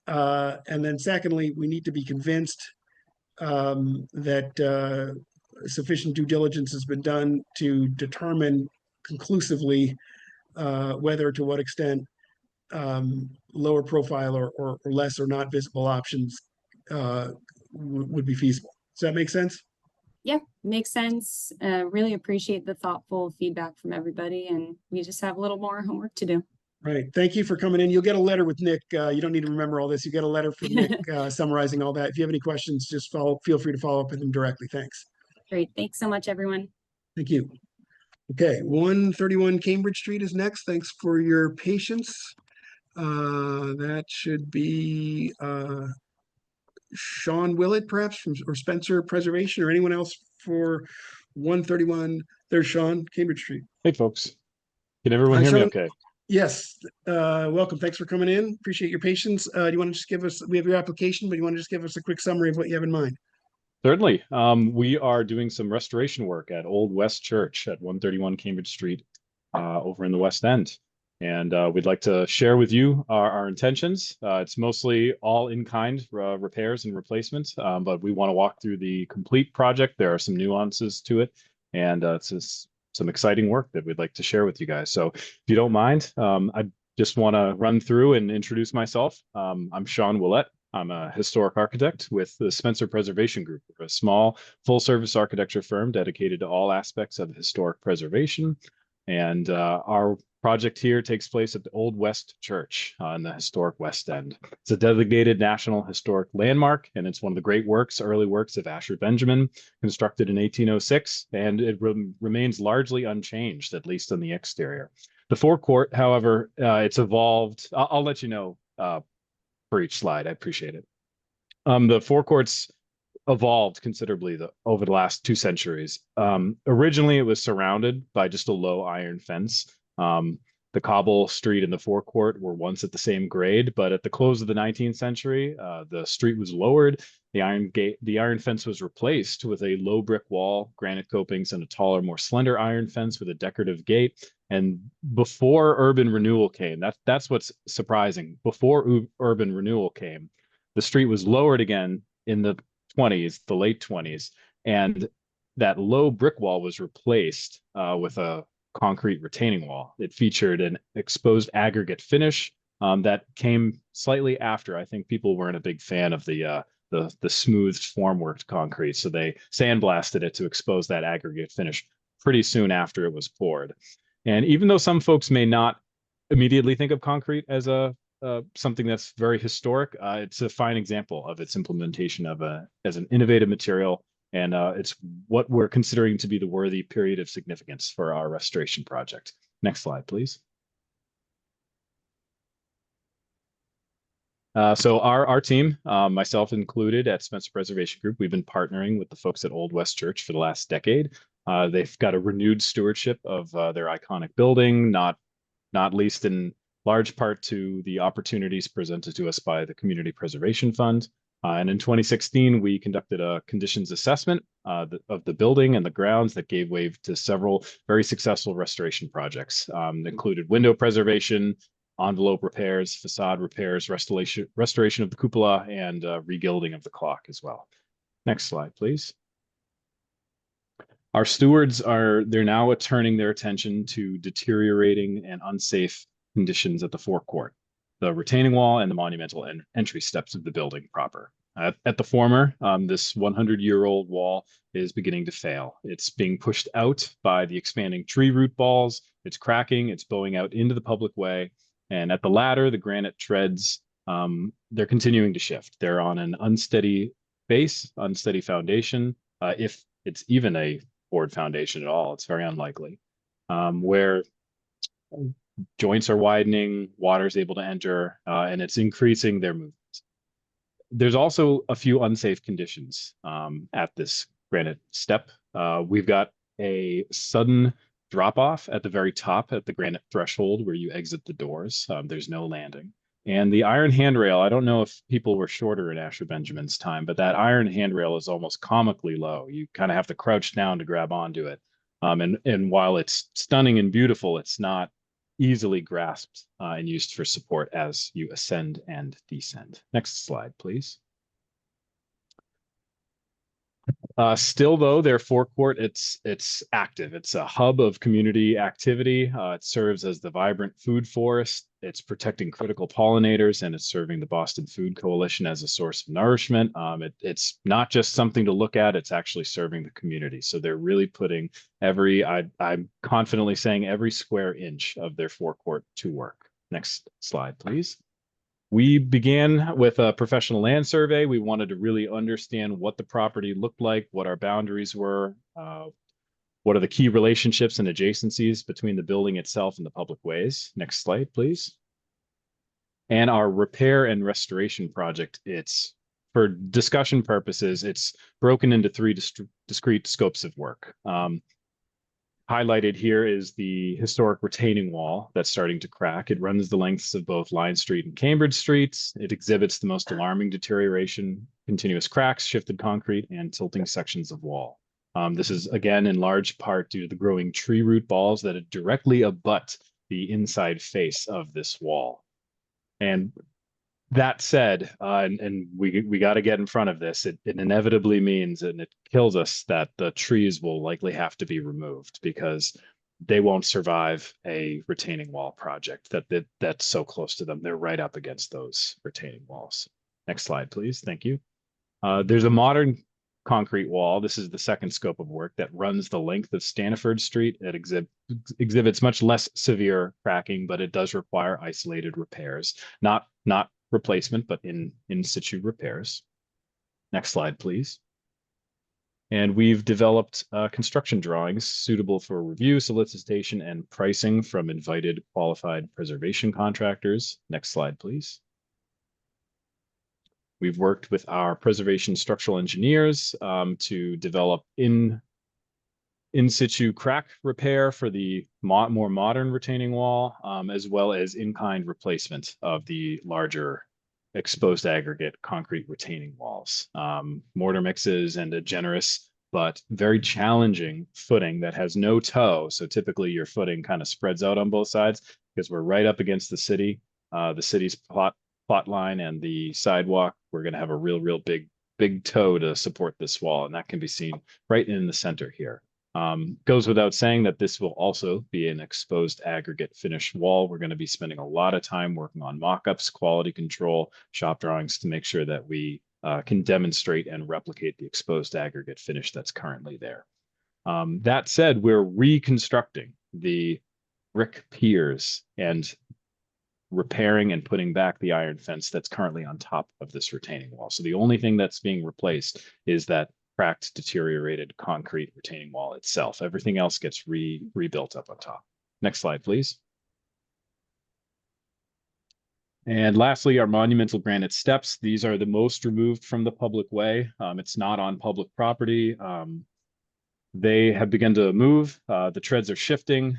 And then secondly, we need to be convinced that sufficient due diligence has been done to determine conclusively whether, to what extent, lower profile or less or not visible options would be feasible. Does that make sense? Yeah, makes sense. Really appreciate the thoughtful feedback from everybody, and we just have a little more homework to do. Right. Thank you for coming in. You'll get a letter with Nick. You don't need to remember all this. You get a letter from Nick summarizing all that. If you have any questions, just feel free to follow up with him directly. Thanks. Great. Thanks so much, everyone. Thank you. Okay, 131 Cambridge Street is next. Thanks for your patience. That should be Sean Willett, perhaps, or Spencer Preservation, or anyone else for 131. There's Sean, Cambridge Street. Hey, folks. Can everyone Hi, hear me Sean. okay? Yes, welcome. Thanks for coming in. Appreciate your patience. Do you want to just give us, we have your application, but you want to just give us a quick summary of what you have in mind? Certainly. We are doing some restoration work at Old West Church at 131 Cambridge Street over in the West End. And we'd like to share with you our intentions. It's mostly all in-kind repairs and replacements, but we want to walk through the complete project. There are some nuances to it, and it's just some exciting work that we'd like to share with you guys. So if you don't mind, I just want to run through and introduce myself. I'm Sean Willett. I'm a historic architect with the Spencer Preservation Group. We're a small, full-service architecture firm dedicated to all aspects of historic preservation. And our project here takes place at the Old West Church in the historic West End. It's a designated National Historic Landmark, and it's one of the great works, early works of Asher Benjamin, constructed in 1806, and it remains largely unchanged, at least on the exterior. The forecourt, however, it's evolved. I'll let you know for each slide. I appreciate it. The forecourt's evolved considerably over the last 2 centuries. Originally, it was surrounded by just a low iron fence. The cobble street and the forecourt were once at the same grade, but at the close of the 19th century, the street was lowered. The iron fence was replaced with a low brick wall, granite copings, and a taller, more slender iron fence with a decorative gate. And before urban renewal came, that's what's surprising. Before urban renewal came, the street was lowered again in the 20s, the late 20s, and that low brick wall was replaced with a concrete retaining wall. It featured an exposed aggregate finish that came slightly after. I think people weren't a big fan of the smoothed formwork concrete, so they sandblasted it to expose that aggregate finish pretty soon after it was poured. And even though some folks may not immediately think of concrete as something that's very historic, it's a fine example of its implementation as an innovative material, and it's what we're considering to be the worthy period of significance for our restoration project. Next slide, please. So our team, myself included at Spencer Preservation Group, we've been partnering with the folks at Old West Church for the last decade. They've got a renewed stewardship of their iconic building, not least in large part to the opportunities presented to us by the Community Preservation Fund. And in 2016, we conducted a conditions assessment of the building and the grounds that gave way to several very successful restoration projects. That included window preservation, envelope repairs, facade repairs, restoration of the cupola, and regilding of the clock as well. Next slide, please. Our stewards they're now turning their attention to deteriorating and unsafe conditions at the forecourt, the retaining wall, and the monumental entry steps of the building proper. At the former, this 100-year-old wall is beginning to fail. It's being pushed out by the expanding tree root balls. It's cracking, it's bowing out into the public way. And at the latter, the granite treads, they're continuing to shift. They're on an unsteady base, unsteady foundation. If it's even a board foundation at all, it's very unlikely. Where joints are widening, water is able to enter, and it's increasing their movement. There's also a few unsafe conditions at this granite step. We've got a sudden drop off at the very top at the granite threshold where you exit the doors. There's no landing. And the iron handrail, I don't know if people were shorter in Asher Benjamin's time, but that iron handrail is almost comically low. You kind of have to crouch down to grab onto it. And while it's stunning and beautiful, it's not easily grasped and used for support as you ascend and descend. Next slide, please. Still, though, their forecourt, it's active. It's a hub of community activity. It serves as the vibrant food forest. It's protecting critical pollinators, and it's serving the Boston Food Coalition as a source of nourishment. It's not just something to look at, it's actually serving the community. So they're really putting I'm confidently saying every square inch of their forecourt to work. Next slide, please. We began with a professional land survey. We wanted to really understand what the property looked like, what our boundaries were, what are the key relationships and adjacencies between the building itself and the public ways. Next slide, please. And our repair and restoration project, it's for discussion purposes, it's broken into 3 discrete scopes of work. Highlighted here is the historic retaining wall that's starting to crack. It runs the lengths of both Line Street and Cambridge Streets. It exhibits the most alarming deterioration, continuous cracks, shifted concrete, and tilting sections of wall. This is, again, in large part due to the growing tree root balls that directly abut the inside face of this wall. And that said, and we got to get in front of this, it inevitably means, and it kills us, that the trees will likely have to be removed because they won't survive a retaining wall project that's so close to them. They're right up against those retaining walls. Next slide, please. Thank you. There's a modern concrete wall. This is the second scope of work that runs the length of Stanford Street. It exhibits much less severe cracking, but it does require isolated repairs, not replacement, but in situ repairs. Next slide, please. And we've developed construction drawings suitable for review, solicitation, and pricing from invited qualified preservation contractors. Next slide, please. We've worked with our preservation structural engineers to develop in situ crack repair for the more modern retaining wall, as well as in-kind replacement of the larger exposed aggregate concrete retaining walls. Mortar mixes and a generous but very challenging footing that has no toe. So typically your footing kind of spreads out on both sides because we're right up against the city's plot line and the sidewalk. We're going to have a real big toe to support this wall, and that can be seen right in the center here. Goes without saying that this will also be an exposed aggregate finished wall. We're going to be spending a lot of time working on mock-ups, quality control, shop drawings to make sure that we can demonstrate and replicate the exposed aggregate finish that's currently there. That said, we're reconstructing the brick piers and repairing and putting back the iron fence that's currently on top of this retaining wall. So the only thing that's being replaced is that cracked, deteriorated concrete retaining wall itself. Everything else gets rebuilt up on top. Next slide, please. And lastly, our monumental granite steps. These are the most removed from the public way. It's not on public property. They have begun to move. The treads are shifting.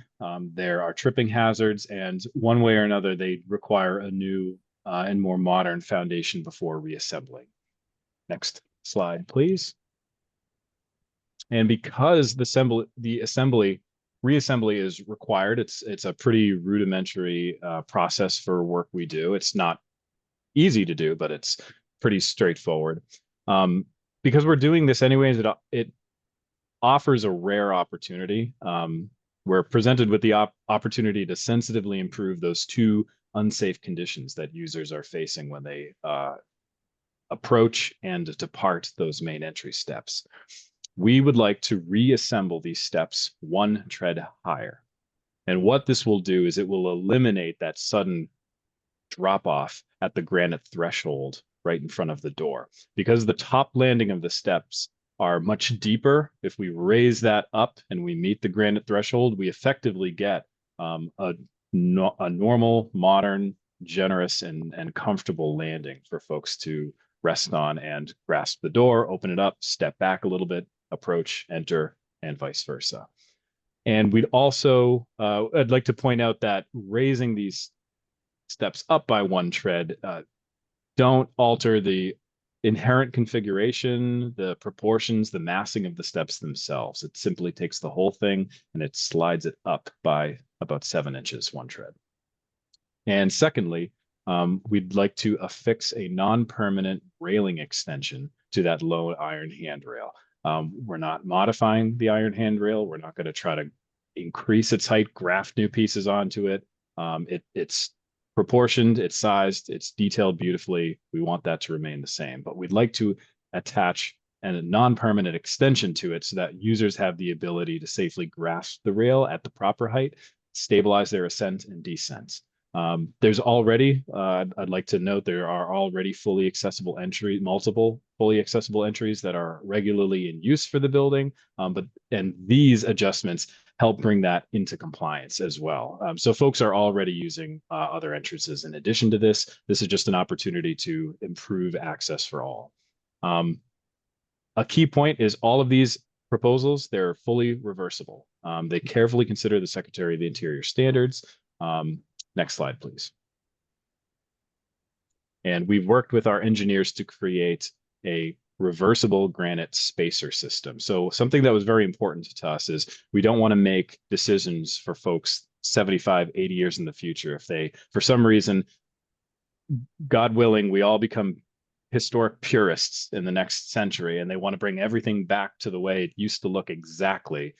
There are tripping hazards, and one way or another, they require a new and more modern foundation before reassembling. Next slide, please. And because the reassembly is required, it's a pretty rudimentary process for work we do. It's not easy to do, but it's pretty straightforward. Because we're doing this anyways, it offers a rare opportunity. We're presented with the opportunity to sensitively improve those two unsafe conditions that users are facing when they approach and depart those main entry steps. We would like to reassemble these steps one tread higher. And what this will do is it will eliminate that sudden drop off at the granite threshold right in front of the door. Because the top landing of the steps are much deeper, if we raise that up and we meet the granite threshold, we effectively get a normal, modern, generous, and comfortable landing for folks to rest on and grasp the door, open it up, step back a little bit, approach, enter, and vice versa. And we'd also, I'd like to point out that raising these steps up by one tread don't alter the inherent configuration, the proportions, the massing of the steps themselves. It simply takes the whole thing and it slides it up by about 7 inches, one tread. And secondly, we'd like to affix a non-permanent railing extension to that low iron handrail. We're not modifying the iron handrail. We're not going to try to increase its height, graft new pieces onto it. It's proportioned, it's sized, it's detailed beautifully. We want that to remain the same, but we'd like to attach a non-permanent extension to it so that users have the ability to safely grasp the rail at the proper height, stabilize their ascent and descent. There's already, I'd like to note, there are already multiple fully accessible entries that are regularly in use for the building, and these adjustments help bring that into compliance as well. So folks are already using other entrances in addition to this. This is just an opportunity to improve access for all. A key point is all of these proposals, they're fully reversible. They carefully consider the Secretary of the Interior standards. Next slide, please. And we've worked with our engineers to create a reversible granite spacer system. So something that was very important to us is we don't want to make decisions for folks 75, 80 years in the future. If they, for some reason, God willing, we all become historic purists in the next century and they want to bring everything back to the way it used to look exactly.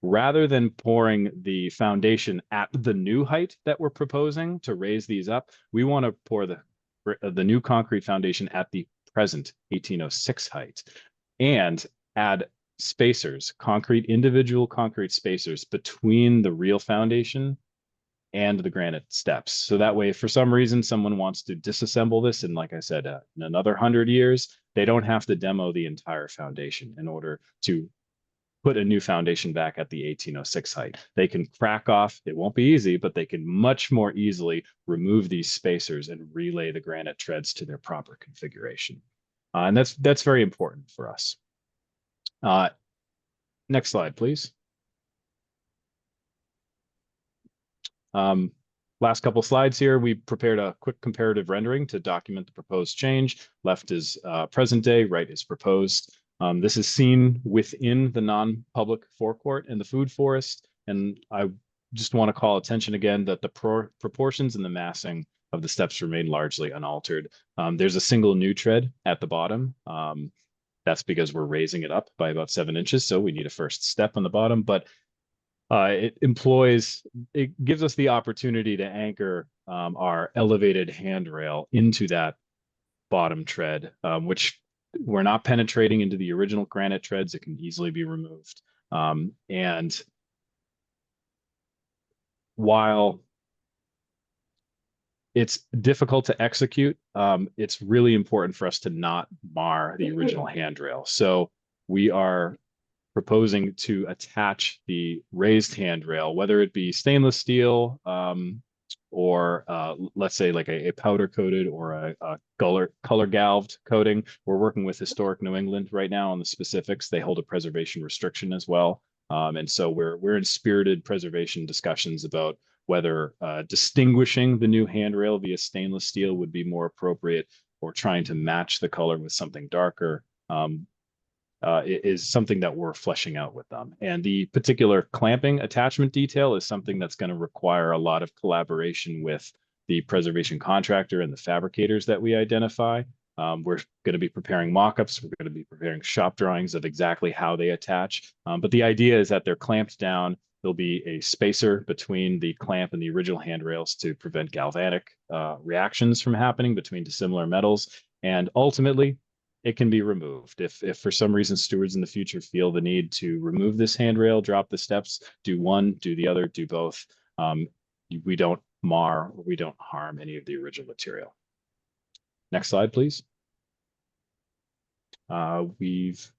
Rather than pouring the foundation at the new height that we're proposing to raise these up, we want to pour the new concrete foundation at the present 1806 height and add spacers, individual concrete spacers between the real foundation and the granite steps. So that way, if for some reason someone wants to disassemble this, and like I said, in another 100 years, they don't have to demo the entire foundation in order to put a new foundation back at the 1806 height. They can crack off, it won't be easy, but they can much more easily remove these spacers and relay the granite treads to their proper configuration. And that's very important for us. Next slide, please. Last couple slides here, we prepared a quick comparative rendering to document the proposed change. Left is present day, right is proposed. This is seen within the non-public forecourt and the food forest. And I just want to call attention again that the proportions and the massing of the steps remain largely unaltered. There's a single new tread at the bottom. That's because we're raising it up by about 7 inches. So we need a first step on the bottom, but it gives us the opportunity to anchor our elevated handrail into that bottom tread, which we're not penetrating into the original granite treads. It can easily be removed. And while it's difficult to execute, it's really important for us to not mar the original handrail. So we are proposing to attach the raised handrail, whether it be stainless steel or let's say like a powder coated or a color galved coating. We're working with Historic New England right now on the specifics. They hold a preservation restriction as well. And so we're in spirited preservation discussions about whether distinguishing the new handrail via stainless steel would be more appropriate or trying to match the color with something darker. Is something that we're fleshing out with them. And the particular clamping attachment detail is something that's going to require a lot of collaboration with the preservation contractor and the fabricators that we identify. We're going to be preparing mock-ups. We're going to be preparing shop drawings of exactly how they attach. But the idea is that they're clamped down. There'll be a spacer between the clamp and the original handrails to prevent galvanic reactions from happening between dissimilar metals. And ultimately, it can be removed. If for some reason stewards in the future feel the need to remove this handrail, drop the steps, do one, do the other, do both, we don't mar or we don't harm any of the original material. Next slide, please. We've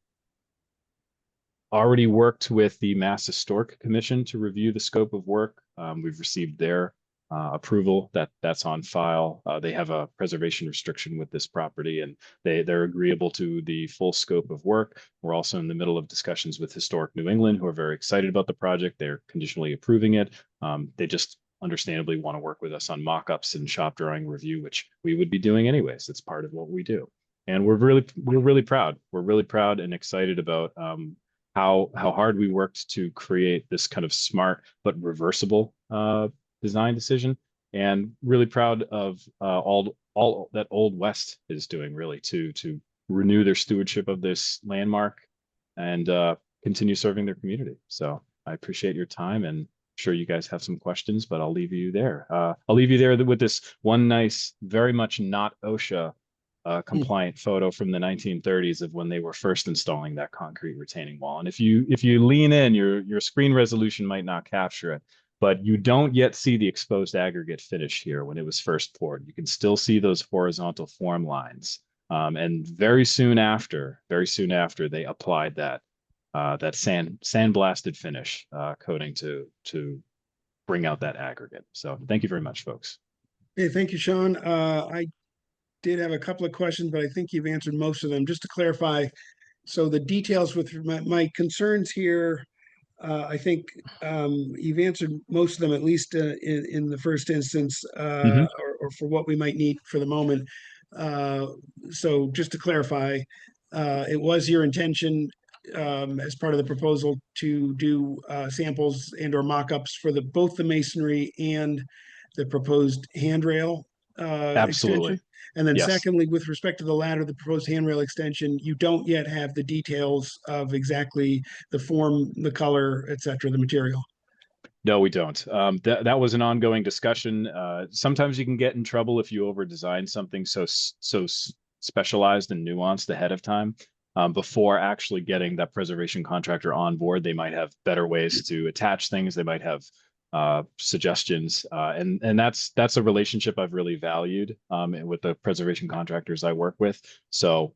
already worked with the Mass Historic Commission to review the scope of work. We've received their approval that's on file. They have a preservation restriction with this property and they're agreeable to the full scope of work. We're also in the middle of discussions with Historic New England, who are very excited about the project. They're conditionally approving it. They just understandably want to work with us on mock-ups and shop drawing review, which we would be doing anyways. It's part of what we do. And we're really proud. We're really proud and excited about how hard we worked to create this kind of smart but reversible design decision, and really proud of all that Old West is doing really to renew their stewardship of this landmark and continue serving their community. So I appreciate your time, and I'm sure you guys have some questions, but I'll leave you there. I'll leave you there with this one nice, very much not OSHA compliant photo from the 1930s of when they were first installing that concrete retaining wall. And if you lean in, your screen resolution might not capture it, but you don't yet see the exposed aggregate finish here when it was first poured. You can still see those horizontal form lines. And very soon after, they applied that sandblasted finish coating to bring out that aggregate. So thank you very much, folks. Hey, thank you, Sean. I did have a couple of questions, but I think you've answered most of them. Just to clarify, so the details with my concerns here, I think you've answered most of them, at least in the first instance, or for what we might need for the moment. So just to clarify, it was your intention as part of the proposal to do samples and or mock-ups for both the masonry and the proposed handrail Absolutely. extension? And then Yes. secondly, with respect to the latter, the proposed handrail extension, you don't yet have the details of exactly the form, the color, et cetera, the material. No, we don't. That was an ongoing discussion. Sometimes you can get in trouble if you over design something so specialized and nuanced ahead of time. Before actually getting that preservation contractor on board, they might have better ways to attach things. They might have suggestions, and that's a relationship I've really valued with the preservation contractors I work with. So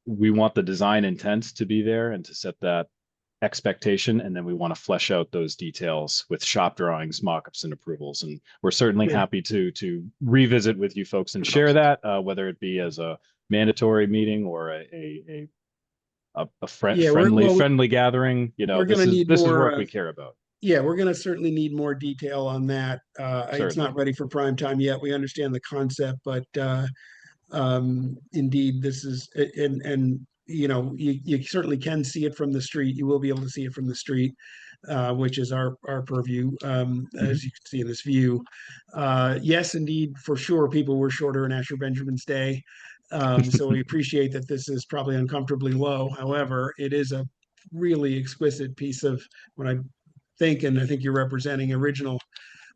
we want the design intent to be there and to set that expectation, and then we want to flesh out those details with shop drawings, mock-ups, and approvals. And we're certainly happy to revisit with you folks and share that, whether it be as a mandatory meeting or a friendly gathering. You know, we're gonna need this is more, work we care about. Yeah, we're gonna certainly need more detail on that. It's Certainly. not ready for prime time yet. We understand the concept, but indeed, this is, and you know, you certainly can see it from the street. You will be able to see it from the street, which is our purview, as you can see in this view. Yes, indeed, for sure, people were shorter in Asher Benjamin's day. So we appreciate that this is probably uncomfortably low. However, it is a really exquisite piece of what I think, and I think you're representing original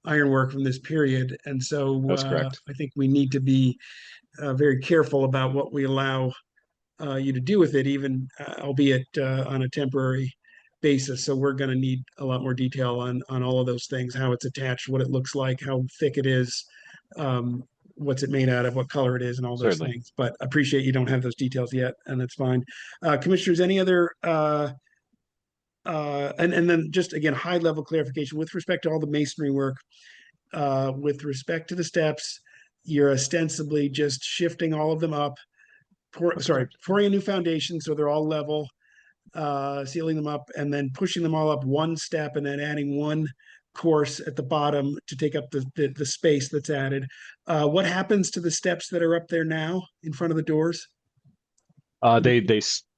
ironwork from this period. And so That's correct. I think we need to be very careful about what we allow you to do with it, even albeit on a temporary basis. So we're going to need a lot more detail on all of those things, how it's attached, what it looks like, how thick it is, what's it made out of, what color it is, and all those Certainly. things. But I appreciate you don't have those details yet, and that's fine. Commissioners, any other and then just again, high level clarification with respect to all the masonry work, with respect to the steps, you're ostensibly just shifting all of them up, pouring a new foundation so they're all level, sealing them up, and then pushing them all up one step, and then adding one course at the bottom to take up the space that's added. What happens to the steps that are up there now in front of the doors?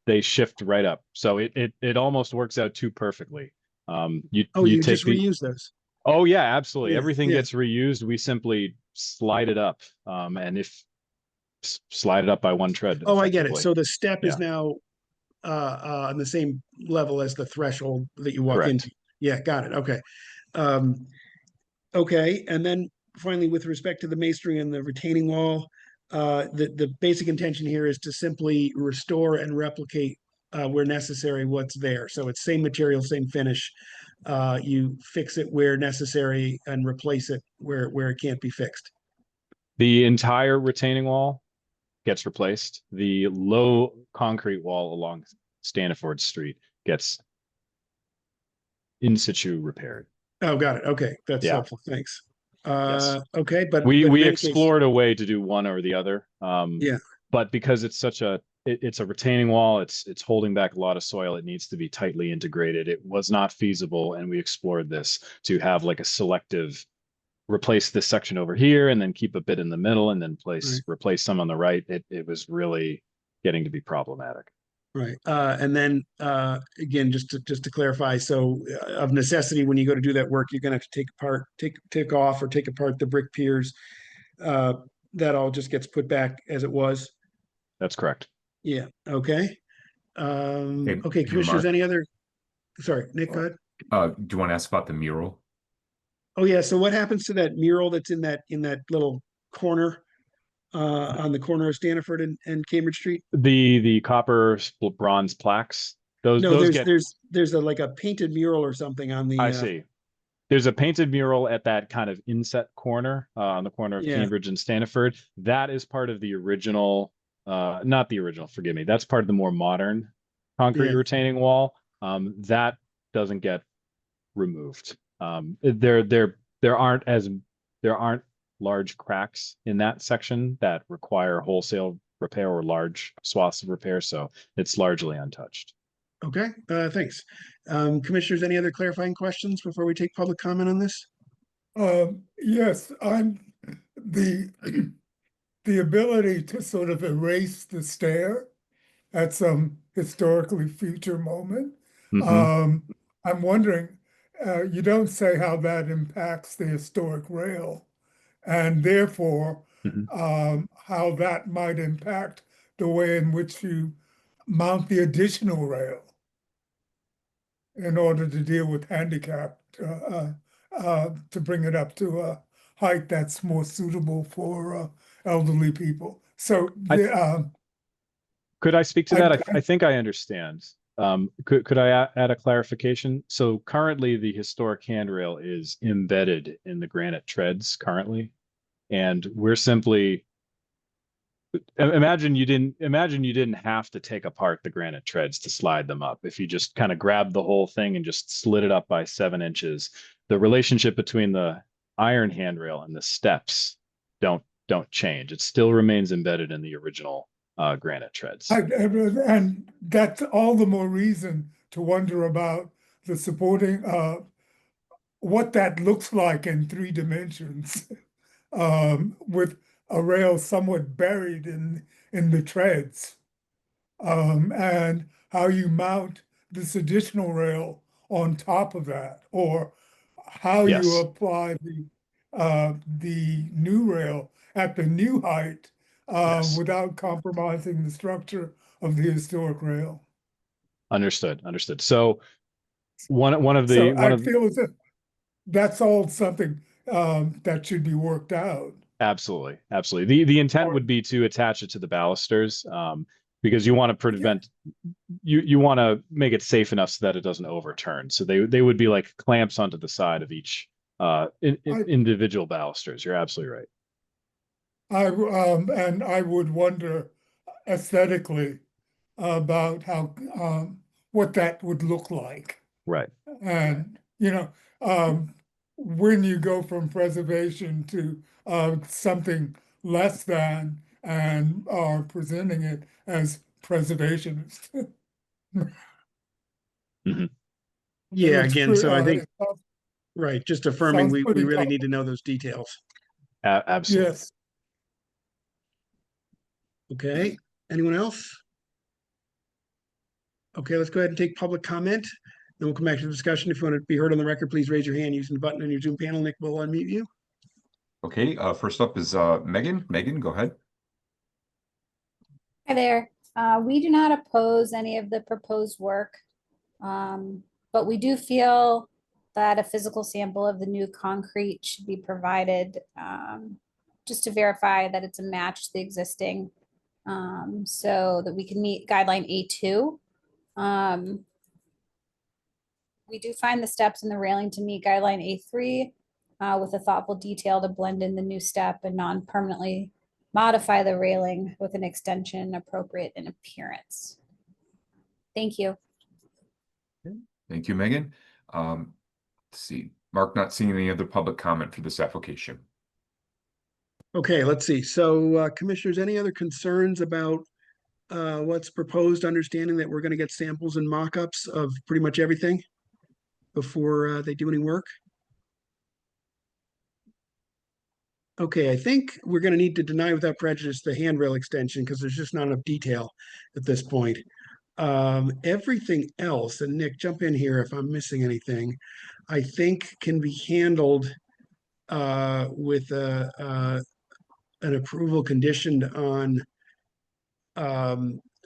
They shift right up, so it almost works out too perfectly. You you take just reuse those. Oh yeah, absolutely. Yeah, Everything yeah. gets reused. We simply slide it up, and slide it up by one tread. Oh, I get it. effectively. So the step is Yeah. now on the same level as the threshold that you walk Correct. into. Yeah, got it. Okay. Okay, and then finally, with respect to the masonry and the retaining wall, the basic intention here is to simply restore and replicate where necessary what's there. So it's same material, same finish. You fix it where necessary and replace it where it can't be fixed. The entire retaining wall gets replaced. The low concrete wall along Stanford Street gets in situ repaired. Oh, got it. Okay, that's Yeah. helpful. Thanks. Yes. Okay, but We in any case- explored a way to do one or the other. Yeah. But because it's such it's a retaining wall, it's holding back a lot of soil. It needs to be tightly integrated. It was not feasible, and we explored this to have like a selective replace this section over here and then keep a bit in the middle and then replace some on the right. It was really getting to be problematic. Right. And then again, just to clarify, so of necessity, when you go to do that work, you're going to have to take off or take apart the brick piers. That all just gets put back as it was. That's correct. Yeah. Okay. Okay, hey, commissioners, Mark. any other? Sorry, Nick, go ahead. Do you want to ask about the mural? Oh yeah. So what happens to that mural that's in that little corner on the corner of Stanford and Cambridge Street? The copper bronze plaques. Those there's like a painted mural or something on the. I see. There's a painted mural at that kind of inset corner on the corner of Cambridge and Stanford. That is part of the original, not the original, forgive me. That's part of the more modern concrete retaining wall. That doesn't get removed. There aren't large cracks in that section that require wholesale repair or large swaths of repair, so it's largely untouched. Okay, thanks. Commissioners, any other clarifying questions before we take public comment on this? Yes, I'm the the ability to sort of erase the stair at some historically future moment. I'm wondering, you don't say how that impacts the historic rail, and therefore how that might impact the way in which you mount the additional rail in order to deal with handicap, to bring it up to a height that's more suitable for elderly people. So could I speak to that? I think I understand. Could I add a clarification? So currently the historic handrail is embedded in the granite treads currently, and we're simply imagine you didn't have to take apart the granite treads to slide them up. If you just kind of grabbed the whole thing and just slid it up by 7 inches, the relationship between the iron handrail and the steps don't change. It still remains embedded in the original granite treads. And that's all the more reason to wonder about the supporting, what that looks like in 3 dimensions, with a rail somewhat buried in the treads, and how you mount this additional rail on top of that, or how you apply the new rail at the new height without compromising the structure of the historic rail. Understood. So one of the I feel as if that's all something that should be worked out. Absolutely. The intent would be to attach it to the balusters, because you want to prevent you want to make it safe enough so that it doesn't overturn. So they would be like clamps onto the side of each individual balusters. You're absolutely right. And I would wonder aesthetically about how what that would look like. Right. And when you go from preservation to something less than and are presenting it as preservationist. Yeah, again, so I think right, just affirming we really tough. need to know those details. Absolutely. Yes. Okay, anyone else? Okay, let's go ahead and take public comment. Then we'll come back to the discussion. If you want to be heard on the record, please raise your hand using the button on your Zoom panel. Nick will unmute you. Okay, first up is Megan. Megan, go ahead. Hi there. We do not oppose any of the proposed work, but we do feel that a physical sample of the new concrete should be provided, just to verify that it's a match to the existing, so that we can meet guideline A2. We do find the steps and the railing to meet guideline A3, with a thoughtful detail to blend in the new step and non-permanently modify the railing with an extension appropriate in appearance. Thank you. Thank you, Megan. Let's see. Mark, not seeing any other public comment for this application. Okay, let's see. So commissioners, any other concerns about what's proposed, understanding that we're going to get samples and mock-ups of pretty much everything before they do any work? Okay, I think we're going to need to deny without prejudice the handrail extension because there's just not enough detail at this point. Everything else, and Nick, jump in here if I'm missing anything, I think can be handled with an approval conditioned on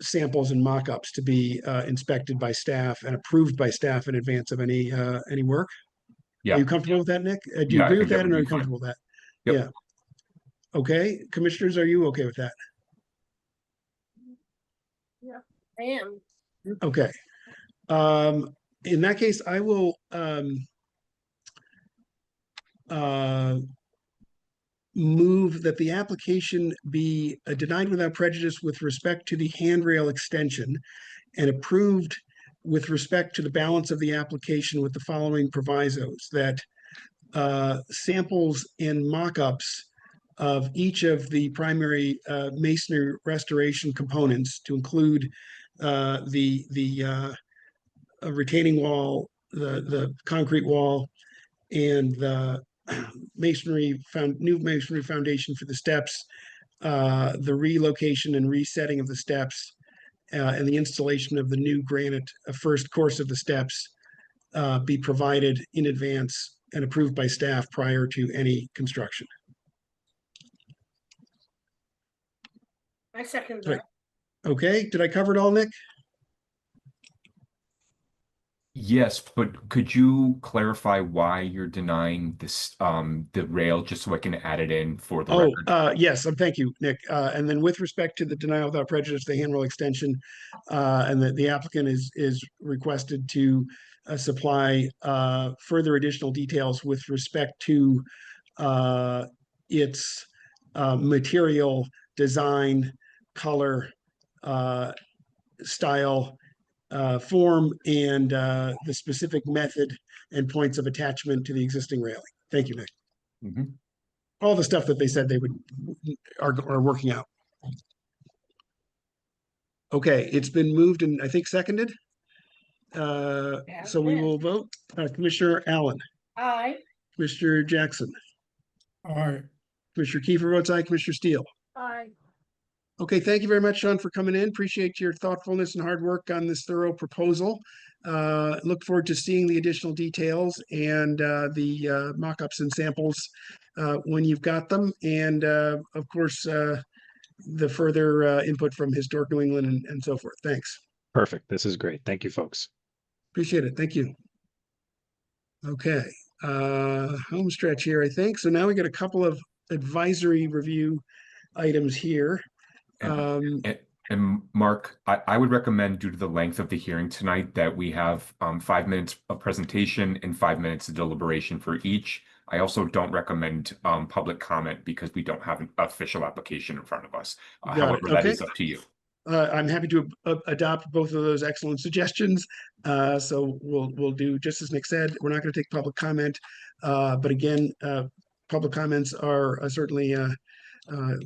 samples and mock-ups to be inspected by staff and approved by staff in advance of any work. Yeah. Are you comfortable with that, Nick? Do you Yeah, agree I with think that, that and would are be you fine. comfortable with that? Yep. Yeah. Okay, commissioners, are you okay with that? I am. Okay. In that case, I will move that the application be denied without prejudice with respect to the handrail extension and approved with respect to the balance of the application with the following provisos: that samples and mock-ups of each of the primary masonry restoration components to include the retaining wall, the concrete wall, and the new masonry foundation for the steps, the relocation and resetting of the steps, and the installation of the new granite first course of the steps be provided in advance and approved by staff prior to any construction. I second Right. that. Okay, did I cover it all, Nick? Yes, but could you clarify why you're denying this, the rail, just so I can add it in for the record? Yes, thank you, Nick. And then with respect to the denial without prejudice, the handrail extension, and the applicant is requested to supply further additional details with respect to its material, design, color, style, form, and the specific method and points of attachment to the existing railing. Thank you, Nick. Mhm. All the stuff that they said they are working out. Okay, it's been moved and I think seconded. So we will vote. Commissioner Allen, Aye. Commissioner Jackson, All right. Commissioner Kiefer votes aye, Commissioner Steele. Aye. Okay, thank you very much, Sean, for coming in. Appreciate your thoughtfulness and hard work on this thorough proposal. Look forward to seeing the additional details and the mock-ups and samples when you've got them. And of course, the further input from Historic New England and so forth. Thanks. Perfect. This is great. Thank you, folks. Appreciate it. Thank you. Okay, home stretch here, I think. So now we got a couple of advisory review items here. And Mark, I would recommend, due to the length of the hearing tonight, that we have 5 minutes of presentation and 5 minutes of deliberation for each. I also don't recommend public comment because we don't have an official application in front of us. However, that is up to you. I'm happy to adopt both of those excellent suggestions. So we'll do just as Nick said. We're not going to take public comment, but again, public comments are certainly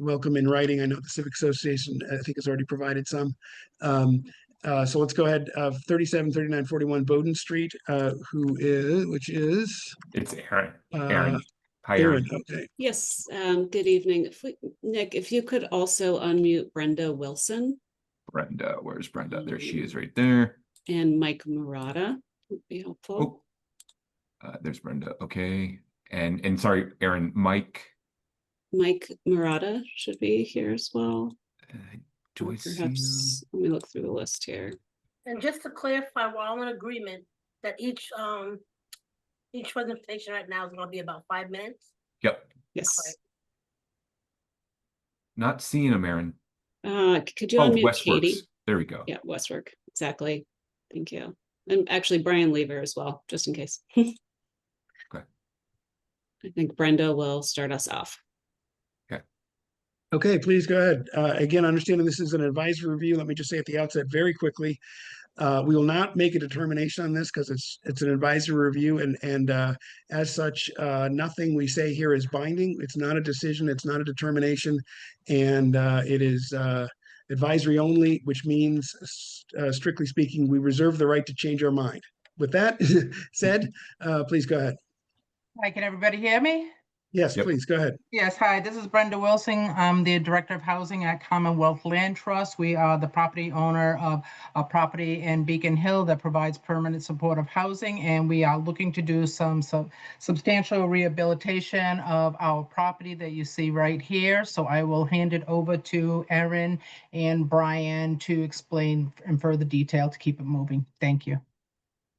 welcome in writing. I know the Civic Association, I think, has already provided some. So let's go ahead. 373941 Bowden Street, which is It's Aaron. Aaron. Hi, Aaron. Aaron. Okay. Yes, good evening. Nick, if you could also unmute Brenda Wilson. Brenda, where's Brenda? There she is right there. And Mike Murata would be helpful. There's Brenda. Okay. And sorry, Aaron, Mike Murata should be here as well. Do I see Perhaps, let me look through the list here. And just to clarify, we're all in agreement that each presentation right now is going to be about 5 minutes. Yep. Yes. Okay. Not seeing him, Aaron. Could you unmute Westworks. Katie? There we go. Yeah, Westwork. Exactly. Thank you. And actually Brian Lever as well, just in case. Okay. I think Brenda will start us off. Okay, please go ahead. Again, understanding this is an advisory review, let me just say at the outset very quickly, we will not make a determination on this because it's an advisory review, and as such, nothing we say here is binding. It's not a decision, it's not a determination, and it is advisory only, which means, strictly speaking, we reserve the right to change our mind. With that said, please go ahead. Hi, can everybody hear me? Yes, Yep. please go ahead. Yes, hi, this is Brenda Wilson. I'm the Director of Housing at Commonwealth Land Trust. We are the property owner of a property in Beacon Hill that provides permanent supportive housing, and we are looking to do some substantial rehabilitation of our property that you see right here. So I will hand it over to Erin and Brian to explain in further detail to keep it moving. Thank you.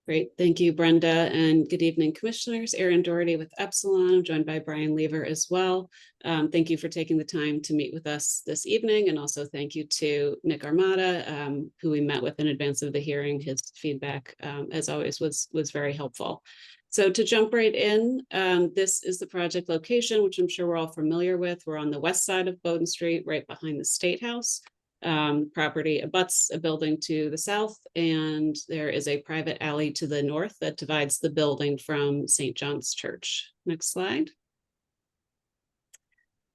Great. Thank you, Brenda. And good evening, commissioners. Erin Doherty with Epsilon, joined by Brian Lever as well. Thank you for taking the time to meet with us this evening. And also thank you to Nick Armada, who we met with in advance of the hearing. His feedback, as always, was very helpful. So to jump right in, this is the project location, which I'm sure we're all familiar with. We're on the west side of Bowden Street, right behind the State House. Property abuts a building to the south, and there is a private alley to the north that divides the building from St. John's Church. Next slide.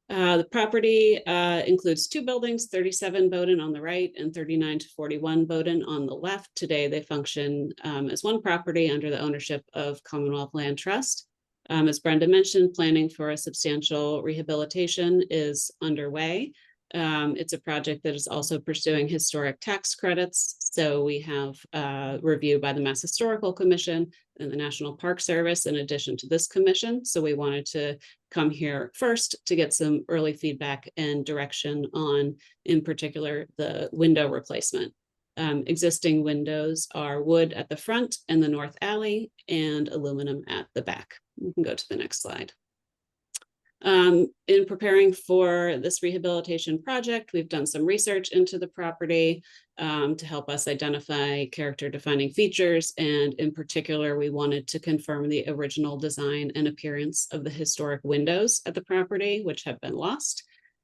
The property includes 2 buildings, 37 Bowdoin on the right and 39 to 41 Bowdoin on the left. Today, they function as one property under the ownership of Commonwealth Land Trust. As Brenda mentioned, planning for a substantial rehabilitation is underway. It's a project that is also pursuing historic tax credits. So we have review by the Mass Historical Commission and the National Park Service in addition to this commission. So we wanted to come here first to get some early feedback and direction on, in particular, the window replacement. Existing windows are wood at the front and the north alley and aluminum at the back. We can go to the next slide. In preparing for this rehabilitation project, we've done some research into the property to help us identify character defining features. And in particular, we wanted to confirm the original design and appearance of the historic windows at the property, which have been lost.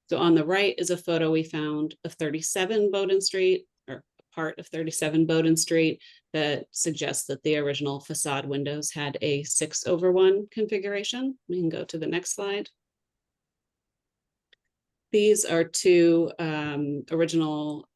So on the right is a photo we found of 37 Bowdoin Street, or part of 37 Bowdoin Street, that suggests that the original facade windows had a 6/1 configuration. We can go to the next slide. These are 2 original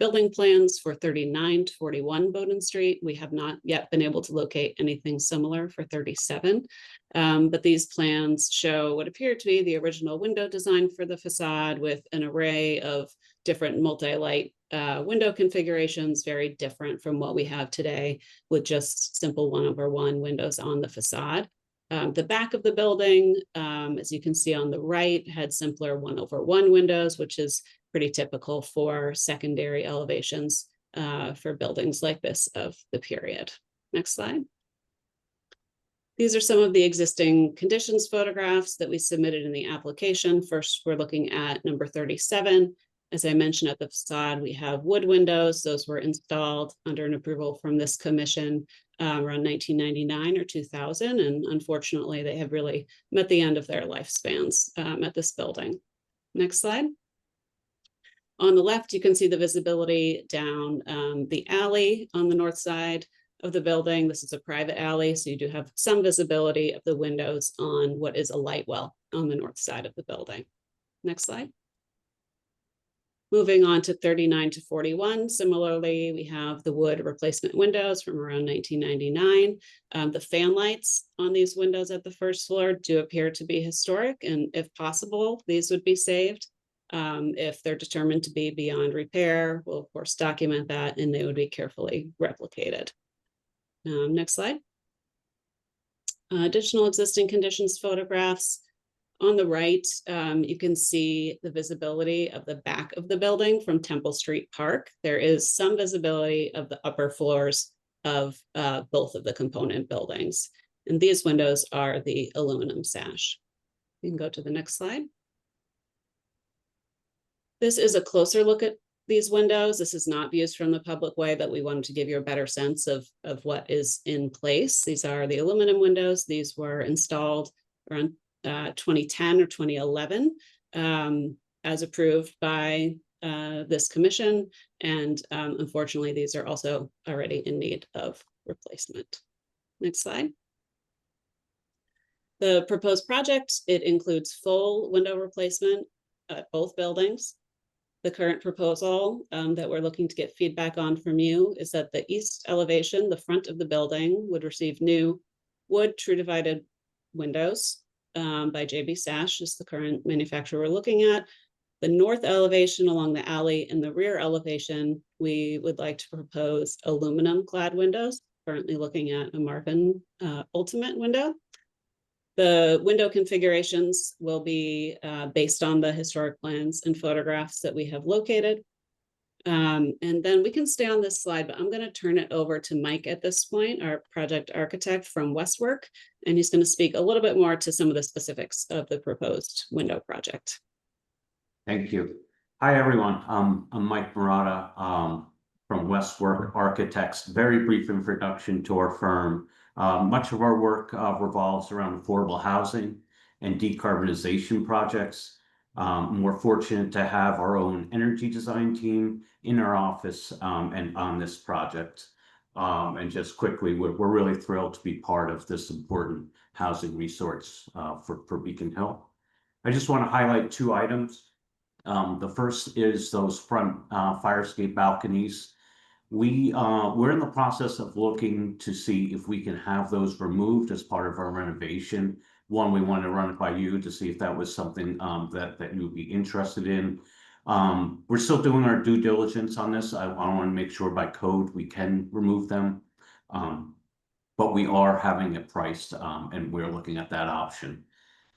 building plans for 39 to 41 Bowdoin Street. We have not yet been able to locate anything similar for 37, but these plans show what appear to be the original window design for the facade with an array of different multi-light window configurations, very different from what we have today with just simple 1/1 windows on the facade. The back of the building, as you can see on the right, had simpler 1/1 windows, which is pretty typical for secondary elevations for buildings like this of the period. Next slide. These are some of the existing conditions photographs that we submitted in the application. First, we're looking at number 37. As I mentioned at the facade, we have wood windows. Those were installed under an approval from this commission around 1999 or 2000. And unfortunately, they have really met the end of their lifespans at this building. Next slide. On the left, you can see the visibility down the alley on the north side of the building. This is a private alley, so you do have some visibility of the windows on what is a light well on the north side of the building. Next slide. Moving on to 39 to 41, similarly, we have the wood replacement windows from around 1999. The fan lights on these windows at the first floor do appear to be historic, and if possible, these would be saved. If they're determined to be beyond repair, we'll of course document that, and they would be carefully replicated. Next slide. Additional existing conditions photographs. On the right, you can see the visibility of the back of the building from Temple Street Park. There is some visibility of the upper floors of both of the component buildings. And these windows are the aluminum sash. You can go to the next slide. This is a closer look at these windows. This is not views from the public way, but we wanted to give you a better sense of what is in place. These are the aluminum windows. These were installed around 2010 or 2011 as approved by this commission. And unfortunately, these are also already in need of replacement. Next slide. The proposed project, it includes full window replacement at both buildings. The current proposal that we're looking to get feedback on from you is that the east elevation, the front of the building, would receive new wood true divided windows by JB Sash, is the current manufacturer we're looking at. The north elevation along the alley and the rear elevation, we would like to propose aluminum clad windows, currently looking at a Marvin Ultimate window. The window configurations will be based on the historic plans and photographs that we have located. And then we can stay on this slide, but I'm going to turn it over to Mike at this point, our project architect from Westwork, and he's going to speak a little bit more to some of the specifics of the proposed window project. Thank you. Hi, everyone. I'm Mike Murata from Westwork Architects. Very brief introduction to our firm. Much of our work revolves around affordable housing and decarbonization projects. We're fortunate to have our own energy design team in our office and on this project. And just quickly, we're really thrilled to be part of this important housing resource for Beacon Hill. I just want to highlight two items. The first is those front fire escape balconies. We're in the process of looking to see if we can have those removed as part of our renovation. One, we want to run it by you to see if that was something that you would be interested in. We're still doing our due diligence on this. I want to make sure by code we can remove them. But we are having it priced and we're looking at that option.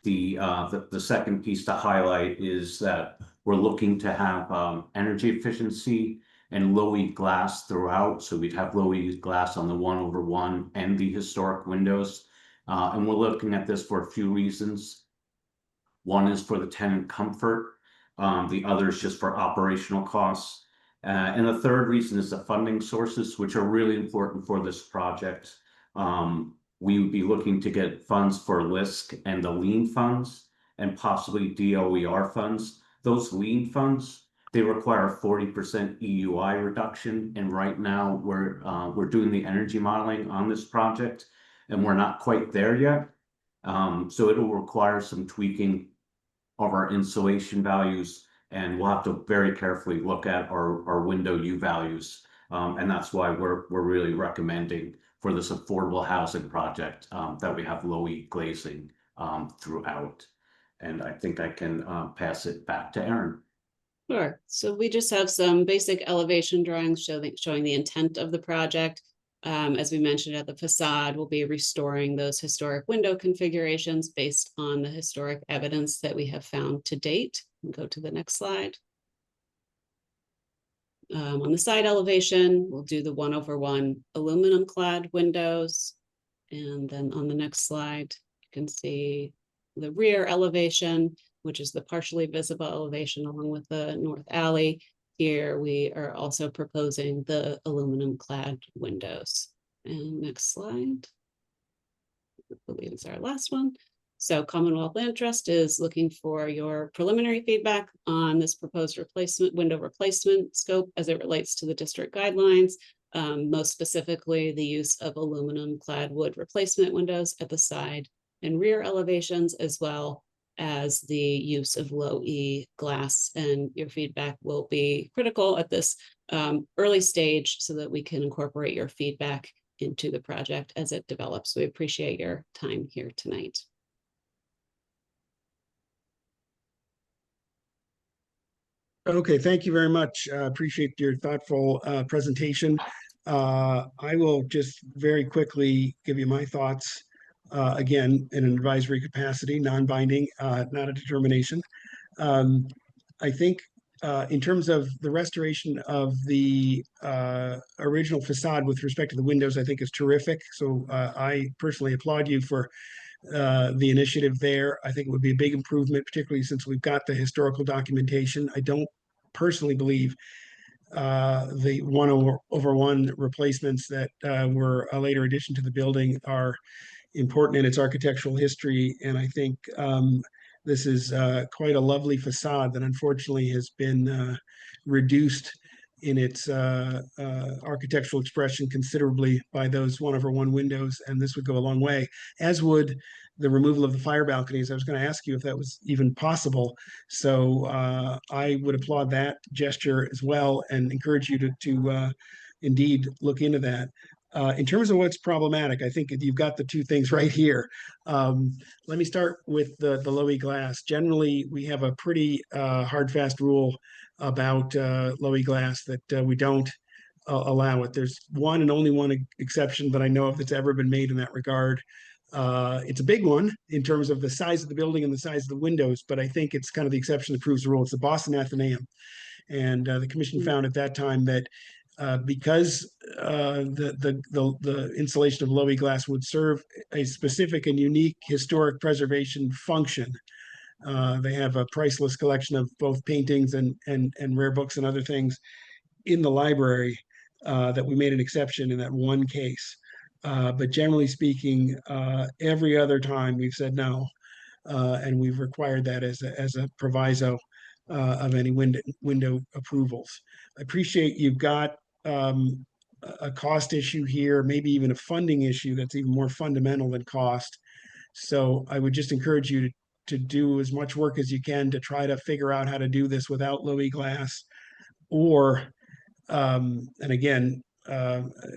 The second piece to highlight is that we're looking to have energy efficiency and low-E glass throughout. So we'd have low-E glass on the 1/1 and the historic windows. And we're looking at this for a few reasons. One is for the tenant comfort. The other is just for operational costs. And the third reason is the funding sources, which are really important for this project. We would be looking to get funds for LISC and the lean funds and possibly DOER funds. Those lean funds, they require a 40% EUI reduction. And right now we're doing the energy modeling on this project and we're not quite there yet. So it'll require some tweaking of our insulation values and we'll have to very carefully look at our window U values. And that's why we're really recommending for this affordable housing project that we have low-E glazing throughout. And I think I can pass it back to Erin. Sure. So we just have some basic elevation drawings showing the intent of the project. As we mentioned at the facade, we'll be restoring those historic window configurations based on the historic evidence that we have found to date. We'll go to the next slide. On the side elevation, we'll do the 1/1 aluminum clad windows. And then on the next slide, you can see the rear elevation, which is the partially visible elevation along with the north alley. Here we are also proposing the aluminum clad windows. And next slide, I believe it's our last one. So Commonwealth Land Trust is looking for your preliminary feedback on this proposed window replacement scope as it relates to the district guidelines, most specifically the use of aluminum clad wood replacement windows at the side and rear elevations, as well as the use of low-E glass. And your feedback will be critical at this early stage so that we can incorporate your feedback into the project as it develops. We appreciate your time here tonight. Okay, thank you very much. Appreciate your thoughtful presentation. I will just very quickly give you my thoughts. Again, in an advisory capacity, non-binding, not a determination. I think in terms of the restoration of the original facade with respect to the windows, I think is terrific. So I personally applaud you for the initiative there. I think it would be a big improvement, particularly since we've got the historical documentation. I don't personally believe the 1/1 replacements that were a later addition to the building are important in its architectural history. And I think this is quite a lovely facade that unfortunately has been reduced in its architectural expression considerably by those 1/1 windows. And this would go a long way, as would the removal of the fire balconies. I was going to ask you if that was even possible. So I would applaud that gesture as well and encourage you to indeed look into that. In terms of what's problematic, I think you've got the two things right here. Let me start with the low-E glass. Generally, we have a pretty hard, fast rule about low-E glass that we don't allow it. There's one and only one exception that I know of that's ever been made in that regard. It's a big one in terms of the size of the building and the size of the windows, but I think it's kind of the exception that proves the rule. It's the Boston Athenaeum. And the commission found at that time that because the installation of low-E glass would serve a specific and unique historic preservation function. They have a priceless collection of both paintings and rare books and other things in the library that we made an exception in that one case. But generally speaking, every other time we've said no, and we've required that as a proviso of any window approvals. I appreciate you've got a cost issue here, maybe even a funding issue that's even more fundamental than cost. So I would just encourage you to do as much work as you can to try to figure out how to do this without Louis glass. Or, and again,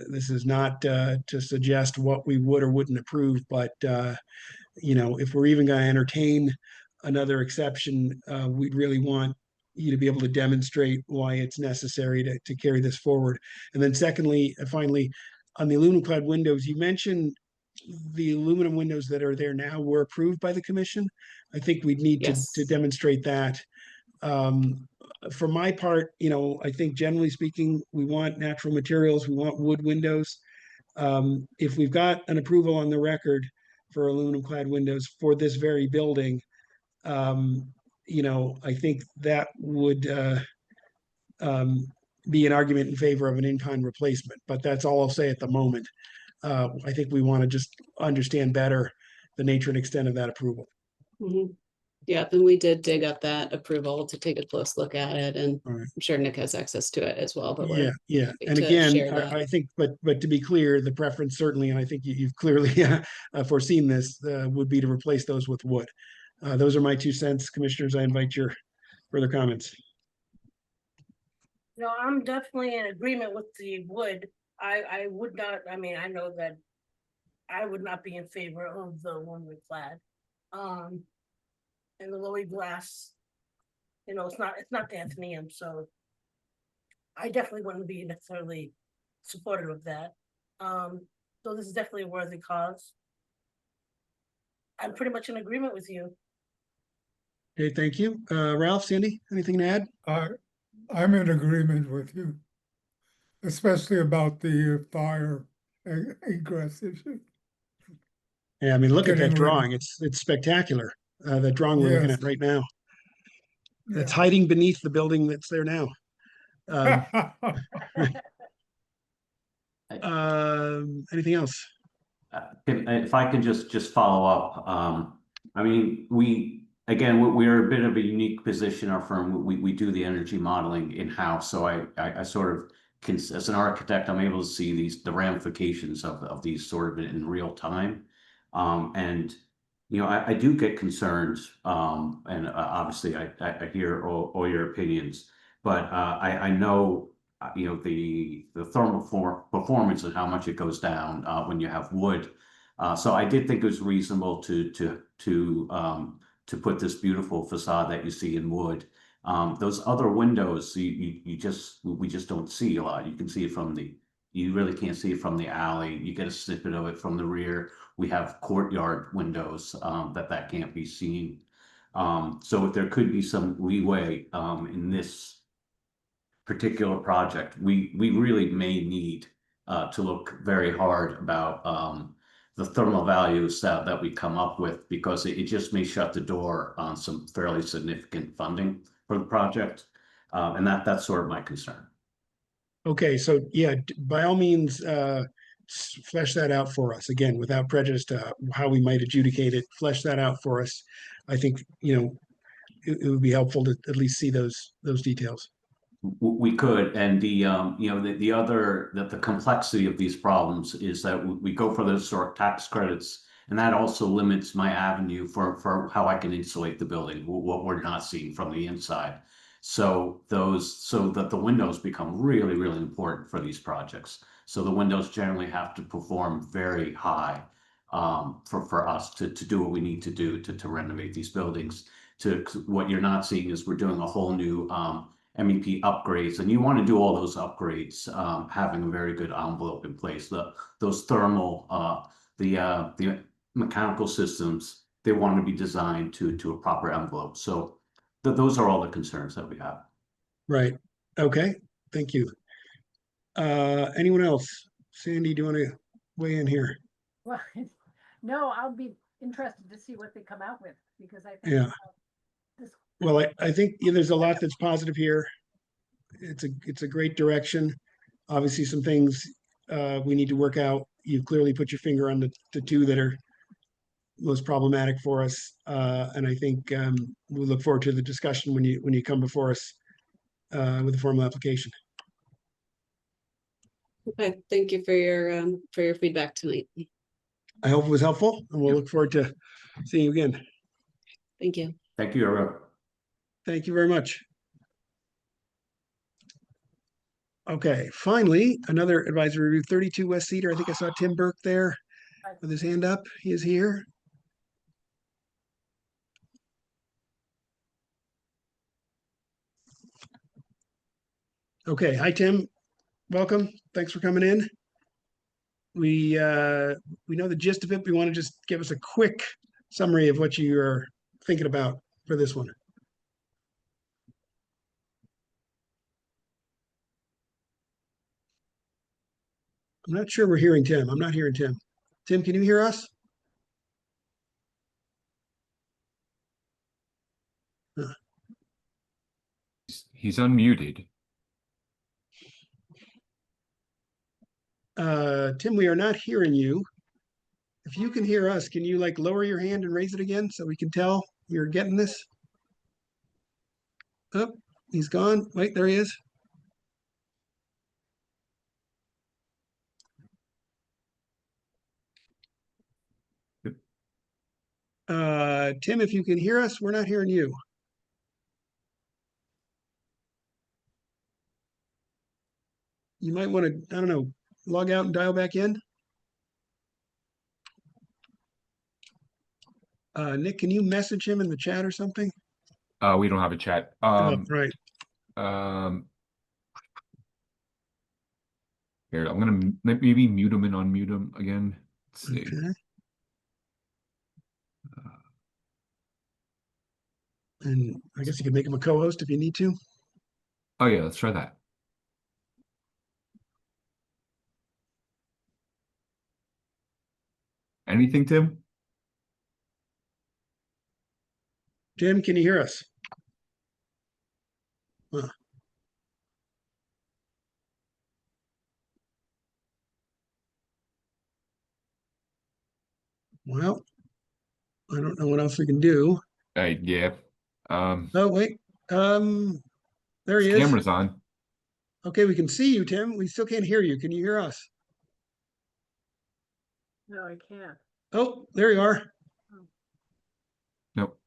this is not to suggest what we would or wouldn't approve, but you know, if we're even going to entertain another exception, we'd really want you to be able to demonstrate why it's necessary to carry this forward. And then secondly, finally, on the aluminum clad windows, you mentioned the aluminum windows that are there now were approved by the commission. I think we'd need Yes. to demonstrate that. For my part, you know, I think generally speaking, we want natural materials, we want wood windows. If we've got an approval on the record for aluminum clad windows for this very building, you know, I think that would be an argument in favor of an in-kind replacement, but that's all I'll say at the moment. I think we want to just understand better the nature and extent of that approval. Mhm. Yeah, then we did dig up that approval to take a close look at it, and All right. I'm sure Nick has access to it as well, but Yeah, we're yeah. happy And to again, share that. I think, but to be clear, the preference certainly, and I think you've clearly foreseen this, would be to replace those with wood. Those are my 2 cents. Commissioners, I invite your further comments. No, I'm definitely in agreement with the wood. I would not, I mean, I know that I would not be in favor of the one with clad. And the Louis glass, you know, it's not the Athenaeum, so I definitely wouldn't be necessarily supportive of that. So this is definitely a worthy cause. I'm pretty much in agreement with you. Okay, thank you. Ralph, Cindy, anything to add? I'm in agreement with you, especially about the fire egress issue. Yeah, I mean, look at that Getting rid of- drawing. It's spectacular. The drawing we're looking Yes. at right now. It's Yeah. hiding beneath the building that's there now. Anything else? If I can just follow up, I mean, we're a bit of a unique position, our firm. We do the energy modeling in-house, so I sort of can, as an architect, I'm able to see the ramifications of these sort of in real time. And you know, I do get concerns, and obviously I hear all your opinions, but I know you know the thermal performance and how much it goes down when you have wood. So I did think it was reasonable to put this beautiful facade that you see in wood. Those other windows, we just don't see a lot. You can see it from you really can't see it from the alley. You get a snippet of it from the rear. We have courtyard windows that can't be seen. So if there could be some leeway in this particular project, we really may need to look very hard about the thermal values that we come up with, because it just may shut the door on some fairly significant funding for the project. And that's sort of my concern. Okay, so yeah, by all means, flesh that out for us again, without prejudice to how we might adjudicate it. Flesh that out for us. I think, you know, it would be helpful to at least see those details. We could, and the complexity of these problems is that we go for the historic tax credits, and that also limits my avenue for how I can insulate the building, what we're not seeing from the inside. So that the windows become really, really important for these projects. So the windows generally have to perform very high for us to do what we need to do to renovate these buildings. What you're not seeing is we're doing a whole new MEP upgrades, and you want to do all those upgrades having a very good envelope in place. Those thermal, the mechanical systems, they want to be designed to a proper envelope. So those are all the concerns that we have. Right. Okay. Thank you. Anyone else? Sandy, do you want to weigh in here? Well, no, I'll be interested to see what they come out with, because I think Yeah. this. Well, I think there's a lot that's positive here. It's a great direction. Obviously, some things we need to work out. You've clearly put your finger on the 2 that are most problematic for us, and I think we look forward to the discussion when you come before us with a formal application. Okay, thank you for your feedback tonight. I hope it was helpful, and we'll look forward to seeing you again. Thank you. Thank you, everyone. Thank you very much. Okay, finally, another advisory review, 32 West Cedar. I think I saw Tim Burke there with his hand up. He is here. Okay, hi, Tim. Welcome. Thanks for coming in. We know the gist of it. We want to just give us a quick summary of what you are thinking about for this one. I'm not sure we're hearing Tim. I'm not hearing Tim. Tim, can you hear us? He's unmuted. Tim, we are not hearing you. If you can hear us, can you like lower your hand and raise it again so we can tell you're getting this? Oh, he's gone. Wait, there he is. Tim, if you can hear us, we're not hearing you. You might want to, I don't know, log out and dial back in. Nick, can you message him in the chat or something? We don't have a chat. Right. Here, I'm gonna maybe mute him and unmute him again. Let's see. Okay. And I guess you could make him a co-host if you need to. Oh yeah, let's try that. Anything, Tim? Tim, can you hear us? Huh. Well, I don't know what else we can do. Yeah. Oh, wait. There he is. Camera's on. Okay, we can see you, Tim. We still can't hear you. Can you hear us? No, I can't. Oh, there you are. Nope.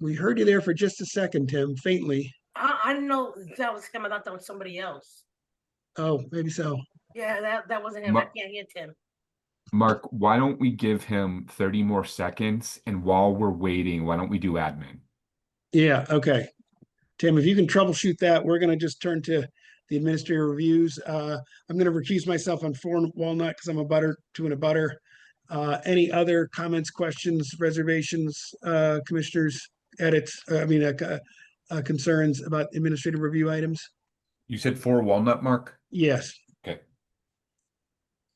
We heard you there for just a second, Tim, faintly. I didn't know that was him. I thought that was somebody else. Oh, maybe so. Yeah, that wasn't him. I can't hear Tim. Mark, why don't we give him 30 more seconds? And while we're waiting, why don't we do admin? Yeah, okay. Tim, if you can troubleshoot that, we're going to just turn to the administrative reviews. I'm going to recuse myself on 4 Walnut because I'm a butter to an abutter. Any other comments, questions, reservations, commissioners, edits, concerns about administrative review items? You said 4 Walnut, Mark? Yes. Okay.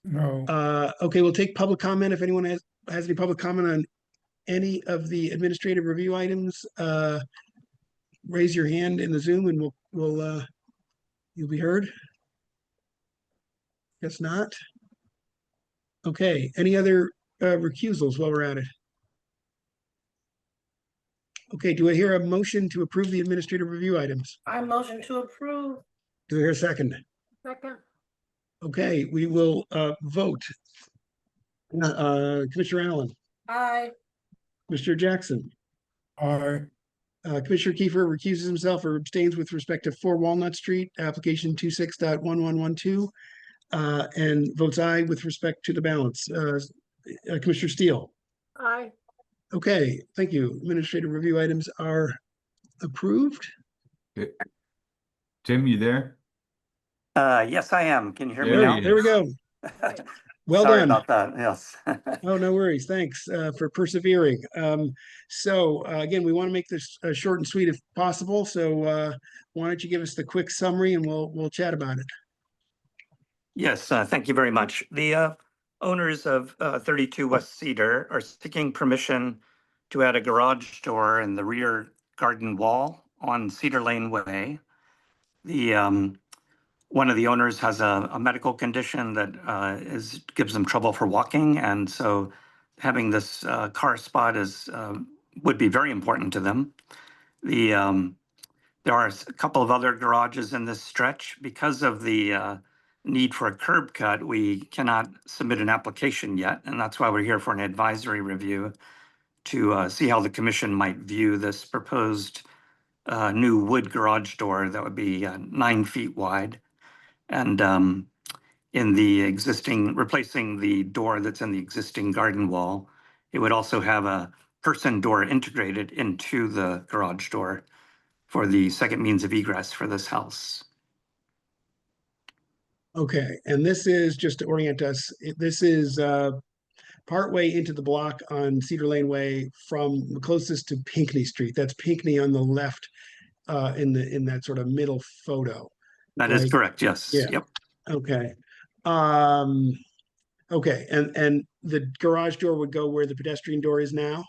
No. Okay, we'll take public comment if anyone has any public comment on any of the administrative review items. Raise your hand in the Zoom and we'll you'll be heard. Guess not. Okay, any other recusals while we're at it? Okay, do I hear a motion to approve the administrative review items? I motion to approve. Do I hear a second? Second. Okay, we will vote. Commissioner Allen, Aye. Mr. Jackson, Aye. Commissioner Kiefer recuses himself or abstains with respect to 4 Walnut Street, application 26.1112, and votes aye with respect to the balance. Commissioner Steele. Aye. Okay, thank you. Administrative review items are approved. Tim, you there? Yes, I am. Can you hear me There now? he There we go. Well Sorry done. about that. Yes. Oh, no worries. Thanks for persevering. Again, we want to make this short and sweet if possible. So why don't you give us the quick summary and we'll chat about it. Yes, thank you very much. The owners of 32 West Cedar are seeking permission to add a garage door in the rear garden wall on Cedar Lane Way. The one of the owners has a medical condition that gives them trouble for walking, and so having this car spot would be very important to them. There are a couple of other garages in this stretch because of the need for a curb cut, we cannot submit an application yet, and that's why we're here for an advisory review to see how the commission might view this proposed new wood garage door that would be 9 feet wide. And in the existing, replacing the door that's in the existing garden wall, it would also have a person door integrated into the garage door for the second means of egress for this house. Okay, and this is, just to orient us, this is partway into the block on Cedar Lane Way from the closest to Pinckney Street. That's Pinckney on the left in that sort of middle photo. That is correct, yes. Yeah. Yep. Okay. Okay, and the garage door would go where the pedestrian door is now?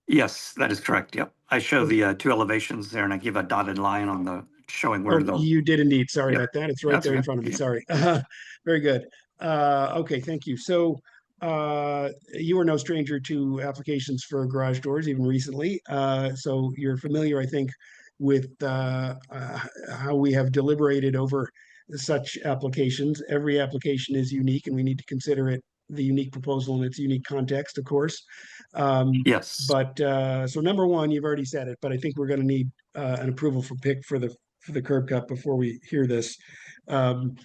Yes, that is correct. Yep. I show the two elevations there and I give a dotted line on the showing where the. You did indeed. Sorry Yep. about that. It's right That's there in okay. front of me. Yeah. Sorry. Very good. Okay, thank you. So you are no stranger to applications for garage doors, even recently. So you're familiar, I think, with how we have deliberated over such applications. Every application is unique, and we need to consider it the unique proposal in its unique context, of course. Yes. But so number one, you've already said it, but I think we're going to need an approval for the curb cut before we hear this. And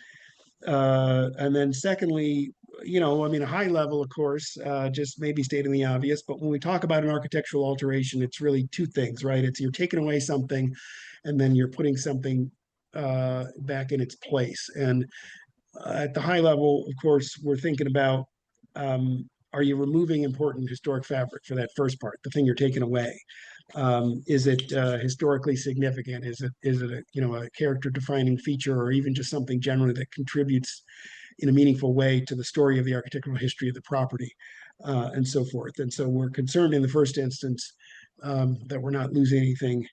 then secondly, you know, I mean, a high level, of course, just maybe stating the obvious, but when we talk about an architectural alteration, it's really two things, right? It's you're taking away something and then you're putting something back in its place. And at the high level, of course, we're thinking about, are you removing important historic fabric for that first part, the thing you're taking away? Is it historically significant? Is it a, you know, a character defining feature, or even just something generally that contributes in a meaningful way to the story of the architectural history of the property, and so forth? And so we're concerned in the first instance that we're not losing anything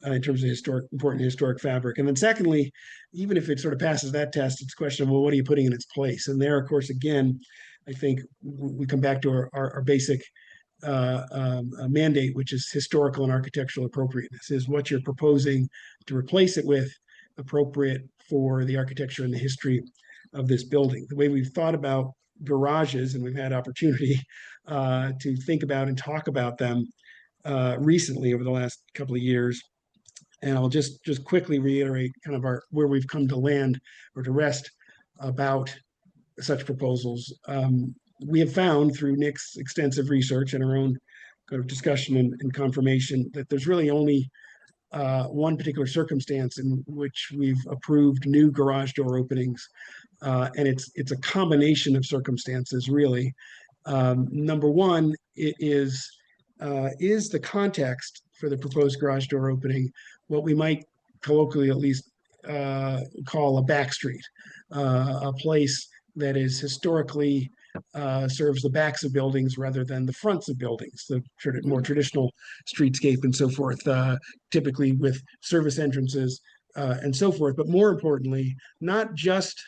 in terms of important historic fabric. And then secondly, even if it sort of passes that test, it's a question of, well, what are you putting in its place? And there, of course, again, I think we come back to our basic mandate, which is historical and architectural appropriateness. Is what you're proposing to replace it with appropriate for the architecture and the history of this building? The way we've thought about garages, and we've had opportunity to think about and talk about them recently over the last couple of years. And I'll just quickly reiterate kind of where we've come to land or to rest about such proposals. We have found through Nick's extensive research and our own kind of discussion and confirmation that there's really only one particular circumstance in which we've approved new garage door openings. And it's a combination of circumstances, really. Number one, it is the context for the proposed garage door opening what we might colloquially at least call a back street, a place that is historically serves the backs of buildings rather than the fronts of buildings, the more traditional streetscape and so forth, typically with service entrances and so forth. But more importantly, not just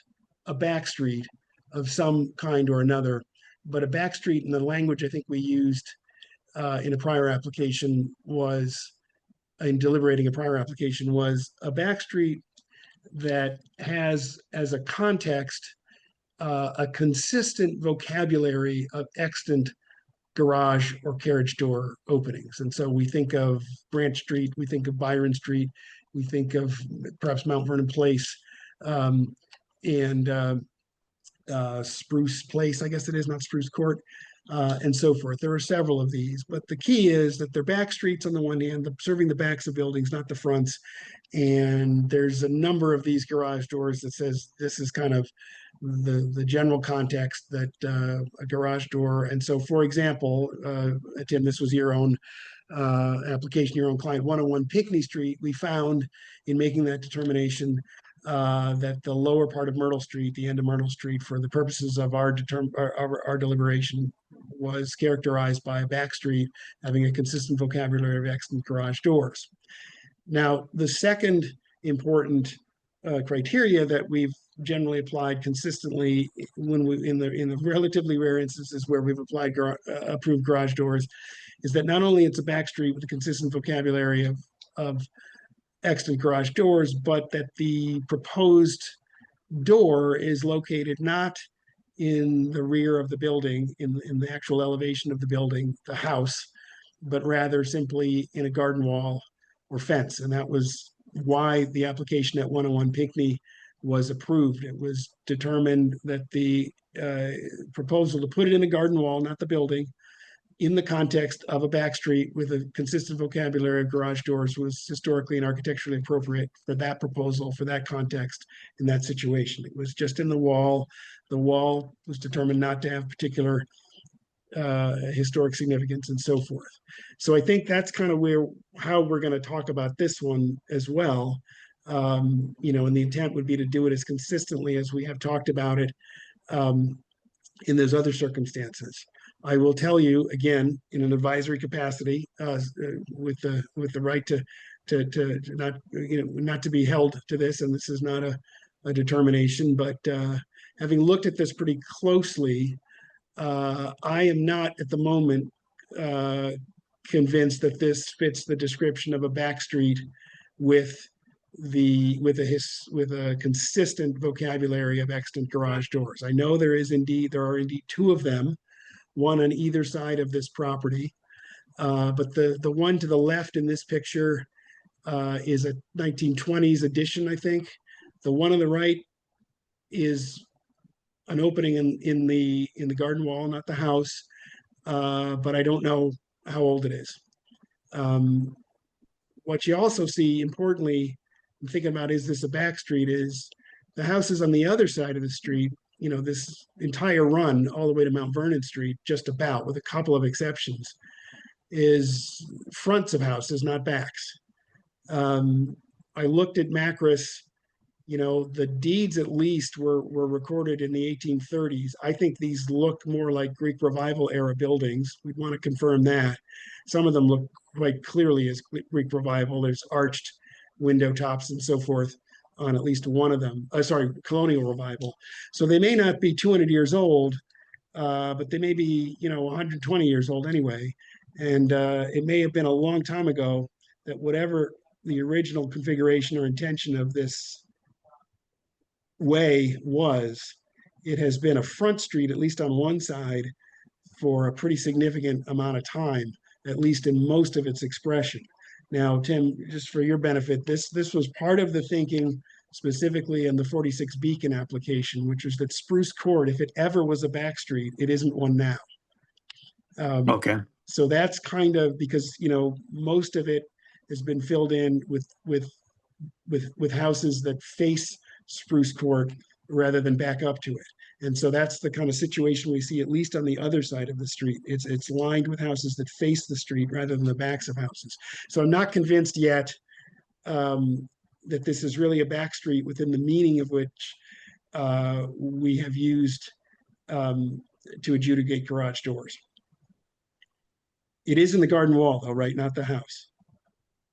a back street of some kind or another, but a back street in the language I think we used in a prior application was, in deliberating a prior application, was a back street that has as a context a consistent vocabulary of extant garage or carriage door openings. And so we think of Branch Street, we think of Byron Street, we think of perhaps Mount Vernon Place, and Spruce Place, I guess it is, not Spruce Court, and so forth. There are several of these, but the key is that they're back streets on the one hand, serving the backs of buildings, not the fronts. And there's a number of these garage doors that says this is kind of the general context that a garage door. And so, for example, Tim, this was your own application, your own client, 101 Pinckney Street. We found in making that determination that the lower part of Myrtle Street, the end of Myrtle Street, for the purposes of our deliberation, was characterized by a back street having a consistent vocabulary of extant garage doors. Now, the second important criteria that we've generally applied consistently when we in the relatively rare instances where we've applied approved garage doors is that not only it's a back street with a consistent vocabulary of extant garage doors, but that the proposed door is located not in the rear of the building, in the actual elevation of the building, the house, but rather simply in a garden wall or fence. And that was why the application at 101 Pinckney was approved. It was determined that the proposal to put it in a garden wall, not the building, in the context of a back street with a consistent vocabulary of garage doors was historically and architecturally appropriate for that proposal, for that context, in that situation. It was just in the wall. The wall was determined not to have particular historic significance and so forth. So I think that's kind of how we're going to talk about this one as well. And the intent would be to do it as consistently as we have talked about it in those other circumstances. I will tell you again, in an advisory capacity, with the right to not not to be held to this, and this is not a determination, but having looked at this pretty closely, I am not at the moment convinced that this fits the description of a back street with a consistent vocabulary of extant garage doors. I know there are indeed two of them, one on either side of this property. But the one to the left in this picture is a 1920s addition, I think. The one on the right is an opening in the garden wall, not the house, but I don't know how old it is. What you also see, importantly, I'm thinking about, is this a back street, is the house is on the other side of the street. This entire run all the way to Mount Vernon Street, just about, with a couple of exceptions, is fronts of houses, not backs. I looked at Macris, the deeds at least were recorded in the 1830s. I think these look more like Greek Revival era buildings. We'd want to confirm that. Some of them look quite clearly as Greek Revival. There's arched window tops and so forth on at least one of them. Colonial Revival. So they may not be 200 years old, but they may be, 120 years old anyway. And it may have been a long time ago that whatever the original configuration or intention of this way was, it has been a front street, at least on one side, for a pretty significant amount of time, at least in most of its expression. Now, Tim, just for your benefit, this was part of the thinking specifically in the 46 Beacon application, which was that Spruce Court, if it ever was a back street, it isn't one now. Okay. So that's kind of because, most of it has been filled in with houses that face Spruce Court rather than back up to it. And so that's the kind of situation we see, at least on the other side of the street. It's lined with houses that face the street rather than the backs of houses. So I'm not convinced yet that this is really a back street within the meaning of which we have used to adjudicate garage doors. It is in the garden wall though, right? Not the house.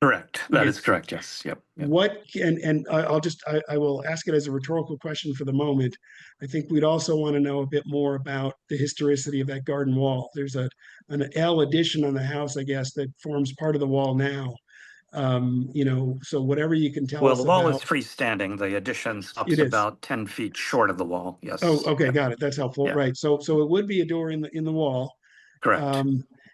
Correct. That is correct. Yes. Yep. What I will ask it as a rhetorical question for the moment. I think we'd also want to know a bit more about the historicity of that garden wall. There's an L addition on the house, I guess, that forms part of the wall now. So whatever you can tell us. Well, the wall is freestanding. The addition stops about 10 feet short of the wall. Yes. Oh, okay, got it. That's helpful. Yeah. Right. So it would be a door in the wall. Correct.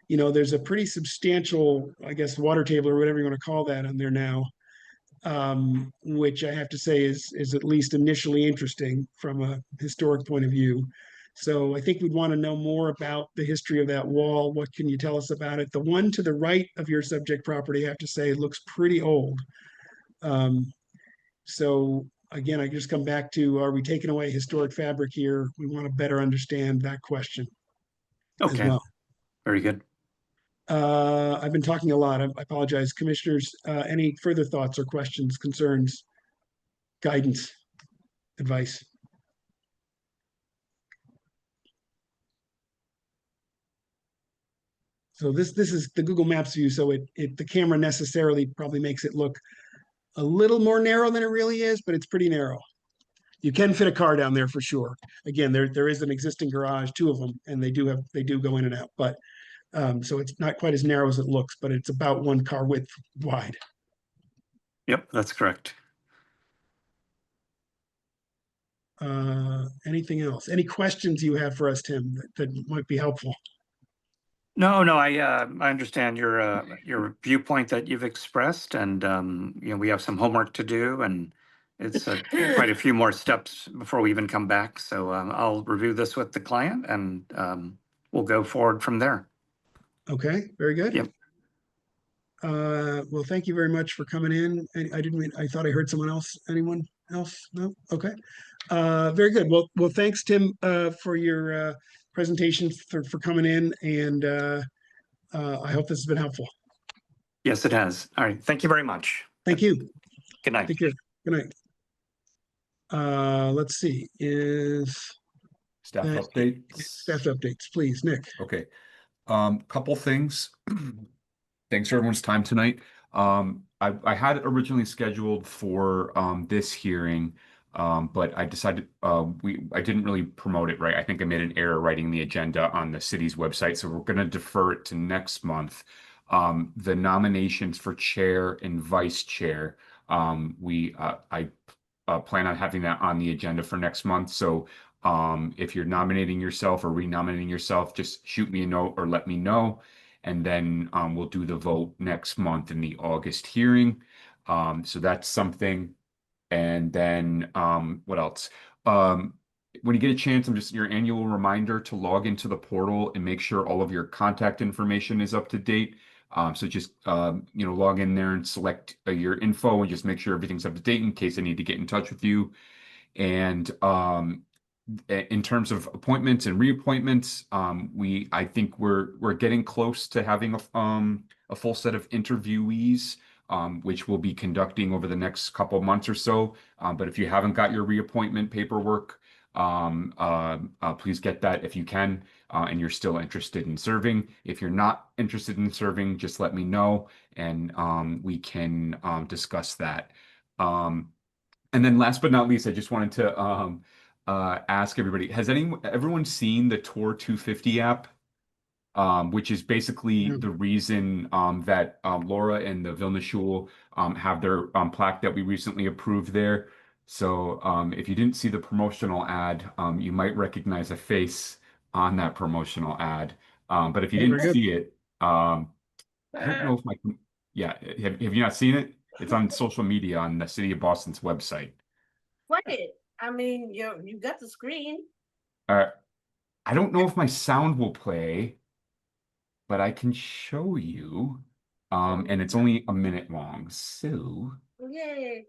There's a pretty substantial, I guess, water table or whatever you want to call that on there now, which I have to say is at least initially interesting from a historic point of view. So I think we'd want to know more about the history of that wall. What can you tell us about it? The one to the right of your subject property, I have to say, looks pretty old. So again, I just come back to, are we taking away historic fabric here? We want to better understand that question. Okay. As well. Very good. I've been talking a lot. I apologize. Commissioners, any further thoughts or questions, concerns, guidance, advice? So this is the Google Maps view. So the camera necessarily probably makes it look a little more narrow than it really is, but it's pretty narrow. You can fit a car down there for sure. Again, there is an existing garage, two of them, and they do go in and out, but so it's not quite as narrow as it looks, but it's about one car width wide. Yep, that's correct. Anything else? Any questions you have for us, Tim, that might be helpful? No, I understand your viewpoint that you've expressed, and we have some homework to do, and it's quite a few more steps before we even come back. So I'll review this with the client, and we'll go forward from there. Okay, very good. Yep. Well, thank you very much for coming in. I thought I heard someone else. Anyone else? No? Okay. Very good. Well, thanks, Tim, for your presentation, for coming in, and I hope this has been helpful. Yes, it has. All right. Thank you very much. Thank you. Good night. Take care. Good night. Let's see. Staff updates. Staff updates, please, Nick. Okay. Couple things. Thanks for everyone's time tonight. I had originally scheduled for this hearing, but I decided I didn't really promote it right. I think I made an error writing the agenda on the city's website, so we're going to defer it to next month. The nominations for chair and vice chair, I plan on having that on the agenda for next month. So if you're nominating yourself or renominating yourself, just shoot me a note or let me know. And then we'll do the vote next month in the August hearing. So that's something. And then what else? When you get a chance, I'm just your annual reminder to log into the portal and make sure all of your contact information is up to date. So just log in there and select your info and just make sure everything's up to date in case I need to get in touch with you. And in terms of appointments and reappointments, I think we're getting close to having a full set of interviewees, which we'll be conducting over the next couple of months or so. But if you haven't got your reappointment paperwork, please get that if you can, and you're still interested in serving. If you're not interested in serving, just let me know, and we can discuss that. And then last but not least, I just wanted to ask everybody, has everyone seen the Tour 250 app? Which is basically the reason that Laura and the Vilna Shul have their plaque that we recently approved there. So if you didn't see the promotional ad, you might recognize a face on that promotional ad. But if you didn't see it, I don't know if have you not seen it? It's on social media on the City of Boston's website. Play it. I mean, you got the screen. I don't know if my sound will play, but I can show you. And it's only a minute long. So Yay.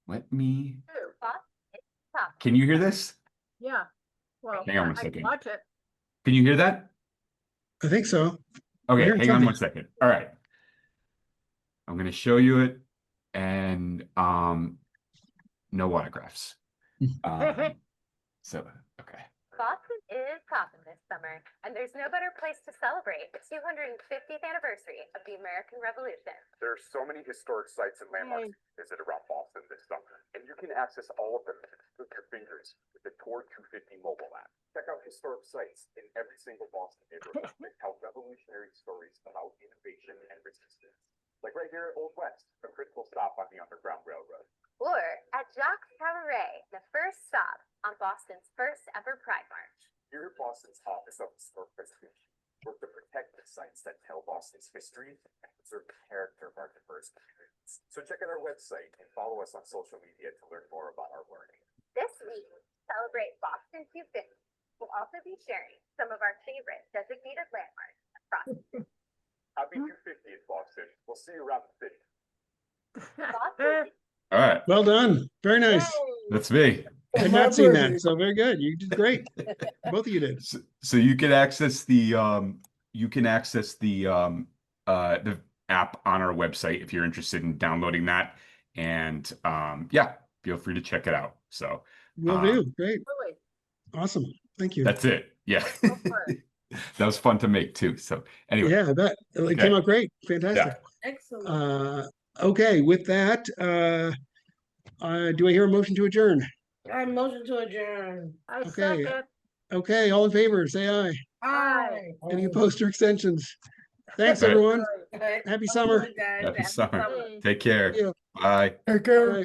let me. Can you hear this? Yeah. Well, Hang on one I second. watch it. Can you hear that? I think so. Okay, We're hang on 1 second. All right. I'm going to show you it, and no autographs. So, okay. Boston is popping this summer, and there's no better place to celebrate the 250th anniversary of the American Revolution. There are so many historic sites and landmarks to visit around Boston this summer, and you can access all of them with your fingers with the Tour 250 mobile app. Check out historic sites in every single Boston neighborhood that tell revolutionary stories about innovation and resistance. Like right here at Old West, a critical stop on the Underground Railroad. Or at Jacques Cabaret, the first stop on Boston's first ever Pride March. Here at Boston's Office of Historic Preservation, work to protect the sites that tell Boston's history and preserve the character of our diverse communities. So check out our website and follow us on social media to learn more about our work. This week, celebrate Boston 250. We'll also be sharing some of our favorite designated landmarks across the city. Happy 250th, Boston. We'll see you around the city. Boston. All right. Well done. Very nice. That's me. I've not seen that, so very good. You did great. Both of you did. So you can access the app on our website if you're interested in downloading that, and feel free to check it out. So Will do. Great. Awesome. Thank you. That's it. Yeah. That was fun to make too. So anyway. Yeah, I bet. It came out great. Fantastic. Excellent. Okay, with that, do I hear a motion to adjourn? I motion to adjourn. Okay. Okay, all in favor, say aye. Aye. Any opposed or extensions? Thanks, All right. everyone. Happy summer. Happy summer. Take care. Yeah. Bye. Take care.